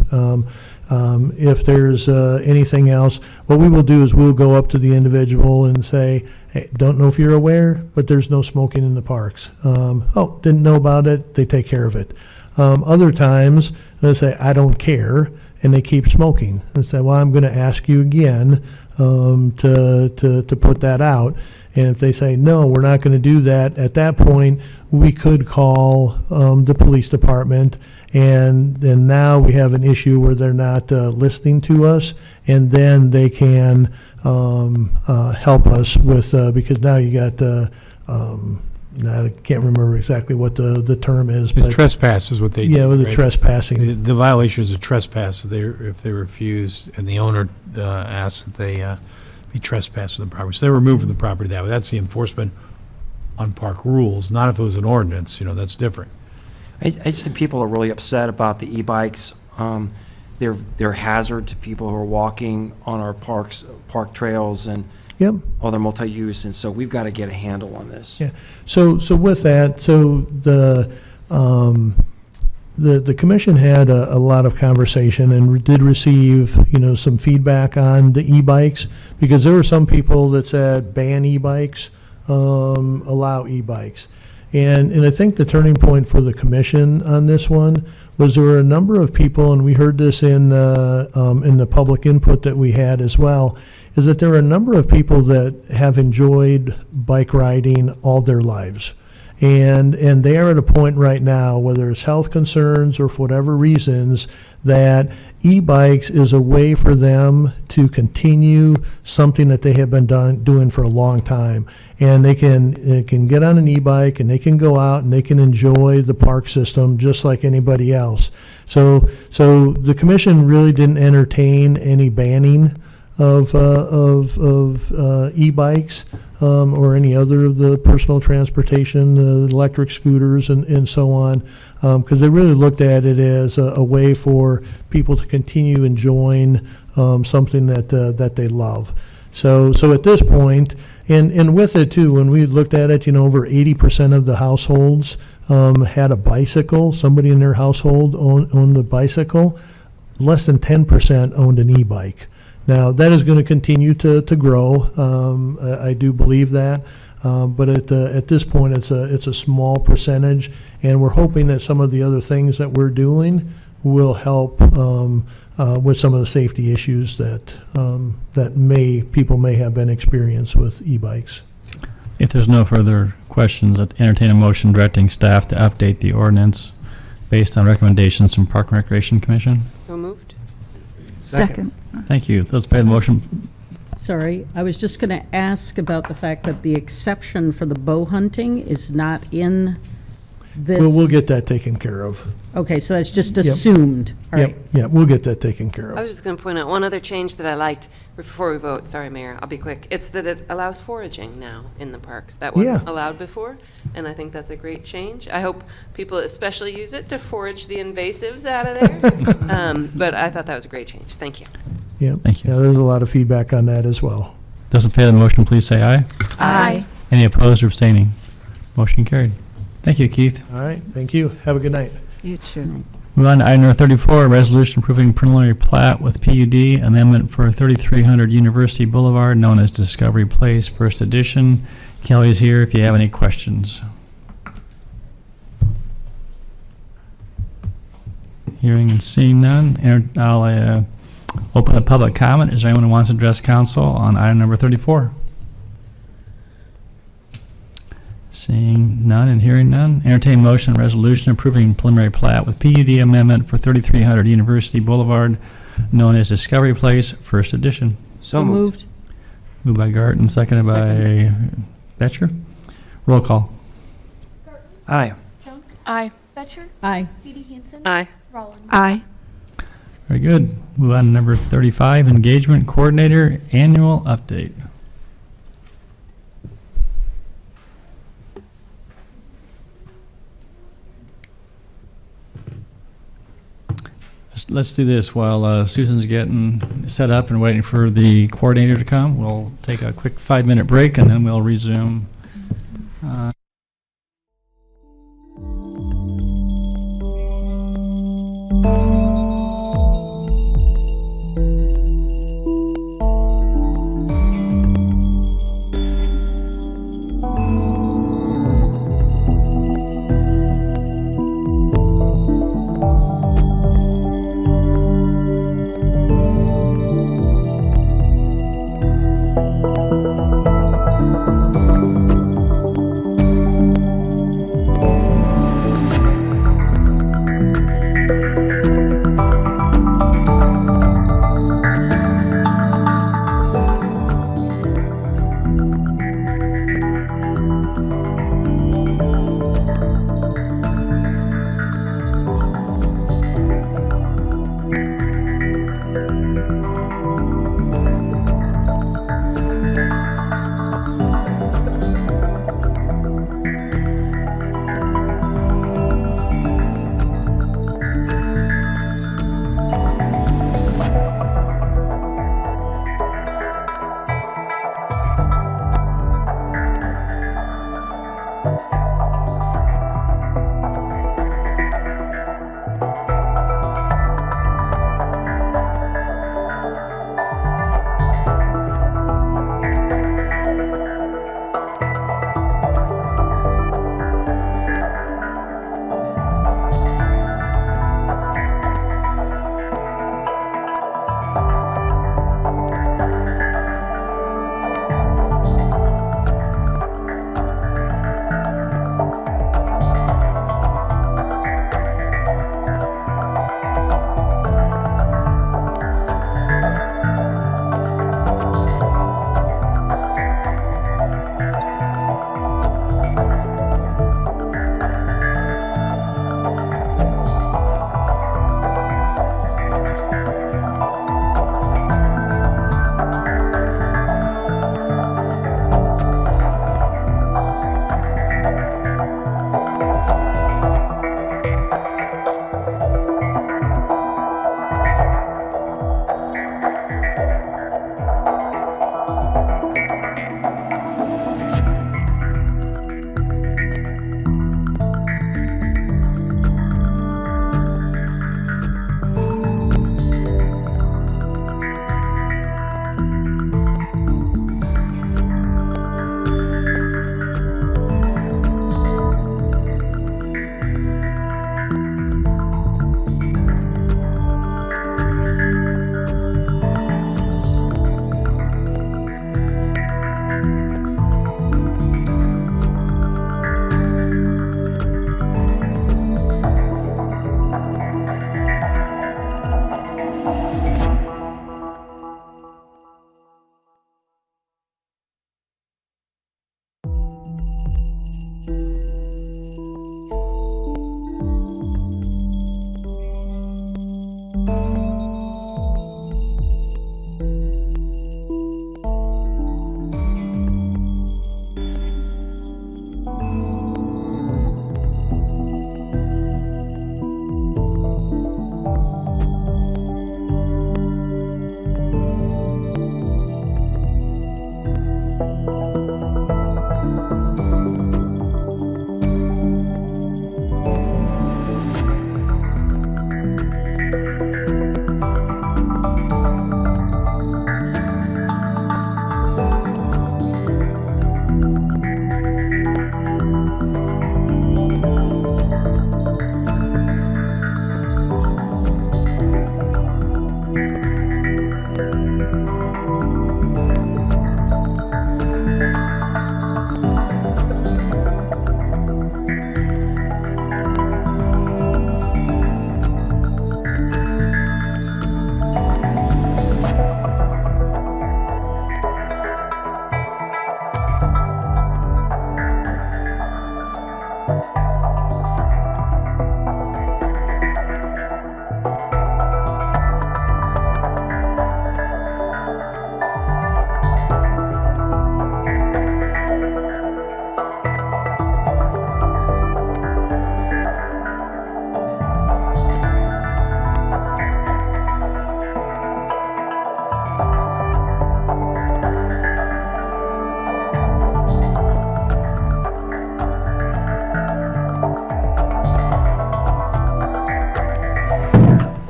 If there's anything else, what we will do is we'll go up to the individual and say, hey, don't know if you're aware, but there's no smoking in the parks. Oh, didn't know about it. They take care of it. Other times, they say, I don't care, and they keep smoking. And say, well, I'm going to ask you again to put that out. And if they say, no, we're not going to do that, at that point, we could call the police department. And then now we have an issue where they're not listening to us, and then they can help us with, because now you got, now I can't remember exactly what the term is. The But trespass is what they do. Yeah, with the right? trespassing. The violation is a trespass if they refuse and the owner asks that they be trespassed from the property. So they're removed from the property that way. That's the enforcement on park rules, not if it was an ordinance. That's different. I just think people are really upset about the e-bikes. They're hazard to people who are walking on our park trails and all their multi-use, and so we've got to get a handle on this. Yeah. So with that, the commission had a lot of conversation and did receive some feedback on the e-bikes, because there were some people that said ban e-bikes, allow e-bikes. And I think the turning point for the commission on this one was there were a number of people, and we heard this in the public input that we had as well, is that there are a number of people that have enjoyed bike riding all their lives. And they are at a point right now, whether it's health concerns or for whatever reasons, that e-bikes is a way for them to continue something that they have been doing for a long time. And they can get on an e-bike and they can go out and they can enjoy the park system just like anybody else. So the commission really didn't entertain any banning of e-bikes. Or any other of the personal transportation, electric scooters and so on, because they really looked at it as a way for people to continue enjoying something that they love. So at this point, and with it too, when we looked at it, over 80% of the households had a bicycle. Somebody in their household owned a bicycle. Less than 10% owned an e-bike. Now, that is going to continue to grow. I do believe that. But at this point, it's a small percentage, and we're hoping that some of the other things that we're doing will help with some of the safety issues that people may have been experienced with e-bikes. If there's no further questions, I'd entertain a motion directing staff to update the ordinance based on recommendations from Park and Recreation Commission. So moved. Second. Thank you. Let's pay the motion. Sorry, I was just going to ask about the fact that the exception for the bow hunting is not in this. We'll get that taken care of. Okay, so that's just assumed. All right. Yeah, we'll get that taken care of. I was just going to point out one other change that I liked before we vote. Sorry, Mayor, I'll be quick. It's that it allows foraging now in the parks. That wasn't allowed before, and I think that's a great change. I hope people especially use it to forage the invasives out of there. But I thought that was a great change. Thank you. Yeah, Thank you. Yeah, there's a lot of feedback on that as well. Those in favor of the motion, please say aye. Aye. Any opposed or abstaining? Motion carried. Thank you, Keith. All right, thank you. Have a good night. You too. Move on to item number 34, a resolution approving preliminary plat with PUD amendment for 3300 University Boulevard, known as Discovery Place, First Edition. Kelly is here if you have any questions. Hearing and seeing none, I'll open a public comment. Is there anyone who wants to address council on item number 34? Seeing none and hearing none, entertain motion and resolution approving preliminary plat with PUD amendment for 3300 University Boulevard, known as Discovery Place, First Edition. So moved. Moved by Garten, seconded by Betcher. Roll call. Aye. Junk? Aye. Betcher? Aye. Edie Hansen? Aye. Rollins? Aye. Very good. Move on to number 35, Engagement Coordinator Annual Update. Let's do this while Susan's getting set up and waiting for the coordinator to come. We'll take a quick 5-minute break and then we'll resume.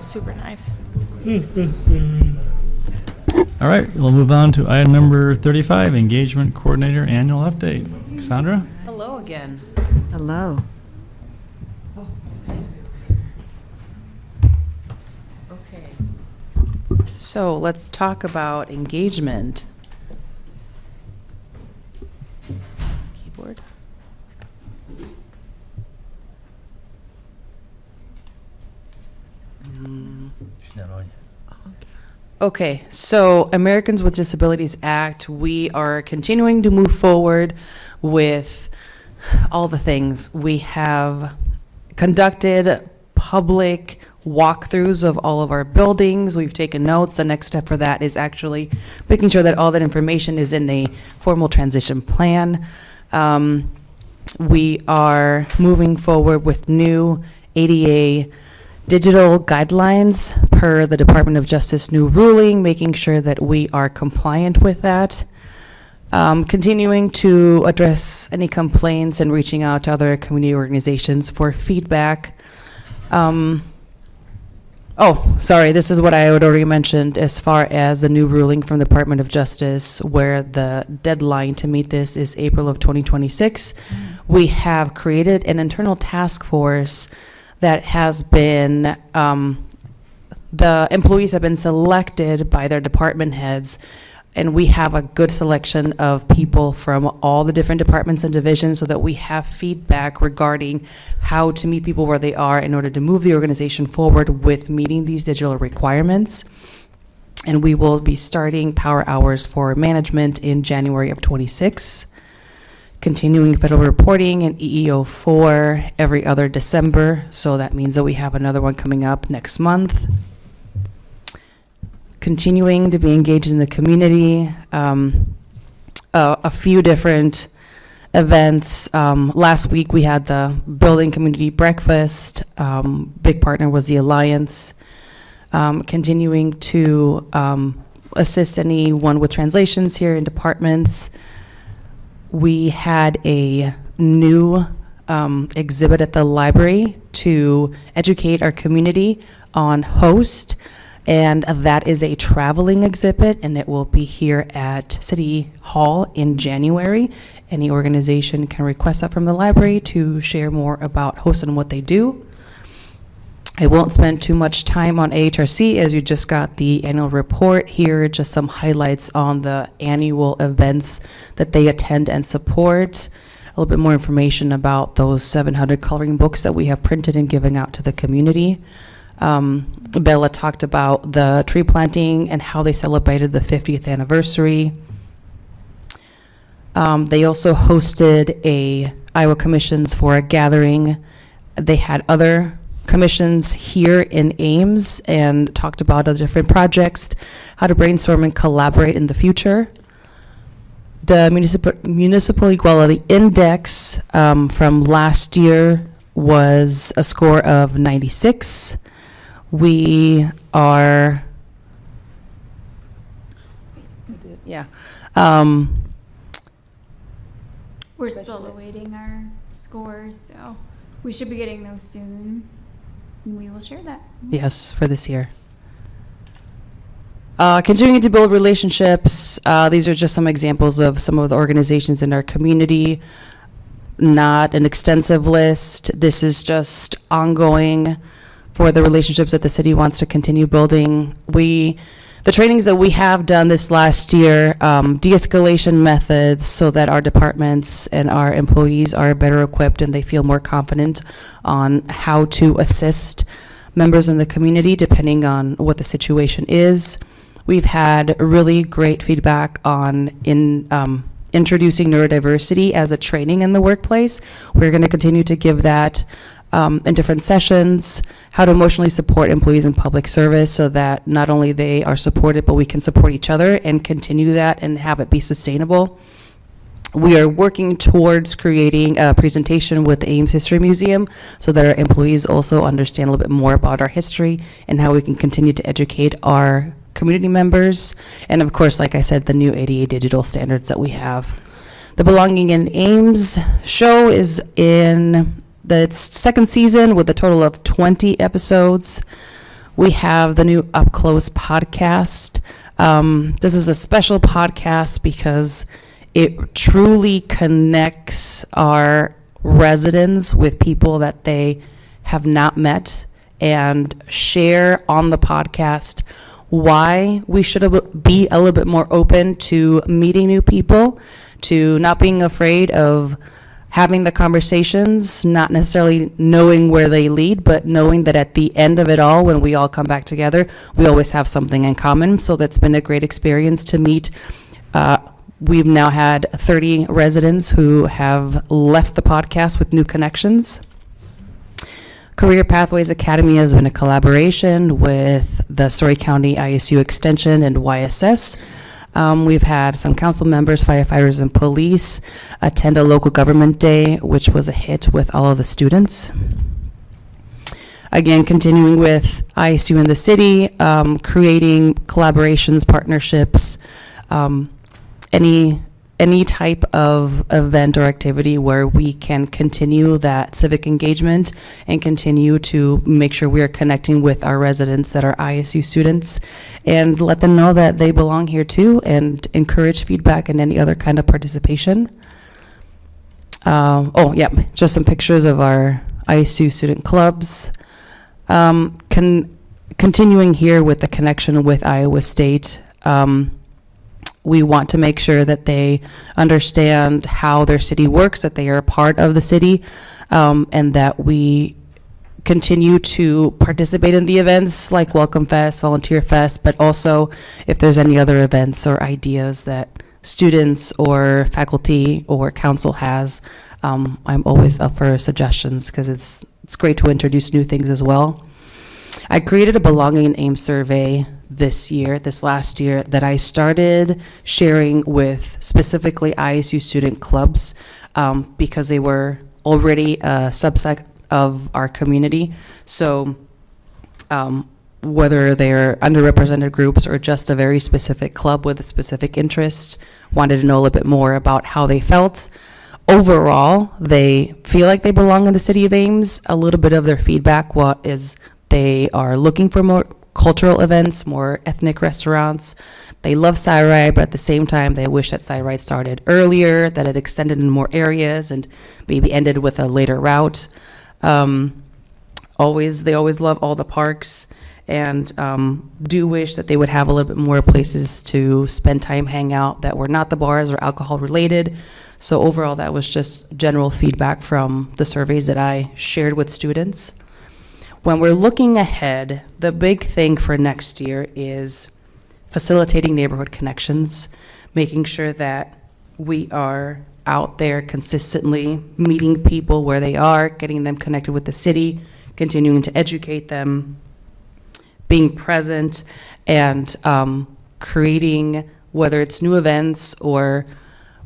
Super nice. All right, we'll move on to item number 35, Engagement Coordinator Annual Update. Cassandra? Hello again. Hello. Okay. So let's talk about engagement. Keyboard. Okay, so Americans with Disabilities Act, we are continuing to move forward with all the things. We have conducted public walkthroughs of all of our buildings. We've taken notes. The next step for that is actually making sure that all that information is in a formal transition plan. We are moving forward with new ADA digital guidelines per the Department of Justice new ruling, making sure that we are compliant with that. Continuing to address any complaints and reaching out to other community organizations for feedback. Oh, sorry, this is what I had already mentioned as far as the new ruling from the Department of Justice, where the deadline to meet this is April of 2026. We have created an internal task force that has been, the employees have been selected by their department heads, and we have a good selection of people from all the different departments and divisions so that we have feedback regarding how to meet people where they are in order to move the organization forward with meeting these digital requirements. And we will be starting power hours for management in January of 26. Continuing federal reporting and EEO4 every other December, so that means that we have another one coming up next month. Continuing to be engaged in the community, a few different events. Last week we had the building community breakfast. Big partner was the Alliance. Continuing to assist anyone with translations here in departments. We had a new exhibit at the library to educate our community on host, and that is a traveling exhibit, and it will be here at City Hall in January. Any organization can request that from the library to share more about host and what they do. I won't spend too much time on AHRC as you just got the annual report here, just some highlights on the annual events that they attend and support. A little bit more information about those 700 coloring books that we have printed and giving out to the community. Bella talked about the tree planting and how they celebrated the 50th anniversary. They also hosted a Iowa Commissions for a gathering. They had other commissions here in Ames and talked about the different projects, how to brainstorm and collaborate in the future. The Municipal Equality Index from last year was a score of 96. We are, yeah. We're still awaiting our scores, so we should be getting those soon. We will share that. Yes, for this year. Continuing to build relationships. These are just some examples of some of the organizations in our community. Not an extensive list. This is just ongoing for the relationships that the city wants to continue building. The trainings that we have done this last year, de-escalation methods so that our departments and our employees are better equipped and they feel more confident on how to assist members in the community depending on what the situation is. We've had really great feedback on introducing neurodiversity as a training in the workplace. We're going to continue to give that in different sessions, how to emotionally support employees in public service so that not only they are supported, but we can support each other and continue that and have it be sustainable. We are working towards creating a presentation with the Ames History Museum so that our employees also understand a little bit more about our history and how we can continue to educate our community members. And of course, like I said, the new ADA digital standards that we have. The Belonging in Ames show is in the second season with a total of 20 episodes. We have the new Up Close podcast. This is a special podcast because it truly connects our residents with people that they have not met and share on the podcast why we should be a little bit more open to meeting new people, to not being afraid of having the conversations, not necessarily knowing where they lead, but knowing that at the end of it all, when we all come back together, we always have something in common. So that's been a great experience to meet. We've now had 30 residents who have left the podcast with new connections. Career Pathways Academy has been a collaboration with the Story County ISU Extension and YSS. We've had some council members, firefighters, and police attend a local government day, which was a hit with all of the students. Again, continuing with ISU in the city, creating collaborations, partnerships, any type of event or activity where we can continue that civic engagement and continue to make sure we are connecting with our residents that are ISU students and let them know that they belong here too and encourage feedback and any other kind of participation. Just some pictures of our ISU student clubs. Continuing here with the connection with Iowa State, we want to make sure that they understand how their city works, that they are a part of the city, and that we continue to participate in the events like Welcome Fest, Volunteer Fest, but also if there's any other events or ideas that students or faculty or council has, I'm always up for suggestions because it's great to introduce new things as well. I created a Belonging in Ames survey this last year, that I started sharing with specifically ISU student clubs because they were already a subset of our community. So whether they're underrepresented groups or just a very specific club with a specific interest, wanted to know a little bit more about how they felt. Overall, they feel like they belong in the city of Ames. A little bit of their feedback is they are looking for more cultural events, more ethnic restaurants. They love Cyride, but at the same time, they wish that Cyride started earlier, that it extended in more areas, and maybe ended with a later route. They always love all the parks, and do wish that they would have a little bit more places to spend time, hang out, that were not the bars or alcohol related. So overall, that was just general feedback from the surveys that I shared with students. When we're looking ahead, the big thing for next year is facilitating neighborhood connections, making sure that we are out there consistently meeting people where they are, getting them connected with the city, continuing to educate them, being present, and creating, whether it's new events or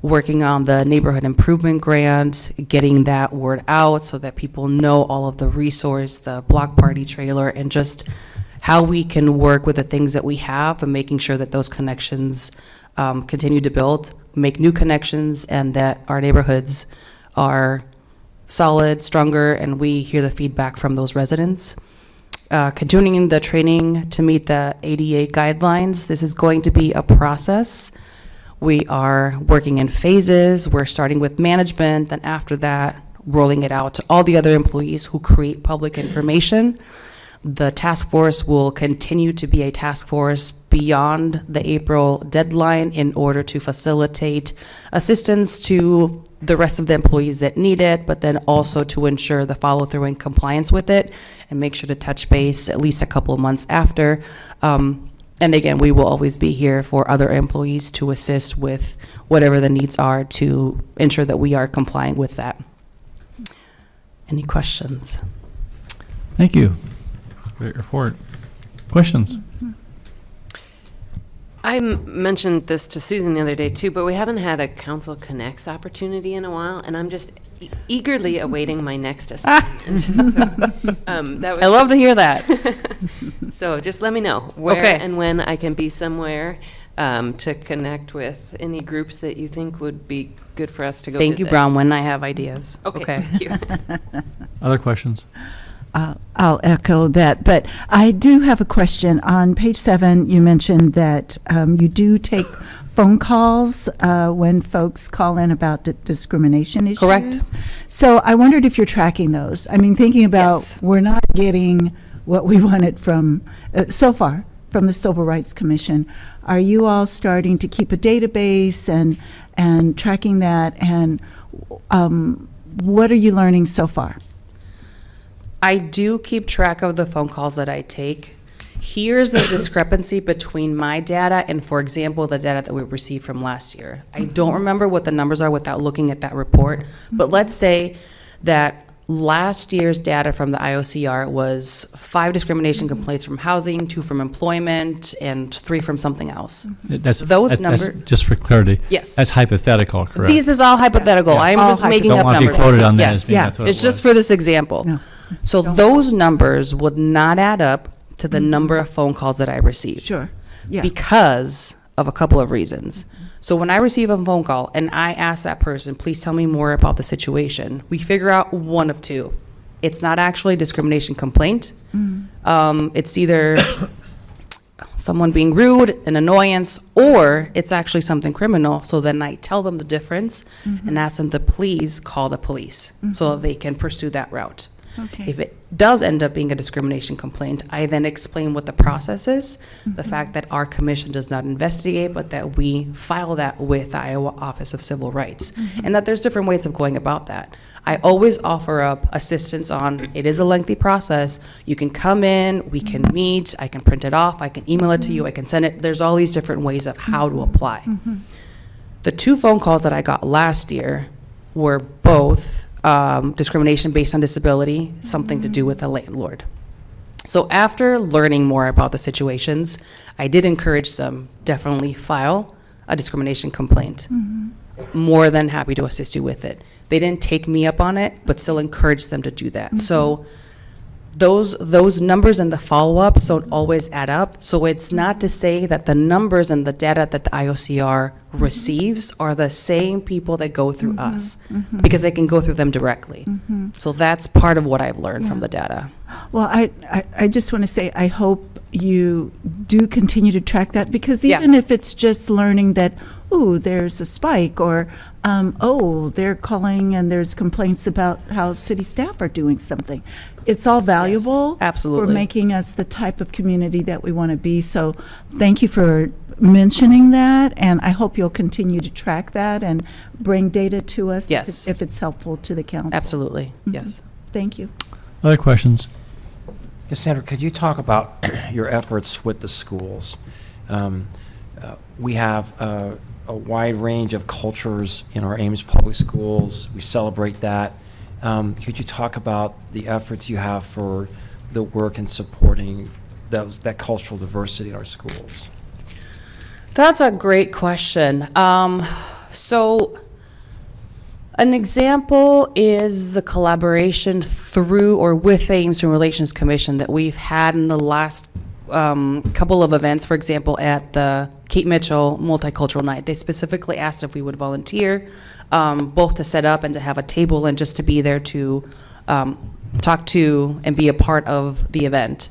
working on the neighborhood improvement grant, getting that word out so that people know all of the resource, the block party trailer, and just how we can work with the things that we have and making sure that those connections continue to build, make new connections, and that our neighborhoods are solid, stronger, and we hear the feedback from those residents. Continuing the training to meet the ADA guidelines. This is going to be a process. We are working in phases. We're starting with management, then after that, rolling it out to all the other employees who create public information. The task force will continue to be a task force beyond the April deadline in order to facilitate assistance to the rest of the employees that need it, but then also to ensure the follow through and compliance with it, and make sure to touch base at least a couple of months after. And again, we will always be here for other employees to assist with whatever the needs are to ensure that we are complying with that. Any questions? Thank you. Great report. Questions? I mentioned this to Susan the other day too, but we haven't had a Council Connects opportunity in a while, and I'm just eagerly awaiting my next assignment. I love to hear that. So just let me know where Okay. and when I can be somewhere to connect with any groups that you think would be good for us to go Thank you, visit. Bronwyn. I have ideas. Okay. Thank you. Other questions? I'll echo that, but I do have a question. On page 7, you mentioned that you do take phone calls when folks call in about discrimination issues. Correct. So I wondered if you're tracking those. I mean, thinking about Yes. we're not getting what we wanted from, so far, from the Civil Rights Commission. Are you all starting to keep a database and tracking that? And what are you learning so far? I do keep track of the phone calls that I take. Here's the discrepancy between my data and, for example, the data that we received from last year. I don't remember what the numbers are without looking at that report, but let's say that last year's data from the IOCR was 5 discrimination complaints from housing, 2 from employment, and 3 from something else. That's Those that's numbers. just for clarity. Yes. That's hypothetical, correct? These is all hypothetical. Yeah. I'm All just making Don't up want to be numbers. quoted on that Yes. as being that's what It's it just was. for this example. No. So those numbers would not add up to the number of phone calls that I received. Sure. Yeah. Because of a couple of reasons. So when I receive a phone call and I ask that person, please tell me more about the situation, we figure out one of two. It's not actually a discrimination complaint. It's either someone being rude, an annoyance, or it's actually something criminal. So then I tell them the difference and ask them to please call the police so that they can pursue that route. Okay. If it does end up being a discrimination complaint, I then explain what the process is, the fact that our commission does not investigate, but that we file that with the Iowa Office of Civil Rights, and that there's different ways of going about that. I always offer up assistance on, it is a lengthy process. You can come in, we can meet, I can print it off, I can email it to you, I can send it. There's all these different ways of how to apply. The 2 phone calls that I got last year were both discrimination based on disability, something to do with a landlord. So after learning more about the situations, I did encourage them, definitely file a discrimination complaint. More than happy to assist you with it. They didn't take me up on it, but still encouraged them to do that. So those numbers and the follow-ups don't always add up. So it's not to say that the numbers and the data that the IOCR receives are the same people that go through us, because they can go through them directly. So that's part of what I've learned from the data. Well, I just want to say, I hope you do continue to track that, because even if it's just learning that, ooh, there's a spike, or, oh, they're calling and there's complaints about how city staff are doing something. It's all valuable. Yes, absolutely. For making us the type of community that we want to be. So thank you for mentioning that, and I hope you'll continue to track that and bring data to us if it's helpful to the council. Absolutely, yes. Thank you. Other questions? Cassandra, could you talk about your efforts with the schools? We have a wide range of cultures in our Ames public schools. We celebrate that. Could you talk about the efforts you have for the work in supporting that cultural diversity in our schools? That's a great question. So an example is the collaboration through or with the Ames Human Relations Commission that we've had in the last couple of events. For example, at the Kate Mitchell Multicultural Night, they specifically asked if we would volunteer, both to set up and to have a table and just to be there to talk to and be a part of the event.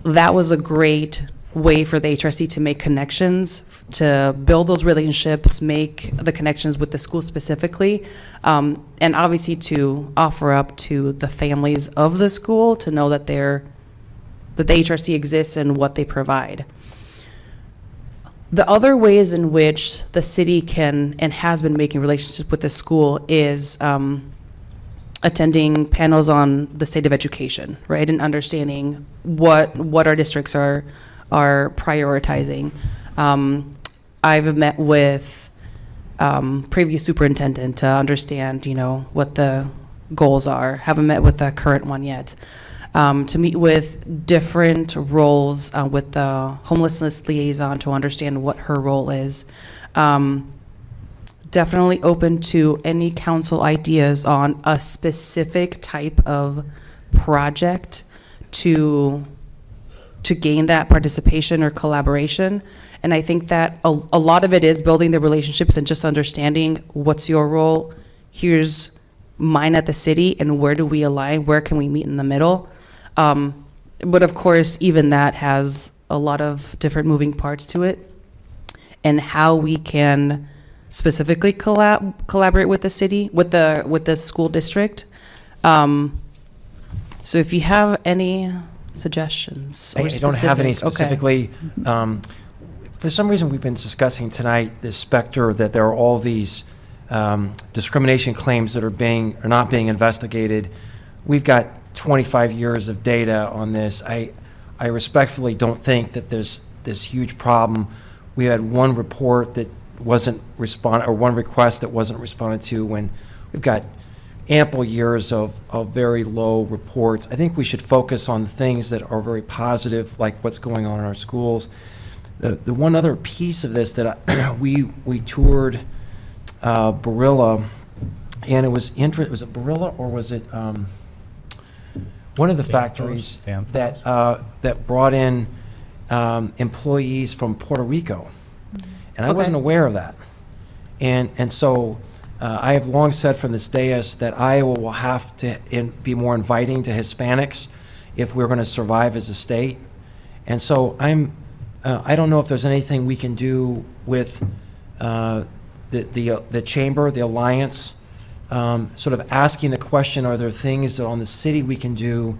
That was a great way for the HRC to make connections, to build those relationships, make the connections with the school specifically, and obviously to offer up to the families of the school to know that the HRC exists and what they provide. The other ways in which the city can and has been making relationships with the school is attending panels on the state of education, right, and understanding what our districts are prioritizing. I've met with previous superintendent to understand, what the goals are. Haven't met with the current one yet. To meet with different roles with the homelessness liaison to understand what her role is. Definitely open to any council ideas on a specific type of project to gain that participation or collaboration. And I think that a lot of it is building the relationships and just understanding what's your role, here's mine at the city, and where do we align, where can we meet in the middle. But of course, even that has a lot of different moving parts to it, and how we can specifically collaborate with the city, with the school district. So if you have any suggestions or I don't have any specific- specifically. For some reason, we've been discussing tonight this specter that there are all these discrimination claims that are not being investigated. We've got 25 years of data on this. I respectfully don't think that there's this huge problem. We had one report that wasn't responded, or one request that wasn't responded to, when we've got ample years of very low reports. I think we should focus on things that are very positive, like what's going on in our schools. The one other piece of this that we toured Barilla, and it was interesting. Was it Barilla or was it one of the factories that brought in employees from Puerto Rico? And I wasn't aware of that. And so I have long said from this dais that Iowa will have to be more inviting to Hispanics if we're going to survive as a state. And so I don't know if there's anything we can do with the chamber, the alliance, sort of asking the question, are there things that on the city we can do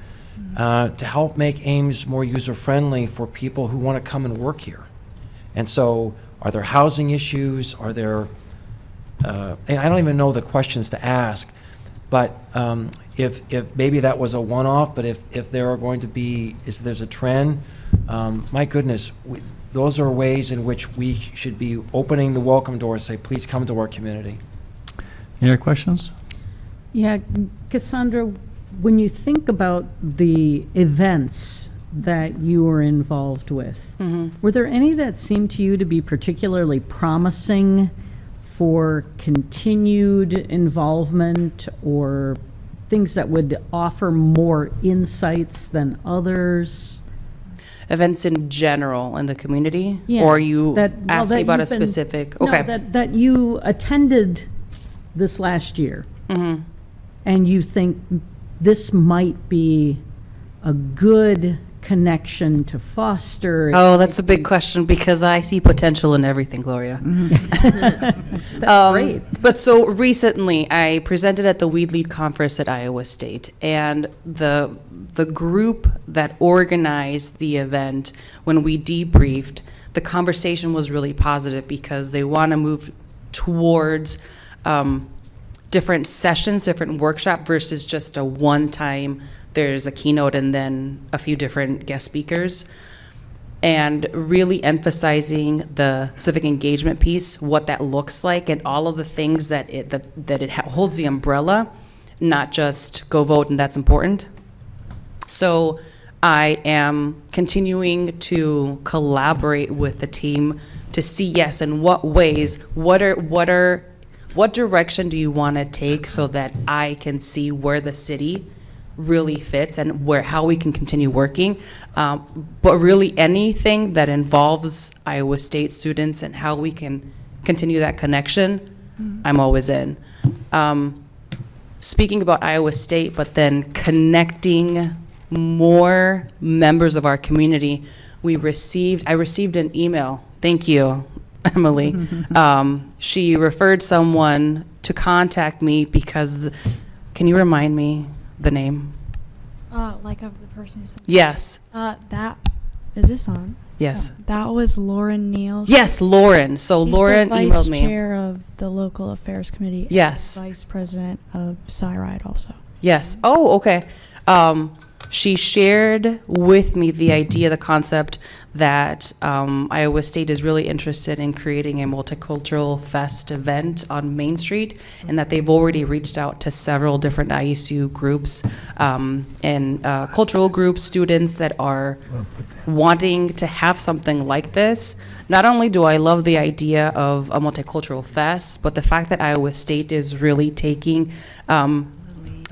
to help make Ames more user-friendly for people who want to come and work here? And so are there housing issues? Are there, I don't even know the questions to ask, but if maybe that was a one-off, but if there are going to be, if there's a trend, my goodness, those are ways in which we should be opening the welcome door and say, please come to our community. Any other questions? Yeah, Cassandra, when you think about the events that you were involved with, Mhm. were there any that seemed to you to be particularly promising for continued involvement, or things that would offer more insights than others? Events in general in the community? Yeah, Or you that- well, asking that about a you've been- specific? No, Okay. that you attended this last year, Mhm. and you think this might be a good connection to foster. Oh, that's a big question because I see potential in everything, Gloria. That's great. But so recently, I presented at the Weed Lead Conference at Iowa State, and the group that organized the event, when we debriefed, the conversation was really positive because they want to move towards different sessions, different workshop versus just a one-time, there's a keynote and then a few different guest speakers, and really emphasizing the civic engagement piece, what that looks like, and all of the things that it holds the umbrella, not just go vote and that's important. So I am continuing to collaborate with the team to see, yes, in what ways, what direction do you want to take so that I can see where the city really fits and how we can continue working. But really anything that involves Iowa State students and how we can continue that connection, I'm always in. Speaking about Iowa State, but then connecting more members of our community, I received an email. Thank you, Emily. She referred someone to contact me because, can you remind me the name? Like of the person who said Yes. that is this on? Yes. That was Lauren Neal. Yes, Lauren. So She's Lauren the emailed me. Vice chair of the local affairs committee. and Yes. Vice president of SciRide also. Yes. Oh, okay. She shared with me the idea, the concept that Iowa State is really interested in creating a multicultural fest event on Main Street, and that they've already reached out to several different ISU groups and cultural groups, students that are wanting to have something like this. Not only do I love the idea of a multicultural fest, but the fact that Iowa State is really taking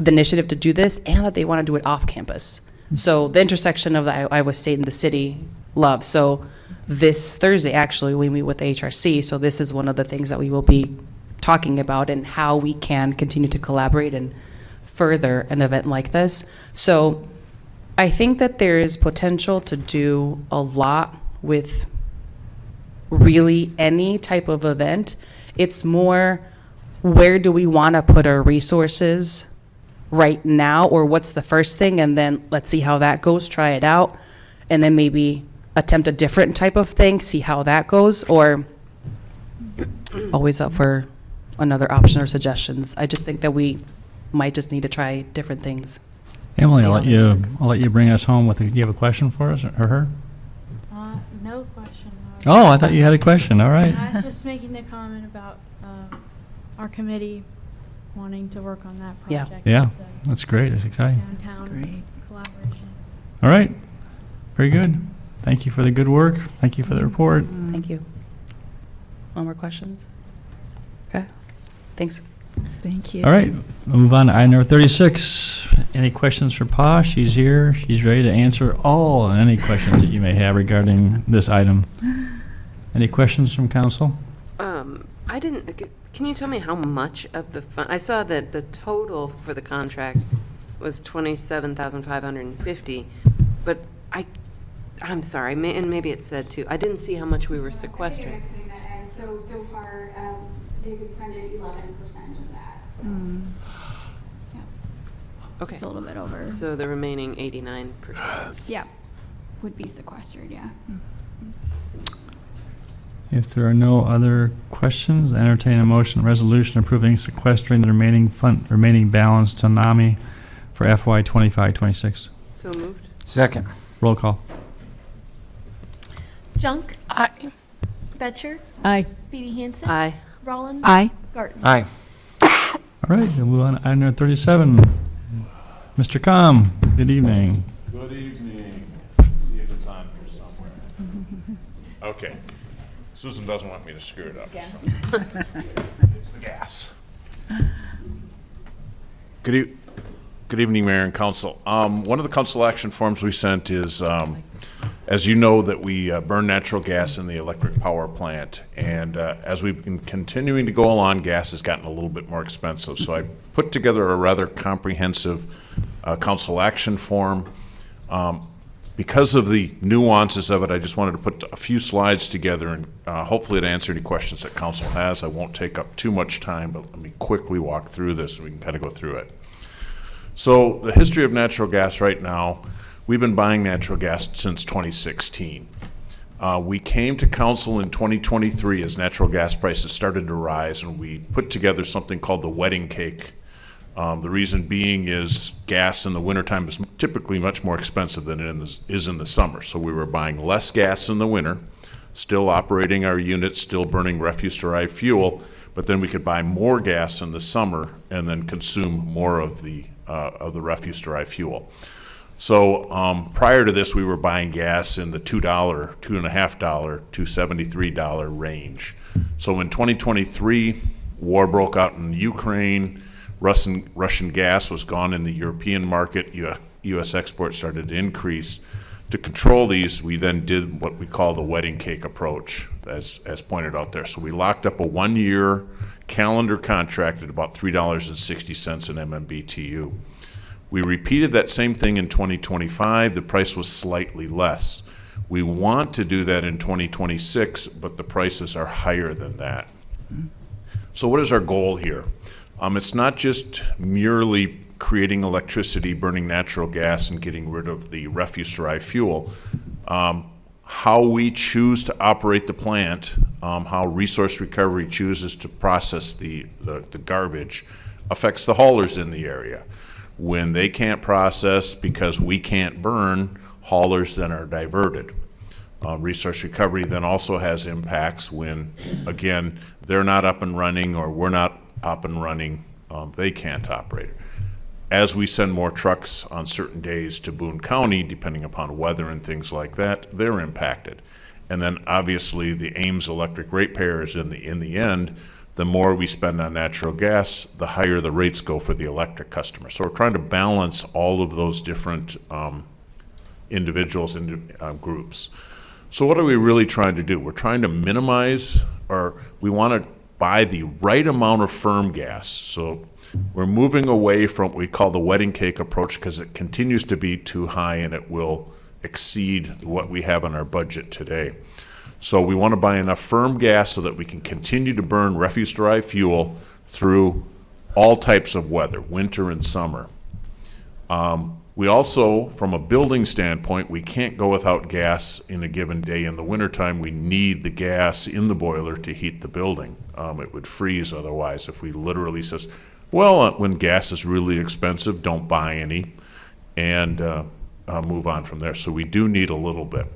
the initiative to do this, and that they want to do it off campus. So the intersection of the Iowa State and the city love. So this Thursday, actually, we meet with the HRC. So this is one of the things that we will be talking about and how we can continue to collaborate and further an event like this. So I think that there is potential to do a lot with really any type of event. It's more, where do we want to put our resources right now, or what's the first thing, and then let's see how that goes, try it out, and then maybe attempt a different type of thing, see how that goes, or always up for another option or suggestions. I just think that we might just need to try different things. Emily, See I'll how let you bring us home with. You have a question for us or her? No question. Oh, I thought you had a question. All right. I was just making the comment about our committee wanting to work on that Yeah. project. Yeah, with the that's great. That's exciting. downtown collaboration. All right. Very good. Thank you for the good work. Thank you for the report. Thank you. No more questions? Okay. Thanks. Thank you. All right. We'll move on to item number 36. Any questions for Pa? She's here. She's ready to answer all and any questions that you may have regarding this item. Any questions from council? I didn't, can you tell me how much of the fund, I saw that the total for the contract was $27,550, but I'm sorry, and maybe it said too, I didn't see how much we were sequestering. So far, they've expended 11% of that, so. Yeah. Okay. Just a little bit over. So the remaining 89%. Yeah, would be sequestered, yeah. If there are no other questions, I entertain a motion, resolution approving sequestering the remaining balance to NAMI for FY 25-26. So moved. Second. Roll call. Junk. Aye. Betcher. Aye. Beatty Hansen. Aye. Rollins. Aye. Garten. Aye. All right, we'll move on to item number 37. Mr. Com, good evening. Good evening. Okay. Susan doesn't want me to screw it up. It's the gas. Good evening, Mayor and Council. One of the council action forms we sent is, as you know, that we burn natural gas in the electric power plant. And as we've been continuing to go along, gas has gotten a little bit more expensive. So I put together a rather comprehensive council action form. Because of the nuances of it, I just wanted to put a few slides together and hopefully to answer any questions that council has. I won't take up too much time, but let me quickly walk through this and we can kind of go through it. So the history of natural gas right now, we've been buying natural gas since 2016. We came to council in 2023 as natural gas prices started to rise, and we put together something called the wedding cake. The reason being is gas in the wintertime is typically much more expensive than it is in the summer. So we were buying less gas in the winter, still operating our units, still burning refuse-derived fuel, but then we could buy more gas in the summer and then consume more of the refuse-derived fuel. So prior to this, we were buying gas in the $2, $2.50, $2.73 range. So in 2023, war broke out in Ukraine. Russian gas was gone in the European market. U.S. exports started to increase. To control these, we then did what we call the wedding cake approach, as pointed out there. So we locked up a 1-year calendar contract at about $3.60 an MMBTU. We repeated that same thing in 2025. The price was slightly less. We want to do that in 2026, but the prices are higher than that. So what is our goal here? It's not just merely creating electricity, burning natural gas, and getting rid of the refuse-derived fuel. How we choose to operate the plant, how resource recovery chooses to process the garbage, affects the haulers in the area. When they can't process because we can't burn, haulers then are diverted. Resource recovery then also has impacts when, again, they're not up and running or we're not up and running, they can't operate. As we send more trucks on certain days to Boone County, depending upon weather and things like that, they're impacted. And then obviously the Ames electric ratepayers in the end, the more we spend on natural gas, the higher the rates go for the electric customer. So we're trying to balance all of those different individuals and groups. So what are we really trying to do? We're trying to minimize, or we want to buy the right amount of firm gas. So we're moving away from what we call the wedding cake approach because it continues to be too high and it will exceed what we have in our budget today. So we want to buy enough firm gas so that we can continue to burn refuse-derived fuel through all types of weather, winter and summer. We also, from a building standpoint, we can't go without gas in a given day. In the wintertime, we need the gas in the boiler to heat the building. It would freeze otherwise if we literally says, well, when gas is really expensive, don't buy any, and move on from there. So we do need a little bit.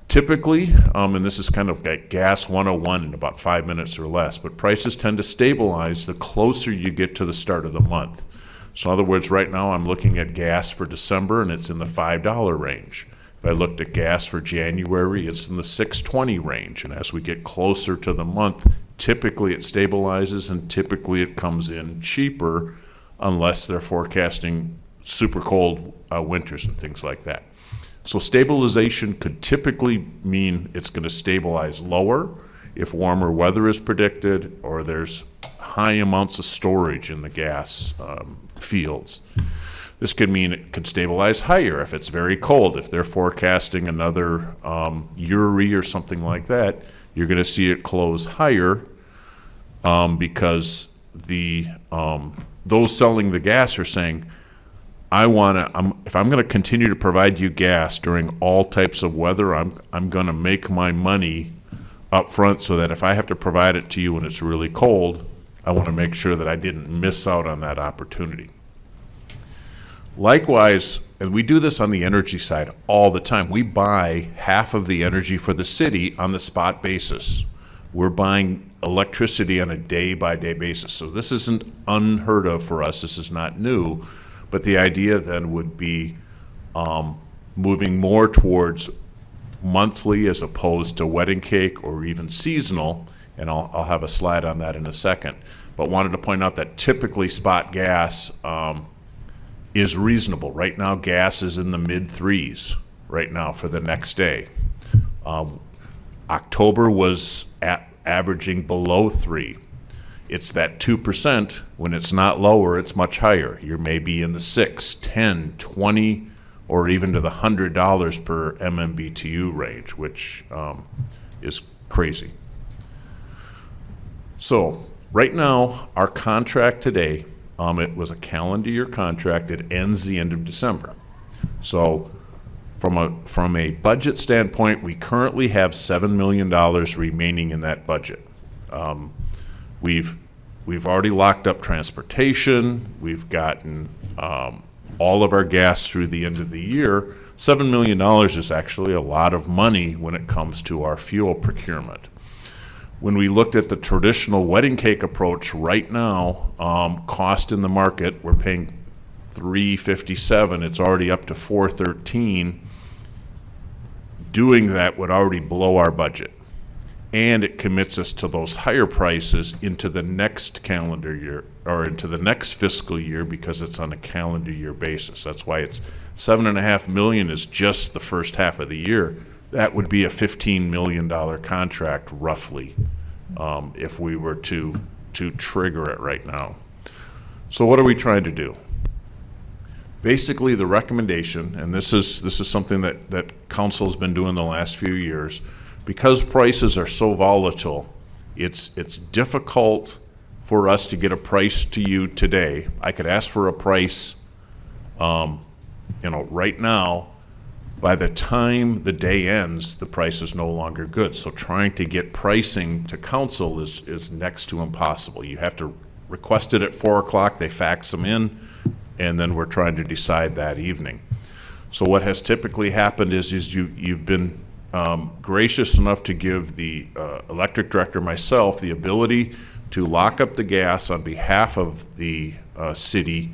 Typically, and this is kind of like gas 101 in about 5 minutes or less, but prices tend to stabilize the closer you get to the start of the month. So in other words, right now I'm looking at gas for December and it's in the $5 range. If I looked at gas for January, it's in the $6.20 range. And as we get closer to the month, typically it stabilizes and typically it comes in cheaper unless they're forecasting super cold winters and things like that. So stabilization could typically mean it's going to stabilize lower if warmer weather is predicted or there's high amounts of storage in the gas fields. This could mean it could stabilize higher if it's very cold. If they're forecasting another Uri or something like that, you're going to see it close higher because those selling the gas are saying, if I'm going to continue to provide you gas during all types of weather, I'm going to make my money up front so that if I have to provide it to you when it's really cold, I want to make sure that I didn't miss out on that opportunity. Likewise, and we do this on the energy side all the time, we buy half of the energy for the city on the spot basis. We're buying electricity on a day-by-day basis. So this isn't unheard of for us. This is not new. But the idea then would be moving more towards monthly as opposed to wedding cake or even seasonal, and I'll have a slide on that in a second. But wanted to point out that typically spot gas is reasonable. Right now, gas is in the mid-3s right now for the next day. October was averaging below 3. It's that 2%. When it's not lower, it's much higher. You're maybe in the 6, 10, 20, or even to the $100 per MMBTU range, which is crazy. So right now, our contract today, it was a calendar year contract. It ends the end of December. So from a budget standpoint, we currently have $7 million remaining in that budget. We've already locked up transportation. We've gotten all of our gas through the end of the year. $7 million is actually a lot of money when it comes to our fuel procurement. When we looked at the traditional wedding cake approach right now, cost in the market, we're paying $3.57. It's already up to $4.13. Doing that would already blow our budget. And it commits us to those higher prices into the next calendar year or into the next fiscal year because it's on a calendar year basis. That's why it's $7.5 million is just the first half of the year. That would be a $15 million contract roughly if we were to trigger it right now. So what are we trying to do? Basically, the recommendation, and this is something that council's been doing the last few years, because prices are so volatile, it's difficult for us to get a price to you today. I could ask for a price, right now. By the time the day ends, the price is no longer good. So trying to get pricing to council is next to impossible. You have to request it at 4 o'clock, they fax them in, and then we're trying to decide that evening. So what has typically happened is you've been gracious enough to give the electric director, myself, the ability to lock up the gas on behalf of the city.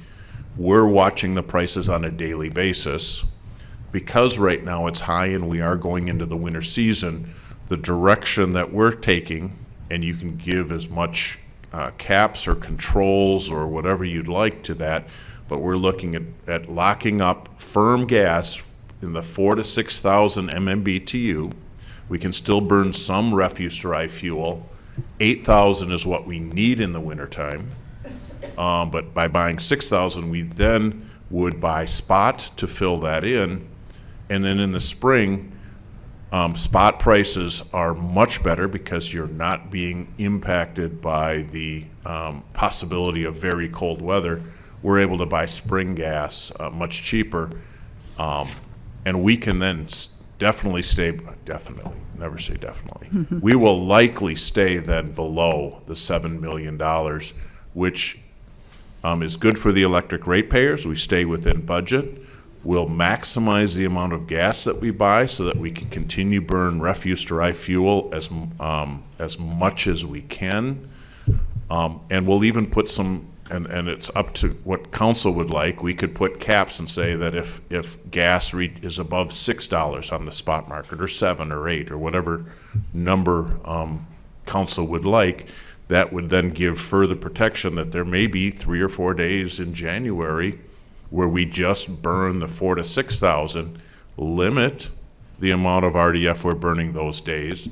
We're watching the prices on a daily basis. Because right now it's high and we are going into the winter season, the direction that we're taking, and you can give as much caps or controls or whatever you'd like to that, but we're looking at locking up firm gas in the 4,000 to 6,000 MMBTU. We can still burn some refuse-derived fuel. 8,000 is what we need in the wintertime. But by buying 6,000, we then would buy spot to fill that in. And then in the spring, spot prices are much better because you're not being impacted by the possibility of very cold weather. We're able to buy spring gas much cheaper. And we can then definitely never say definitely. We will likely stay then below the $7 million, which is good for the electric ratepayers. We stay within budget. We'll maximize the amount of gas that we buy so that we can continue burn refuse-derived fuel as much as we can. And we'll even put some, and it's up to what council would like, we could put caps and say that if gas is above $6 on the spot market, or 7 or 8 or whatever number council would like, that would then give further protection that there may be 3 or 4 days in January where we just burn the 4,000 to 6,000, limit the amount of RDF we're burning those days.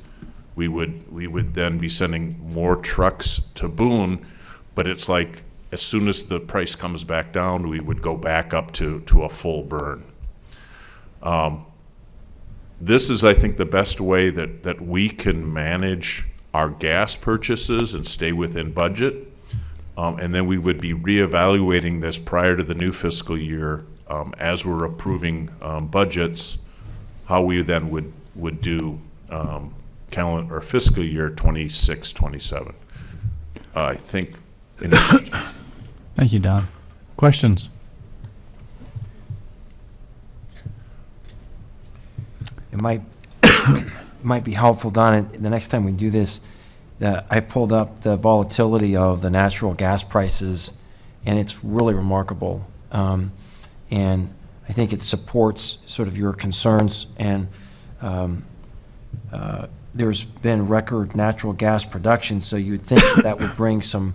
We would then be sending more trucks to Boone, but it's like as soon as the price comes back down, we would go back up to a full burn. This is, I think, the best way that we can manage our gas purchases and stay within budget. And then we would be reevaluating this prior to the new fiscal year as we're approving budgets, how we then would do calendar or fiscal year 26, 27. I think. Thank you, Don. Questions? It might be helpful, Don, the next time we do this, I've pulled up the volatility of the natural gas prices, and it's really remarkable. And I think it supports sort of your concerns. And there's been record natural gas production, so you'd think that would bring some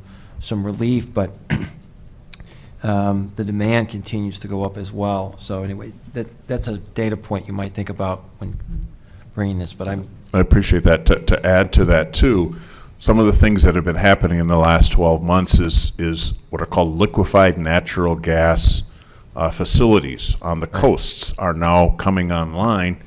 relief, but the demand continues to go up as well. So anyway, that's a data point you might think about when bringing this, but I appreciate that. To add to that too, some of the things that have been happening in the last 12 months is what are called liquefied natural gas facilities on the coasts are now coming online.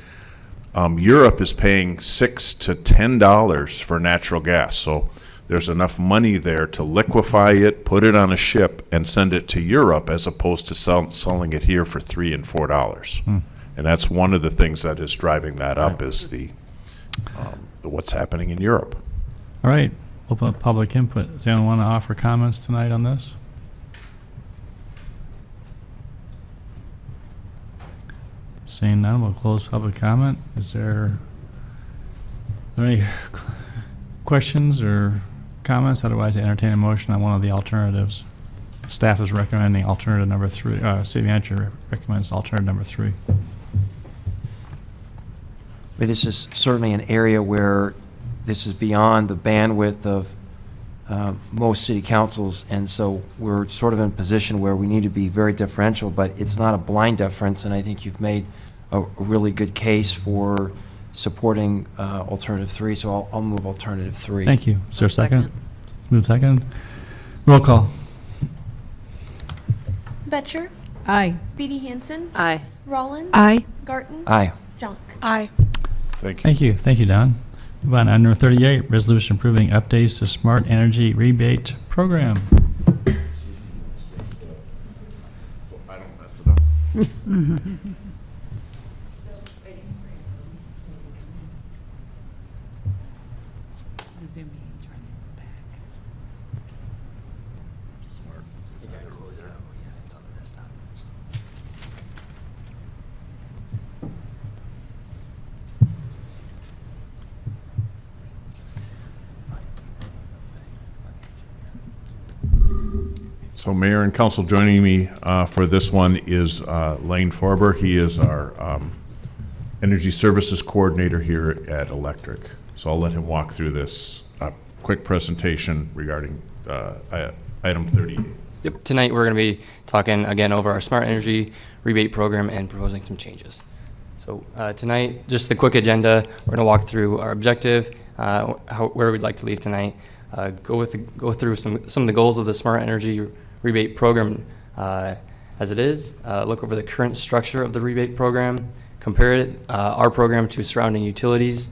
Europe is paying $6 to $10 for natural gas, so there's enough money there to liquefy it, put it on a ship, and send it to Europe, as opposed to selling it here for $3 and $4. And that's one of the things that is driving that up, is the what's happening in Europe. All right, open up public input. Does anyone want to offer comments tonight on this? Seeing none, we'll close public comment. Is there any questions or comments? Otherwise, I entertain a motion on one of the alternatives. Staff is recommending alternative number 3. City manager recommends alternative number 3. But this is certainly an area where this is beyond the bandwidth of most city councils, and so we're sort of in a position where we need to be very differential, but it's not a blind deference, and I think you've made a really good case for supporting alternative 3, so I'll move alternative 3. Thank you. Is there a second? Move second. Roll call. Betcher. Aye. Beatty Hansen. Aye. Rollins. Aye. Garten. Aye. Junk. Aye. Thank you. Thank you. Thank you, Don. Move on to item number 38, resolution approving updates to Smart Energy Rebate Program. I don't mess it up. The Zoom meeting's running in the back. You gotta close out. Yeah, it's on the desktop. So Mayor and Council, joining me for this one is Lane Forber. He is our Energy Services Coordinator here at Electric. So I'll let him walk through this quick presentation regarding item 38. Yep, tonight we're going to be talking again over our Smart Energy Rebate Program and proposing some changes. So tonight, just the quick agenda, we're going to walk through our objective, where we'd like to leave tonight, go through some of the goals of the Smart Energy Rebate Program as it is, look over the current structure of the rebate program, compare our program to surrounding utilities,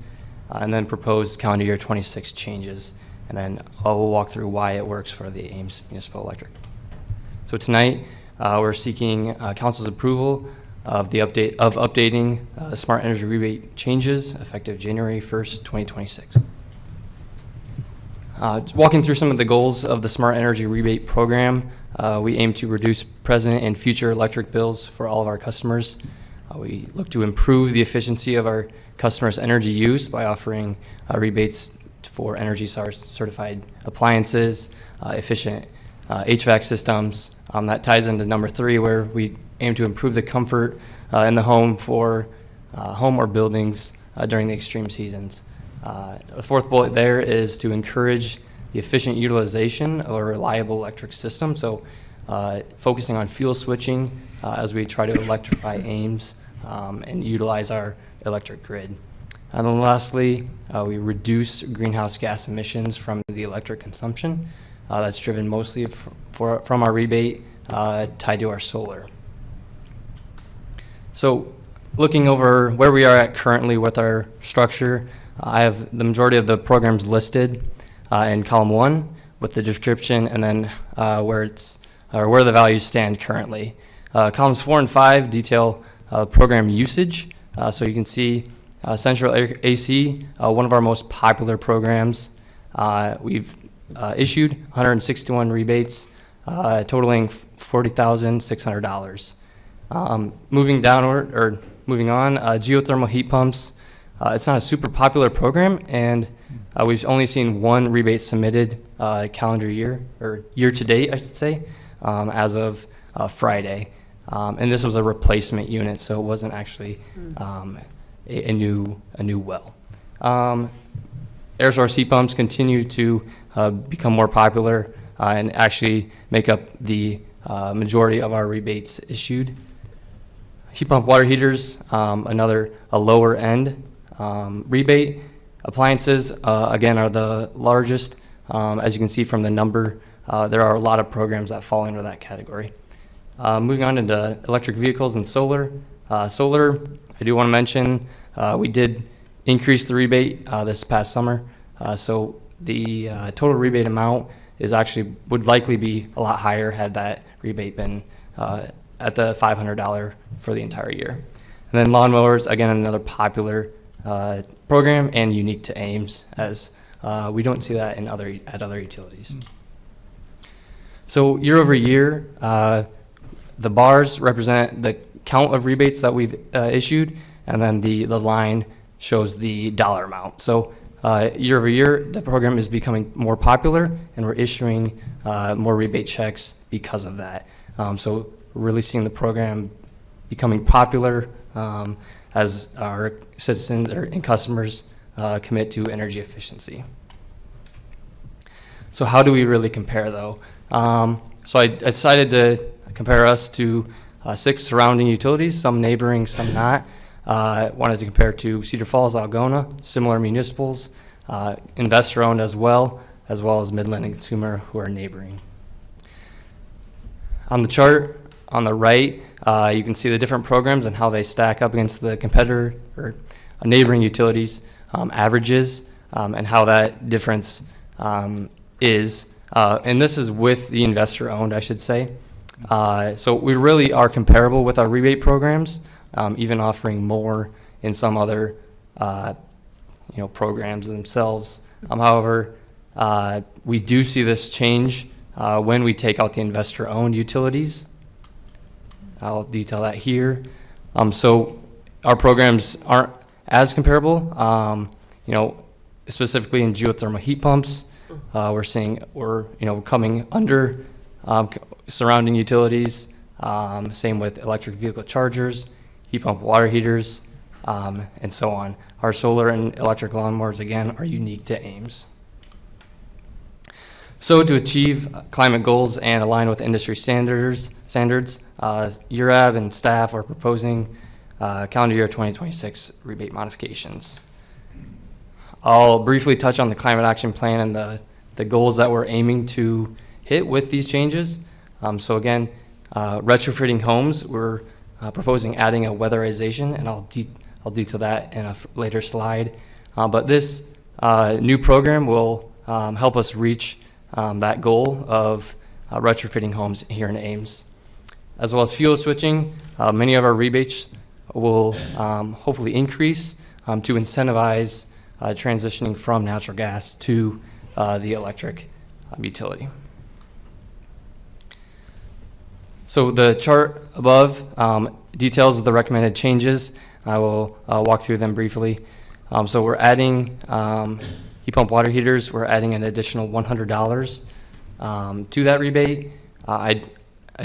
and then propose calendar year 26 changes. And then we'll walk through why it works for the Ames Municipal Electric. So tonight, we're seeking council's approval of the updating Smart Energy Rebate changes effective January 1st, 2026. Walking through some of the goals of the Smart Energy Rebate Program, we aim to reduce present and future electric bills for all of our customers. We look to improve the efficiency of our customers' energy use by offering rebates for Energy Star certified appliances, efficient HVAC systems. That ties into number 3, where we aim to improve the comfort in the home for home or buildings during the extreme seasons. The 4th bullet there is to encourage the efficient utilization of a reliable electric system. So focusing on fuel switching as we try to electrify Ames and utilize our electric grid. And then lastly, we reduce greenhouse gas emissions from the electric consumption. That's driven mostly from our rebate tied to our solar. So looking over where we are at currently with our structure, I have the majority of the programs listed in column 1 with the description, and then where the values stand currently. Columns 4 and 5 detail program usage. So you can see Central AC, one of our most popular programs. We've issued 161 rebates, totaling $40,600. Moving on, geothermal heat pumps. It's not a super popular program, and we've only seen 1 rebate submitted calendar year, or year to date, I should say, as of Friday. And this was a replacement unit, so it wasn't actually a new well. Air source heat pumps continue to become more popular and actually make up the majority of our rebates issued. Heat pump water heaters, a lower end rebate. Appliances, again, are the largest. As you can see from the number, there are a lot of programs that fall into that category. Moving on into electric vehicles and solar. Solar, I do want to mention, we did increase the rebate this past summer. So the total rebate amount would likely be a lot higher had that rebate been at the $500 for the entire year. And then lawnmowers, again, another popular program and unique to Ames, as we don't see that at other utilities. So year over year, the bars represent the count of rebates that we've issued, and then the line shows the dollar amount. So year over year, the program is becoming more popular, and we're issuing more rebate checks because of that. So we're really seeing the program becoming popular as our citizens and customers commit to energy efficiency. So how do we really compare, though? So I decided to compare us to 6 surrounding utilities, some neighboring, some not. Wanted to compare to Cedar Falls, Algona, similar municipals, investor-owned as well as Midland and Consumer, who are neighboring. On the chart on the right, you can see the different programs and how they stack up against the competitor or neighboring utilities averages, and how that difference is. And this is with the investor-owned, I should say. So we really are comparable with our rebate programs, even offering more in some other programs themselves. However, we do see this change when we take out the investor-owned utilities. I'll detail that here. So our programs aren't as comparable. Specifically in geothermal heat pumps, we're coming under surrounding utilities. Same with electric vehicle chargers, heat pump water heaters, and so on. Our solar and electric lawnmowers, again, are unique to Ames. So to achieve climate goals and align with industry standards, URAB and staff are proposing calendar year 2026 rebate modifications. I'll briefly touch on the climate action plan and the goals that we're aiming to hit with these changes. So again, retrofitting homes, we're proposing adding a weatherization, and I'll detail that in a later slide. But this new program will help us reach that goal of retrofitting homes here in Ames. As well as fuel switching, many of our rebates will hopefully increase to incentivize transitioning from natural gas to the electric utility. So the chart above details the recommended changes. I will walk through them briefly. So we're adding heat pump water heaters. We're adding an additional $100 to that rebate. I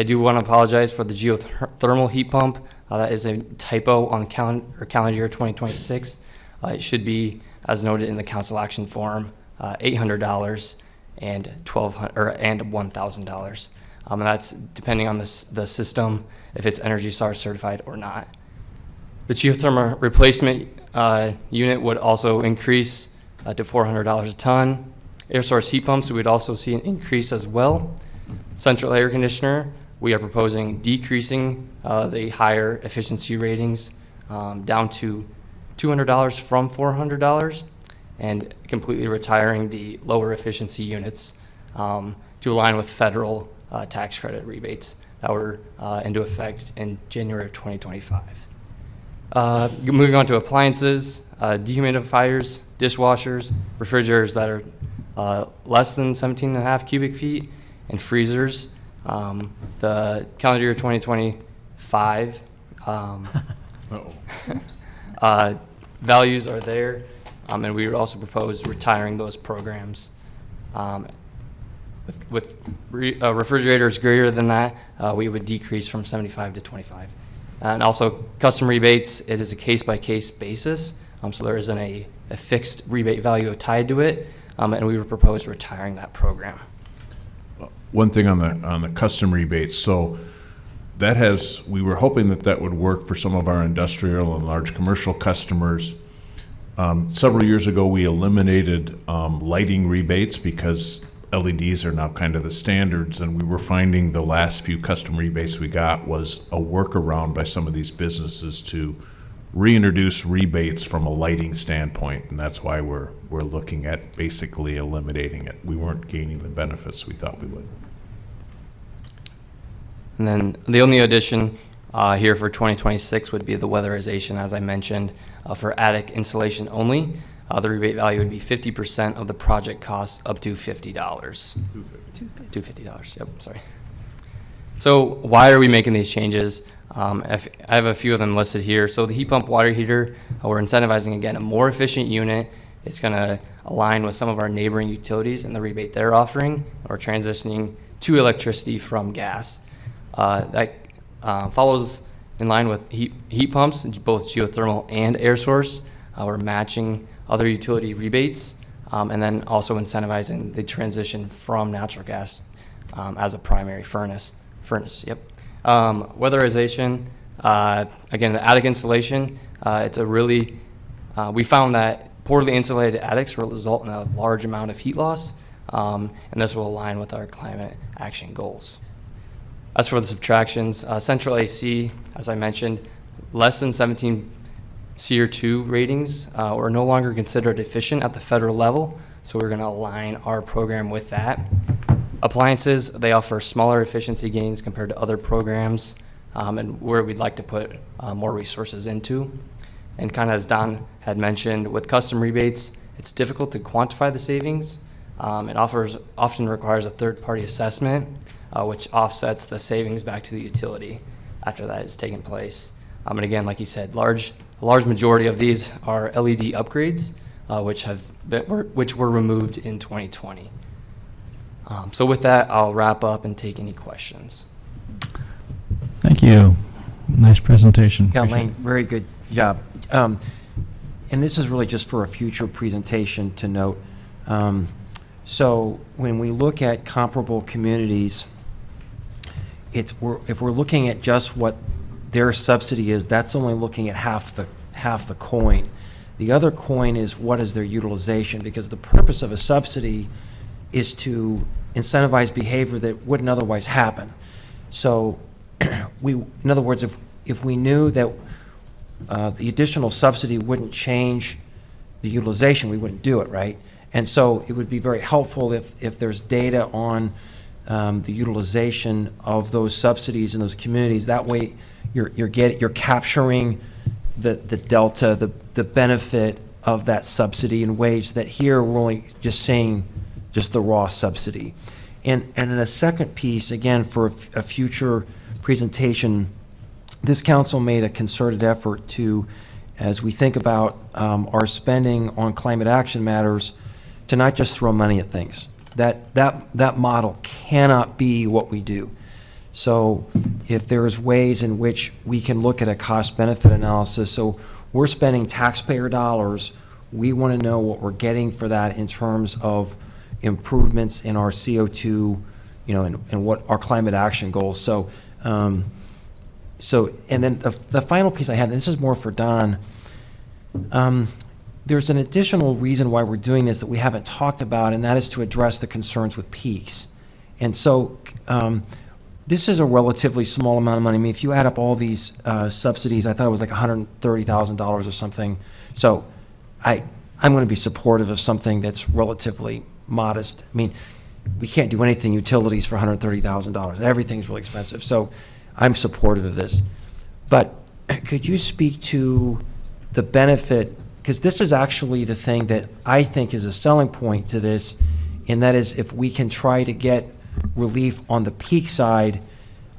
do want to apologize for the geothermal heat pump. That is a typo on calendar year 2026. It should be, as noted in the council action form, $800 and $1,000. And that's depending on the system, if it's Energy Star certified or not. The geothermal replacement unit would also increase to $400 a ton. Air source heat pumps, we would also see an increase as well. Central air conditioner, we are proposing decreasing the higher efficiency ratings down to $200 from $400, and completely retiring the lower efficiency units to align with federal tax credit rebates that were into effect in January of 2025. Moving on to appliances, dehumidifiers, dishwashers, refrigerators that are less than 17.5 cubic feet, and freezers. The calendar year 2025 values are there, and we would also propose retiring those programs. With refrigerators greater than that, we would decrease from 75 to 25 And also custom rebates, it is a case-by-case basis, so there isn't a fixed rebate value tied to it, and we would propose retiring that program. One thing on the custom rebates, so we were hoping that would work for some of our industrial and large commercial customers. Several years ago, we eliminated lighting rebates because LEDs are now kind of the standards, and we were finding the last few custom rebates we got was a workaround by some of these businesses to reintroduce rebates from a lighting standpoint, and that's why we're looking at basically eliminating it. We weren't gaining the benefits we thought we would. And then the only addition here for 2026 would be the weatherization, as I mentioned, for attic insulation only. The rebate value would be 50% of the project cost up to $50. $250, yep, sorry. So why are we making these changes? I have a few of them listed here. So the heat pump water heater, we're incentivizing, again, a more efficient unit. It's going to align with some of our neighboring utilities and the rebate they're offering. We're transitioning to electricity from gas. That follows in line with heat pumps, both geothermal and air source. We're matching other utility rebates, and then also incentivizing the transition from natural gas as a primary furnace. Yep. Weatherization, again, the attic insulation, it's a really, we found that poorly insulated attics will result in a large amount of heat loss, and this will align with our climate action goals. As for the subtractions, central AC, as I mentioned, less than 17 SEER2 ratings are no longer considered efficient at the federal level, so we're going to align our program with that. Appliances, they offer smaller efficiency gains compared to other programs, and where we'd like to put more resources into. And kind of as Don had mentioned, with custom rebates, it's difficult to quantify the savings. It often requires a third-party assessment, which offsets the savings back to the utility after that has taken place. And again, like he said, a large majority of these are LED upgrades, which were removed in 2020. So with that, I'll wrap up and take any questions. Thank you. Nice presentation. Yeah, Appreciate Lane, very good job. And this is really just for a future presentation to note. So when we look at comparable communities, if we're looking at just what their subsidy is, that's only looking at half the coin. The other coin is what is their utilization, because the purpose of a subsidy is to incentivize behavior that wouldn't otherwise happen. So in other words, if we knew that the additional subsidy wouldn't change the utilization, we wouldn't do it, right? And so it would be very helpful if there's data on the utilization of those subsidies in those communities. That way you're capturing the delta, the benefit of that subsidy in ways that here we're only just saying just the raw subsidy. And in a second piece, again, for a future presentation, this council made a concerted effort to, as we think about our spending on climate action matters, to not just throw money at things. That model cannot be what we do. So if there's ways in which we can look at a cost-benefit analysis, so we're spending taxpayer dollars, we want to know what we're getting for that in terms of improvements in our CO2, and what our climate action goals. So, and then the final piece I had, and this is more for Don. There's an additional reason why we're doing this that we haven't talked about, and that is to address the concerns with peaks. And so this is a relatively small amount of money. I mean, if you add up all these subsidies, I thought it was like $130,000 or something. So I'm going to be supportive of something that's relatively modest. I mean, we can't do anything utilities for $130,000. Everything's really expensive. So I'm supportive of this. But could you speak to the benefit, because this is actually the thing that I think is a selling point to this, and that is if we can try to get relief on the peak side,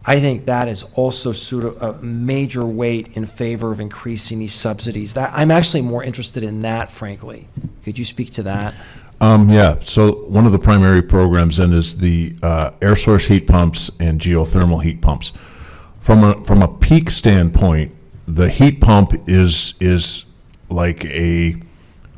I think that is also sort of a major weight in favor of increasing these subsidies. That I'm actually more interested in that, frankly. Could you speak to that? Yeah, so one of the primary programs then is the air source heat pumps and geothermal heat pumps. from a peak standpoint, the heat pump is like a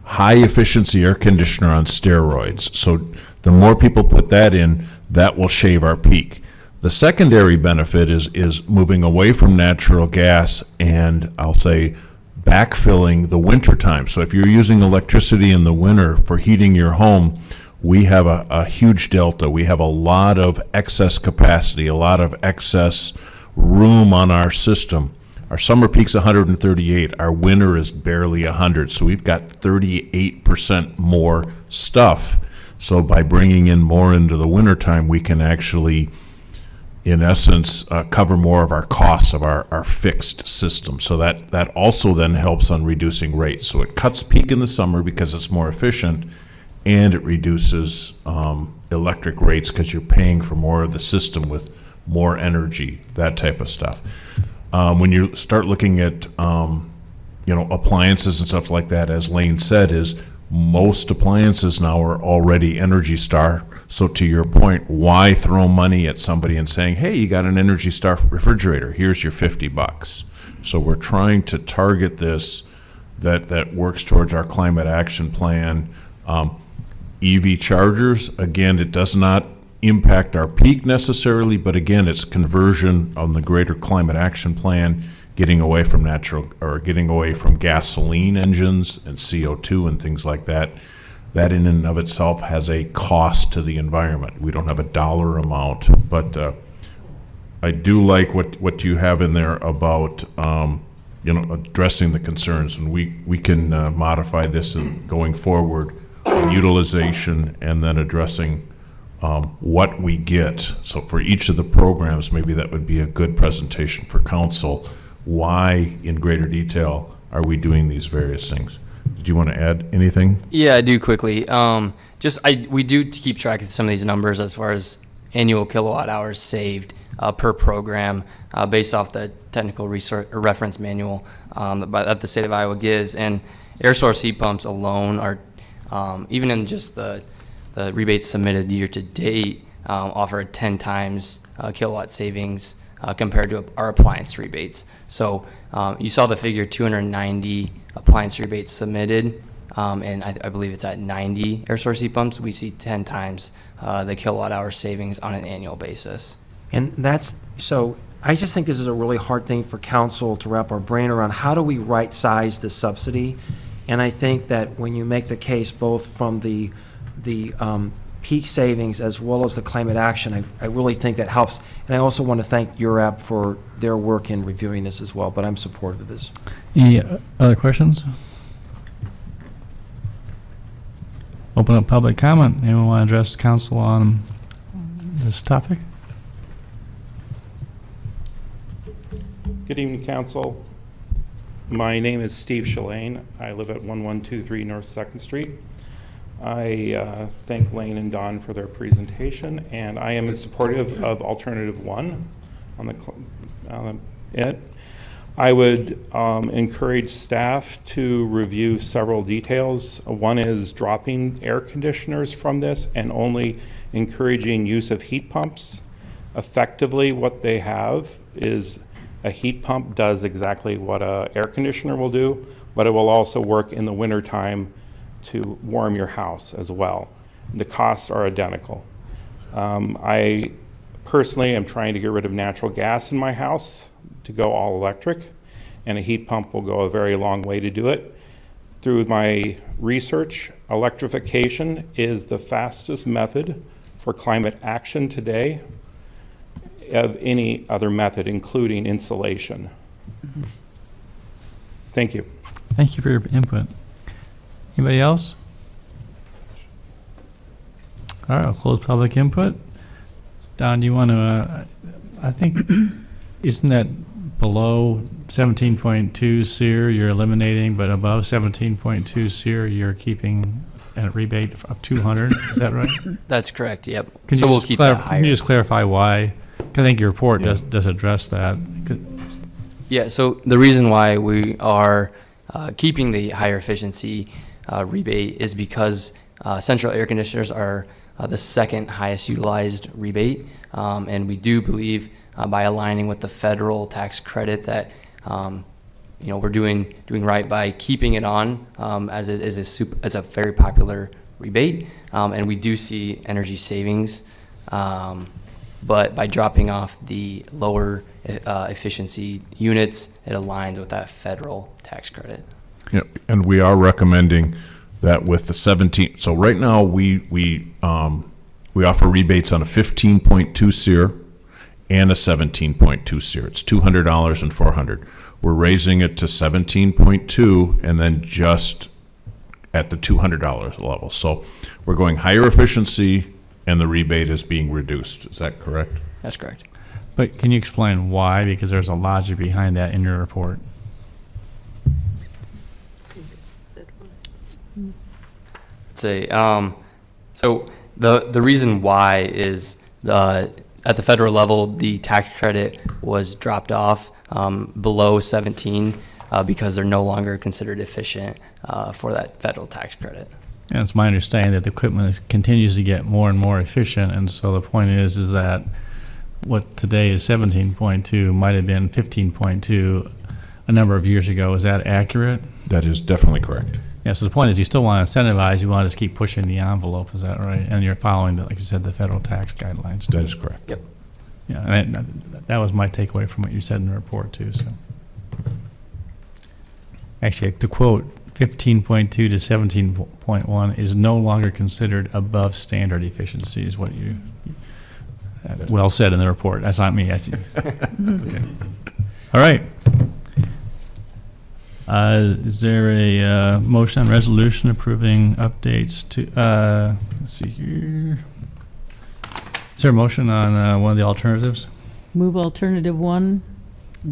high-efficiency air conditioner on steroids. So the more people put that in, that will shave our peak. The secondary benefit is moving away from natural gas and, I'll say, backfilling the winter time. So if you're using electricity in the winter for heating your home, we have a huge delta. We have a lot of excess capacity, a lot of excess room on our system. Our summer peak's 138. Our winter is barely 100. So we've got 38% more stuff. So by bringing in more into the wintertime, we can actually, in essence, cover more of our costs of our fixed system. So that also then helps on reducing rates. So it cuts peak in the summer because it's more efficient, and it reduces electric rates because you're paying for more of the system with more energy, that type of stuff. When you start looking at appliances and stuff like that, as Lane said, is most appliances now are already Energy Star. So to your point, why throw money at somebody and saying, hey, you got an Energy Star refrigerator, here's your $50. So we're trying to target this that works towards our climate action plan. EV chargers, again, it does not impact our peak necessarily, but again, it's conversion on the greater climate action plan, getting away from gasoline engines and CO2 and things like that. That in and of itself has a cost to the environment. We don't have a dollar amount, but I do like what you have in there about addressing the concerns, and we can modify this going forward, utilization, and then addressing what we get. So for each of the programs, maybe that would be a good presentation for council. Why, in greater detail, are we doing these various things? Did you want to add anything? Yeah, I do quickly. We do keep track of some of these numbers as far as annual kilowatt hours saved per program based off the technical resource or reference manual that the state of Iowa gives. And air source heat pumps alone are, even in just the rebates submitted year to date, offer 10 times kilowatt savings compared to our appliance rebates. So you saw the figure 290 appliance rebates submitted, and I believe it's at 90 air source heat pumps. We see 10 times the kilowatt hour savings on an annual basis. And so I just think this is a really hard thing for council to wrap our brain around. How do we right size the subsidy? And I think that when you make the case both from the peak savings as well as the climate action, I really think that helps. And I also want to thank URAP for their work in reviewing this as well, but I'm supportive of this. Any other questions? Open up public comment. Anyone want to address council on this topic? Good evening, council. My name is Steve Shalane. I live at 1123 North 2nd Street. I thank Lane and Don for their presentation, and I am in support of Alternative 1 on it. I would encourage staff to review several details. One is dropping air conditioners from this and only encouraging use of heat pumps. Effectively, what they have is a heat pump does exactly what an air conditioner will do, but it will also work in the wintertime to warm your house as well. The costs are identical. I personally am trying to get rid of natural gas in my house to go all electric, and a heat pump will go a very long way to do it. Through my research, electrification is the fastest method for climate action today of any other method, including insulation. Thank you. Thank you for your input. Anybody else? All right, I'll close public input. Don, do you want to, I think, isn't that below 17.2 SEER you're eliminating, but above 17.2 SEER you're keeping a rebate of 200? Is that right? That's correct, yep. Can So you we'll just keep that higher. Can you just clarify why? I think your report does address that. Yeah, so the reason why we are keeping the higher efficiency rebate is because central air conditioners are the second highest utilized rebate, and we do believe by aligning with the federal tax credit that we're doing right by keeping it on as it is as a very popular rebate, and we do see energy savings, but by dropping off the lower efficiency units, it aligns with that federal tax credit. Yeah, and we are recommending that with the 17. So right now we offer rebates on a 15.2 SEER and a 17.2 SEER. It's $200 and $400. We're raising it to 17.2 and then just at the $200 level. So we're going higher efficiency and the rebate is being reduced. Is that correct? That's correct. But can you explain why? Because there's a logic behind that in your report. So the reason why is at the federal level, the tax credit was dropped off below 17 because they're no longer considered efficient for that federal tax credit. And it's my understanding that the equipment continues to get more and more efficient, and so the point is that what today is 17.2 might have been 15.2 a number of years ago. Is that accurate? That is definitely correct. Yeah, so the point is you still want to incentivize, you want to just keep pushing the envelope, is that right? And you're following, like you said, the federal tax guidelines. That is correct. Yep. Yeah, and that was my takeaway from what you said in the report too, so. Actually, to quote, 15.2 to 17.1 is no longer considered above standard efficiency is what you, well said in the report. That's not me, that's you. Okay. All right. Is there a motion on resolution approving updates to, let's see here. Is there a motion on one of the alternatives? Move alternative 1.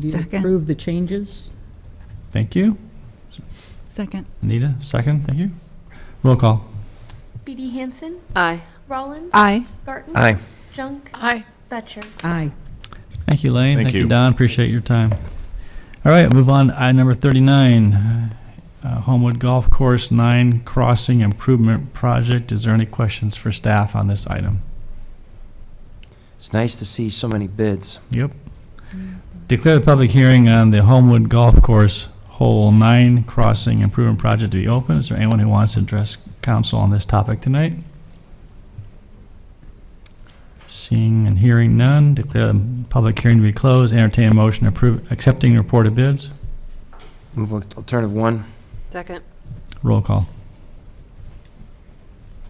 Second. Approve the changes. Thank you. Second. Anita, second, thank you. Roll call. B.D. Hanson. Aye. Rollins. Aye. Garten. Aye. Junk. Aye. Betcher. Aye. Thank you, Lane. Thank Thank you, you. Don. Appreciate your time. All right, move on to item number 39, Homewood Golf Course 9 Crossing Improvement Project. Is there any questions for staff on this item? It's nice to see so many bids. Yep. Declare the public hearing on the Homewood Golf Course Hole 9 Crossing Improvement Project to be open. Is there anyone who wants to address council on this topic tonight? Seeing and hearing none, declare the public hearing to be closed. Entertain a motion to approve accepting reported bids. Move alternative 1. Second. Roll call.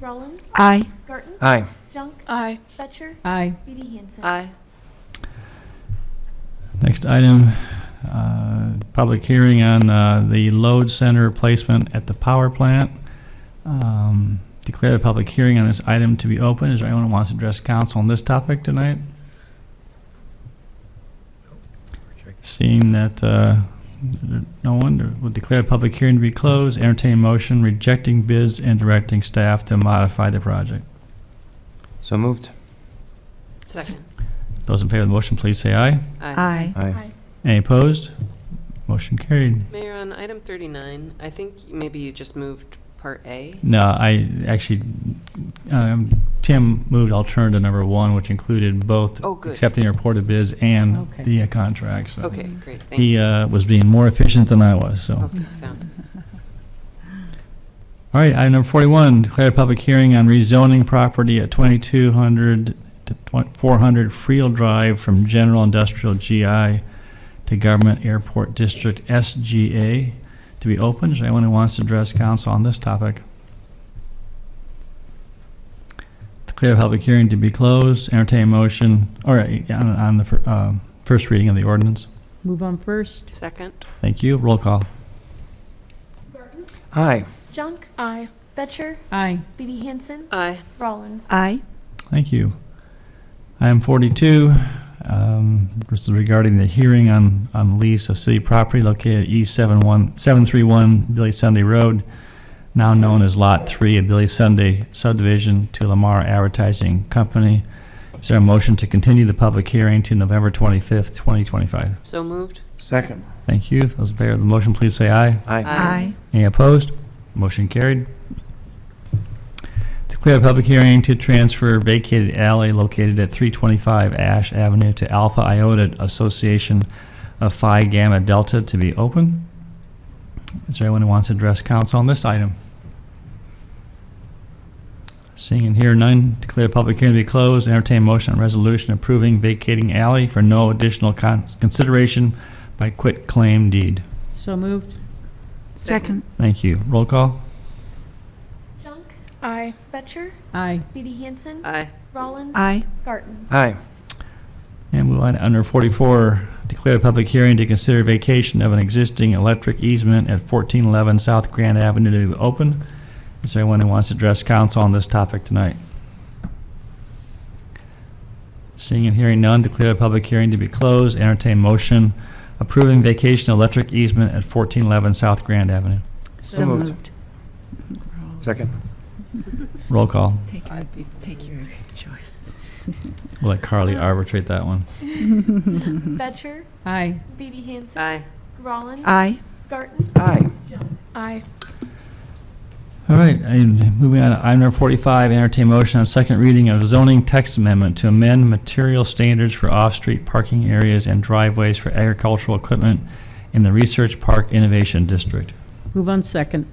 Rollins. Aye. Garten. Aye. Junk. Aye. Betcher. Aye. B.D. Hanson. Aye. Next item, public hearing on the load center placement at the power plant. Declare the public hearing on this item to be open. Is there anyone who wants to address council on this topic tonight? Seeing that no one, we'll declare the public hearing to be closed. Entertain a motion rejecting bids and directing staff to modify the project. So moved. Second. Those in favor of the motion, please say aye. Aye. Aye. Any opposed? Motion carried. Mayor, on item 39, I think maybe you just moved Part A. No, I actually, Tim moved alternative number 1, which included both Oh, good. accepting the reported bids and Okay. the contract. So Okay, great, thank he you. was being more efficient than I was. So, Okay, sounds good. all right, item number 41, declare a public hearing on rezoning property at 2200 to 400 Freeld Drive from General Industrial GI to Government Airport District SGA to be open. Is there anyone who wants to address council on this topic? Declare a public hearing to be closed. Entertain a motion, or on the first reading of the ordinance. Move on first. Second. Thank you. Roll call. Garten. Aye. Junk. Aye. Betcher. Aye. B.D. Hanson. Aye. Rollins. Aye. Thank you. Item 42, this is regarding the hearing on lease of city property located at E731 Billy Sunday Road, now known as Lot 3 of Billy Sunday subdivision, to Lamar Advertising Company. Is there a motion to continue the public hearing to November 25th, 2025? So moved. Second. Thank you. Those in favor of the motion, please say aye. Aye. Aye. Any opposed? Motion carried. declare a public hearing to transfer vacated alley located at 325 Ash Avenue to Alpha Iota Association of Phi Gamma Delta to be open. Is there anyone who wants to address council on this item? Seeing and hearing none, declare public hearing to be closed. Entertain motion on resolution approving vacating alley for no additional consideration by quit claim deed. So moved. Second. Thank you. Roll call. Junk. Aye. Betcher. Aye. Beatty Hansen. Aye. Rollins. Aye. Garten. Aye. And move on to under 44, declare a public hearing to consider vacation of an existing electric easement at 1411 South Grand Avenue to be open. Is there anyone who wants to address council on this topic tonight? Seeing and hearing none, declare a public hearing to be closed. Entertain motion approving vacation electric easement at 1411 South Grand Avenue. So moved. Second. Roll call. Take your choice. We'll let Carly arbitrate that one. Betcher. Aye. Beatty Hansen. Aye. Rollins. Aye. Garten. Aye. Aye. All right, moving on to item number 45, entertain motion on second reading of zoning text amendment to amend material standards for off-street parking areas and driveways for agricultural equipment in the Research Park Innovation District. Move on second.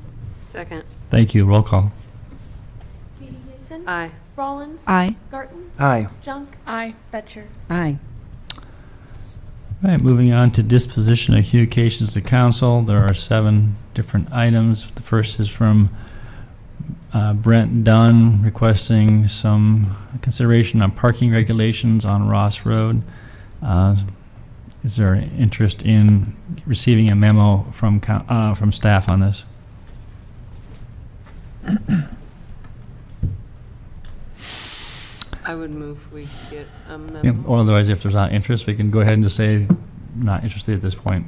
Second. Thank you. Roll call. Beatty Hansen. Aye. Rollins. Aye. Garten. Aye. Junk. Aye. Betcher. Aye. All right, moving on to disposition of communications to council. There are 7 different items. The first is from Brent Dunn requesting some consideration on parking regulations on Ross Road. Is there interest in receiving a memo from staff on this? I would move we get a memo. Yeah, or otherwise, if there's not interest, we can go ahead and just say not interested at this point.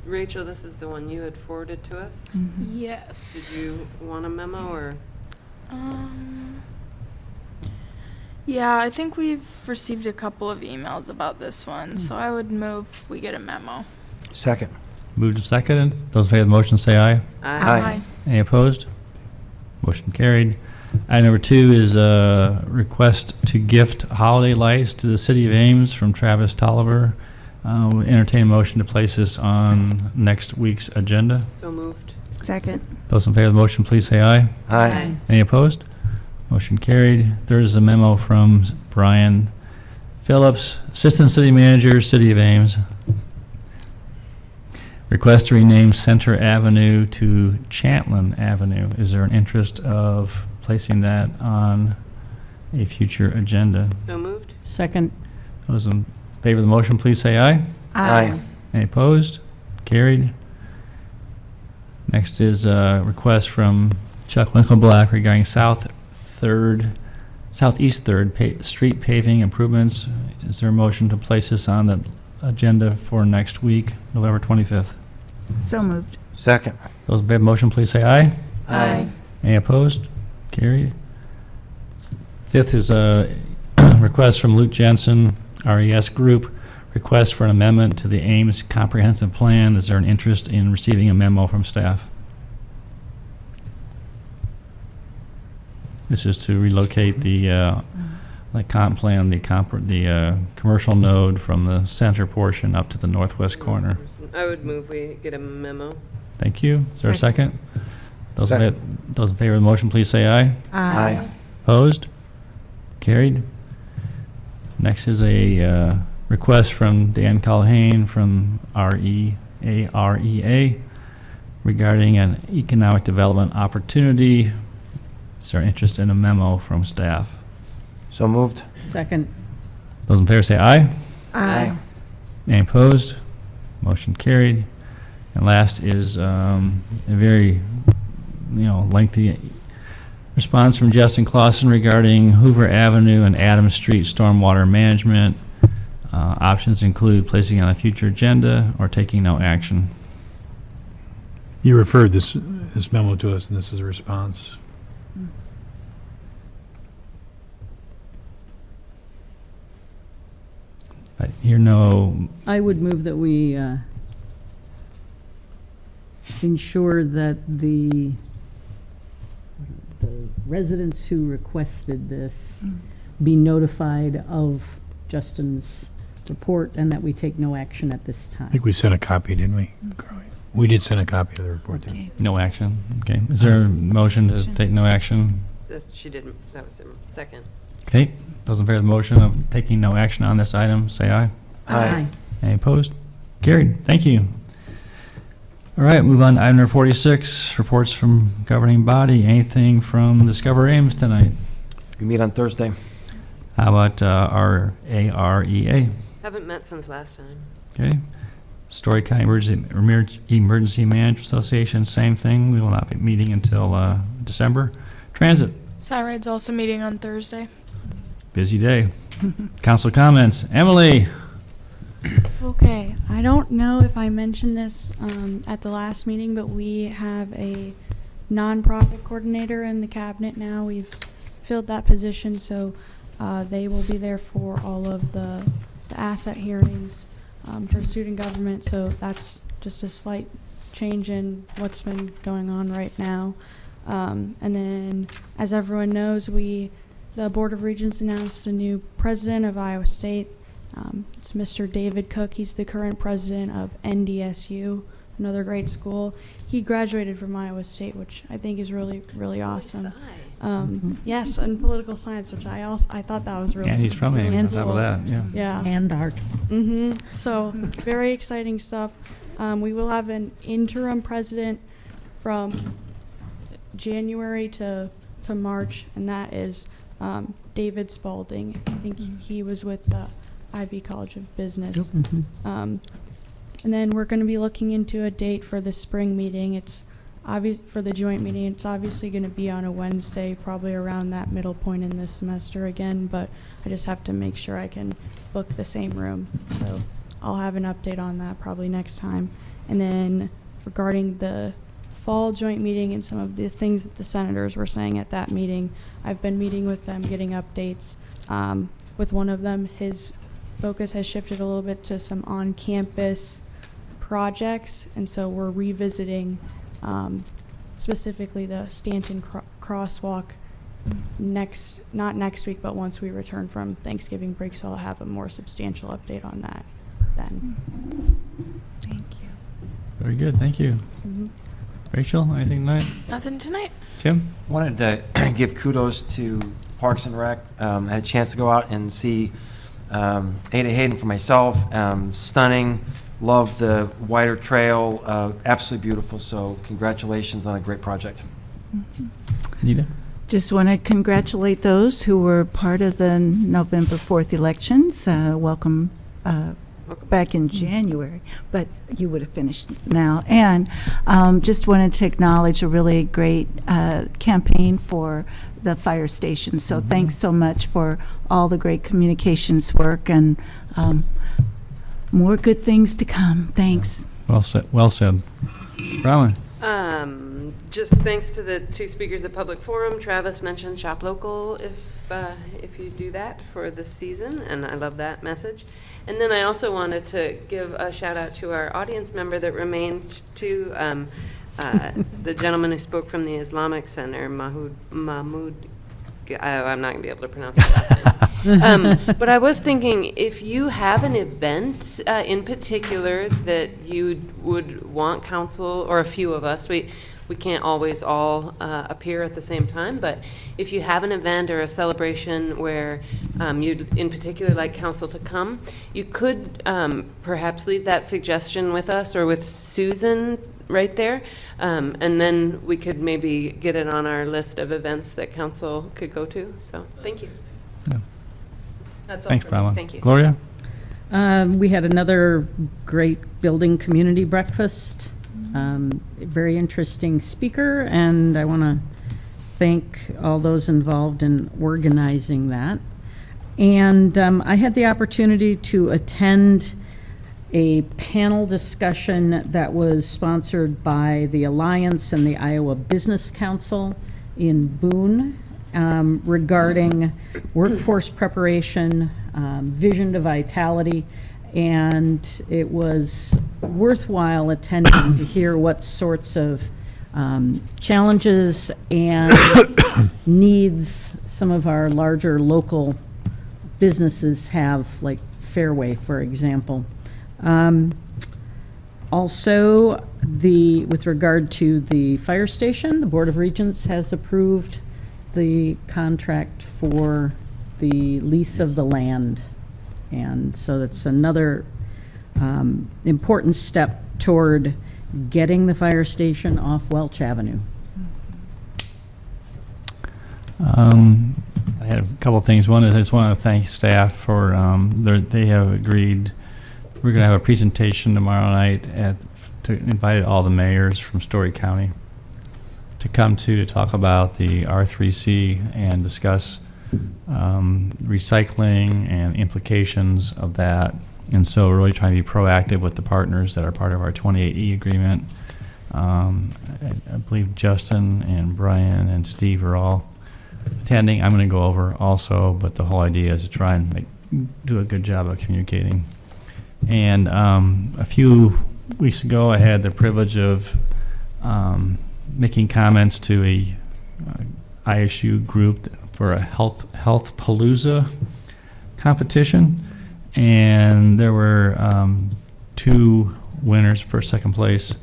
Rachel, this is the one you had forwarded to us? Yes. Did you want a memo or? Yeah, I think we've received a couple of emails about this one, so I would move we get a memo. Second. Moved and seconded. Those in favor of the motion say aye. Aye. Any opposed? Motion carried. Item number 2 is a request to gift holiday lights to the city of Ames from Travis Tolliver. We'll entertain a motion to place this on next week's agenda. So moved. Second. Those in favor of the motion, please say aye. Aye. Any opposed? Motion carried. There is a memo from Brian Phillips, Assistant City Manager, City of Ames. Request to rename Center Avenue to Chantlin Avenue. Is there an interest of placing that on a future agenda? So moved. Second. Those in favor of the motion, please say aye. Aye. Any opposed? Carried. Next is a request from Chuck Winkleblack regarding Southeast 3rd Street paving improvements. Is there a motion to place this on the agenda for next week, November 25th? So moved. Second. Those in favor of the motion, please say aye. Aye. Any opposed? Carried. 5th is a request from Luke Jensen, RES Group, request for an amendment to the Ames Comprehensive Plan. Is there an interest in receiving a memo from staff? This is to relocate the comp plan, the commercial node from the center portion up to the northwest corner. I would move we get a memo. Thank you. Is there a second? Those in favor of the motion, please say aye. Aye. Opposed? Carried. Next is a request from Dan Culhane from REA regarding an economic development opportunity. Is there interest in a memo from staff? So moved. Second. Those in favor say aye. Aye. Any opposed? Motion carried. And last is a very, lengthy response from Justin Clausen regarding Hoover Avenue and Adams Street stormwater management. Options include placing on a future agenda or taking no action. You referred this memo to us, and this is a response. I hear no. I would move that we ensure that the residents who requested this be notified of Justin's report and that we take no action at this time. I think we sent a copy, didn't we, Carly? We did send a copy of the report, didn't we? No action. Okay. Is there a motion to take no action? She didn't, that was a second. Okay. Those in favor of the motion of taking no action on this item, say aye. Aye. Any opposed? Carried. Thank you. All right, move on to item number 46, reports from governing body. Anything from Discover Ames tonight? We meet on Thursday. How about our AREA? Haven't met since last time. Okay. Story County Emergency Management Association, same thing. We will not be meeting until December. Transit, Skyride's also meeting on Thursday. busy day. Council comments. Emily. Okay, I don't know if I mentioned this at the last meeting, but we have a nonprofit coordinator in the cabinet now. We've filled that position, so they will be there for all of the asset hearings for student government. So that's just a slight change in what's been going on right now. And then, as everyone knows, the Board of Regents announced the new president of Iowa State. It's Mr. David Cook. He's the current president of NDSU, another great school. He graduated from Iowa State, which I think is really, really awesome. Yes, and political science, which I thought that was really. And he's from really Ames, on top cool. of that, yeah. Yeah. And art. So very exciting stuff. We will have an interim president from January to March, and that is David Spalding. I think he was with the Ivy College of Business. And then we're going to be looking into a date for the spring meeting. It's obvious for the joint meeting. It's obviously going to be on a Wednesday, probably around that middle point in this semester again, but I just have to make sure I can book the same room. So I'll have an update on that probably next time. And then regarding the fall joint meeting and some of the things that the senators were saying at that meeting, I've been meeting with them, getting updates. With one of them, his focus has shifted a little bit to some on-campus projects, and so we're revisiting specifically the Stanton crosswalk not next week, but once we return from Thanksgiving break, so I'll have a more substantial update on that then. Thank you. Very good. Thank you. Rachel, anything tonight? Nothing tonight. Tim? Wanted to give kudos to Parks and Rec. I had a chance to go out and see Ada Hayden for myself. Stunning. Love the wider trail. Absolutely beautiful. So congratulations on a great project. Nita? Just want to congratulate those who were part of the November 4th elections. Welcome back in January, but you would have finished now. And just wanted to acknowledge a really great campaign for the fire station. So thanks so much for all the great communications work, and more good things to come. Thanks. Well said. Well said. Robin? Just thanks to the two speakers at Public Forum. Travis mentioned shop local if you do that for this season, and I love that message. And then I also wanted to give a shout out to our audience member that remained, to the gentleman who spoke from the Islamic Center, Mahmoud. I'm not going to be able to pronounce his last name. But I was thinking, if you have an event in particular that you would want council, or a few of us, we can't always all appear at the same time, but if you have an event or a celebration where you'd in particular like council to come, you could perhaps leave that suggestion with us or with Susan right there, and then we could maybe get it on our list of events that council could go to. So thank you. Yeah. That's all. Thanks, for me. Robin. Thank you. Gloria? We had another great building community breakfast. Very interesting speaker, and I want to thank all those involved in organizing that. And I had the opportunity to attend a panel discussion that was sponsored by the Alliance and the Iowa Business Council in Boone regarding workforce preparation, vision to vitality, and it was worthwhile attending to hear what sorts of challenges and needs some of our larger local businesses have, like Fairway, for example. Also, with regard to the fire station, the Board of Regents has approved the contract for the lease of the land. And so that's another important step toward getting the fire station off Welch Avenue. I had a couple of things. One is I just want to thank staff for, they have agreed, we're going to have a presentation tomorrow night to invite all the mayors from Story County to come to talk about the R3C and discuss recycling and implications of that. And so we're really trying to be proactive with the partners that are part of our 28E agreement. I believe Justin and Brian and Steve are all attending. I'm going to go over also, but the whole idea is to try and do a good job of communicating. And a few weeks ago, I had the privilege of making comments to a ISU group for a health palooza competition, and there were 2 winners for second place,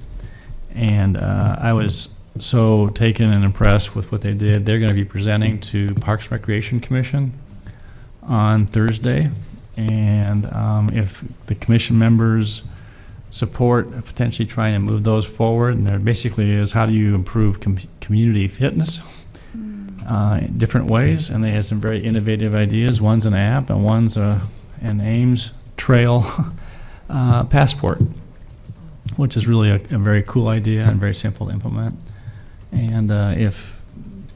and I was so taken and impressed with what they did. They're going to be presenting to Parks and Recreation Commission on Thursday, and if the commission members support potentially trying to move those forward, and there basically is how do you improve community fitness in different ways, and they had some very innovative ideas. One's an app, and one's an Ames trail passport, which is really a very cool idea and very simple to implement. And if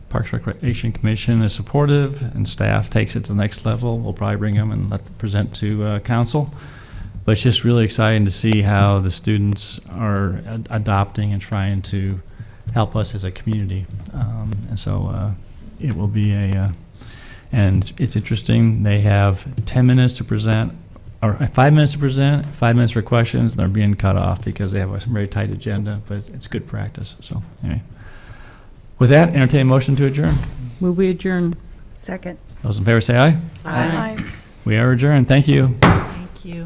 Parks and Recreation Commission is supportive and staff takes it to the next level, we'll probably bring them and let them present to council. But it's just really exciting to see how the students are adopting and trying to help us as a community. And so it will be and it's interesting, they have 10 minutes to present, or 5 minutes to present, 5 minutes for questions, and they're being cut off because they have a very tight agenda, but it's good practice. So anyway, with that, entertain a motion to adjourn. Move we adjourn. Second. Those in favor say aye. Aye. We are adjourned. Thank you. Thank you.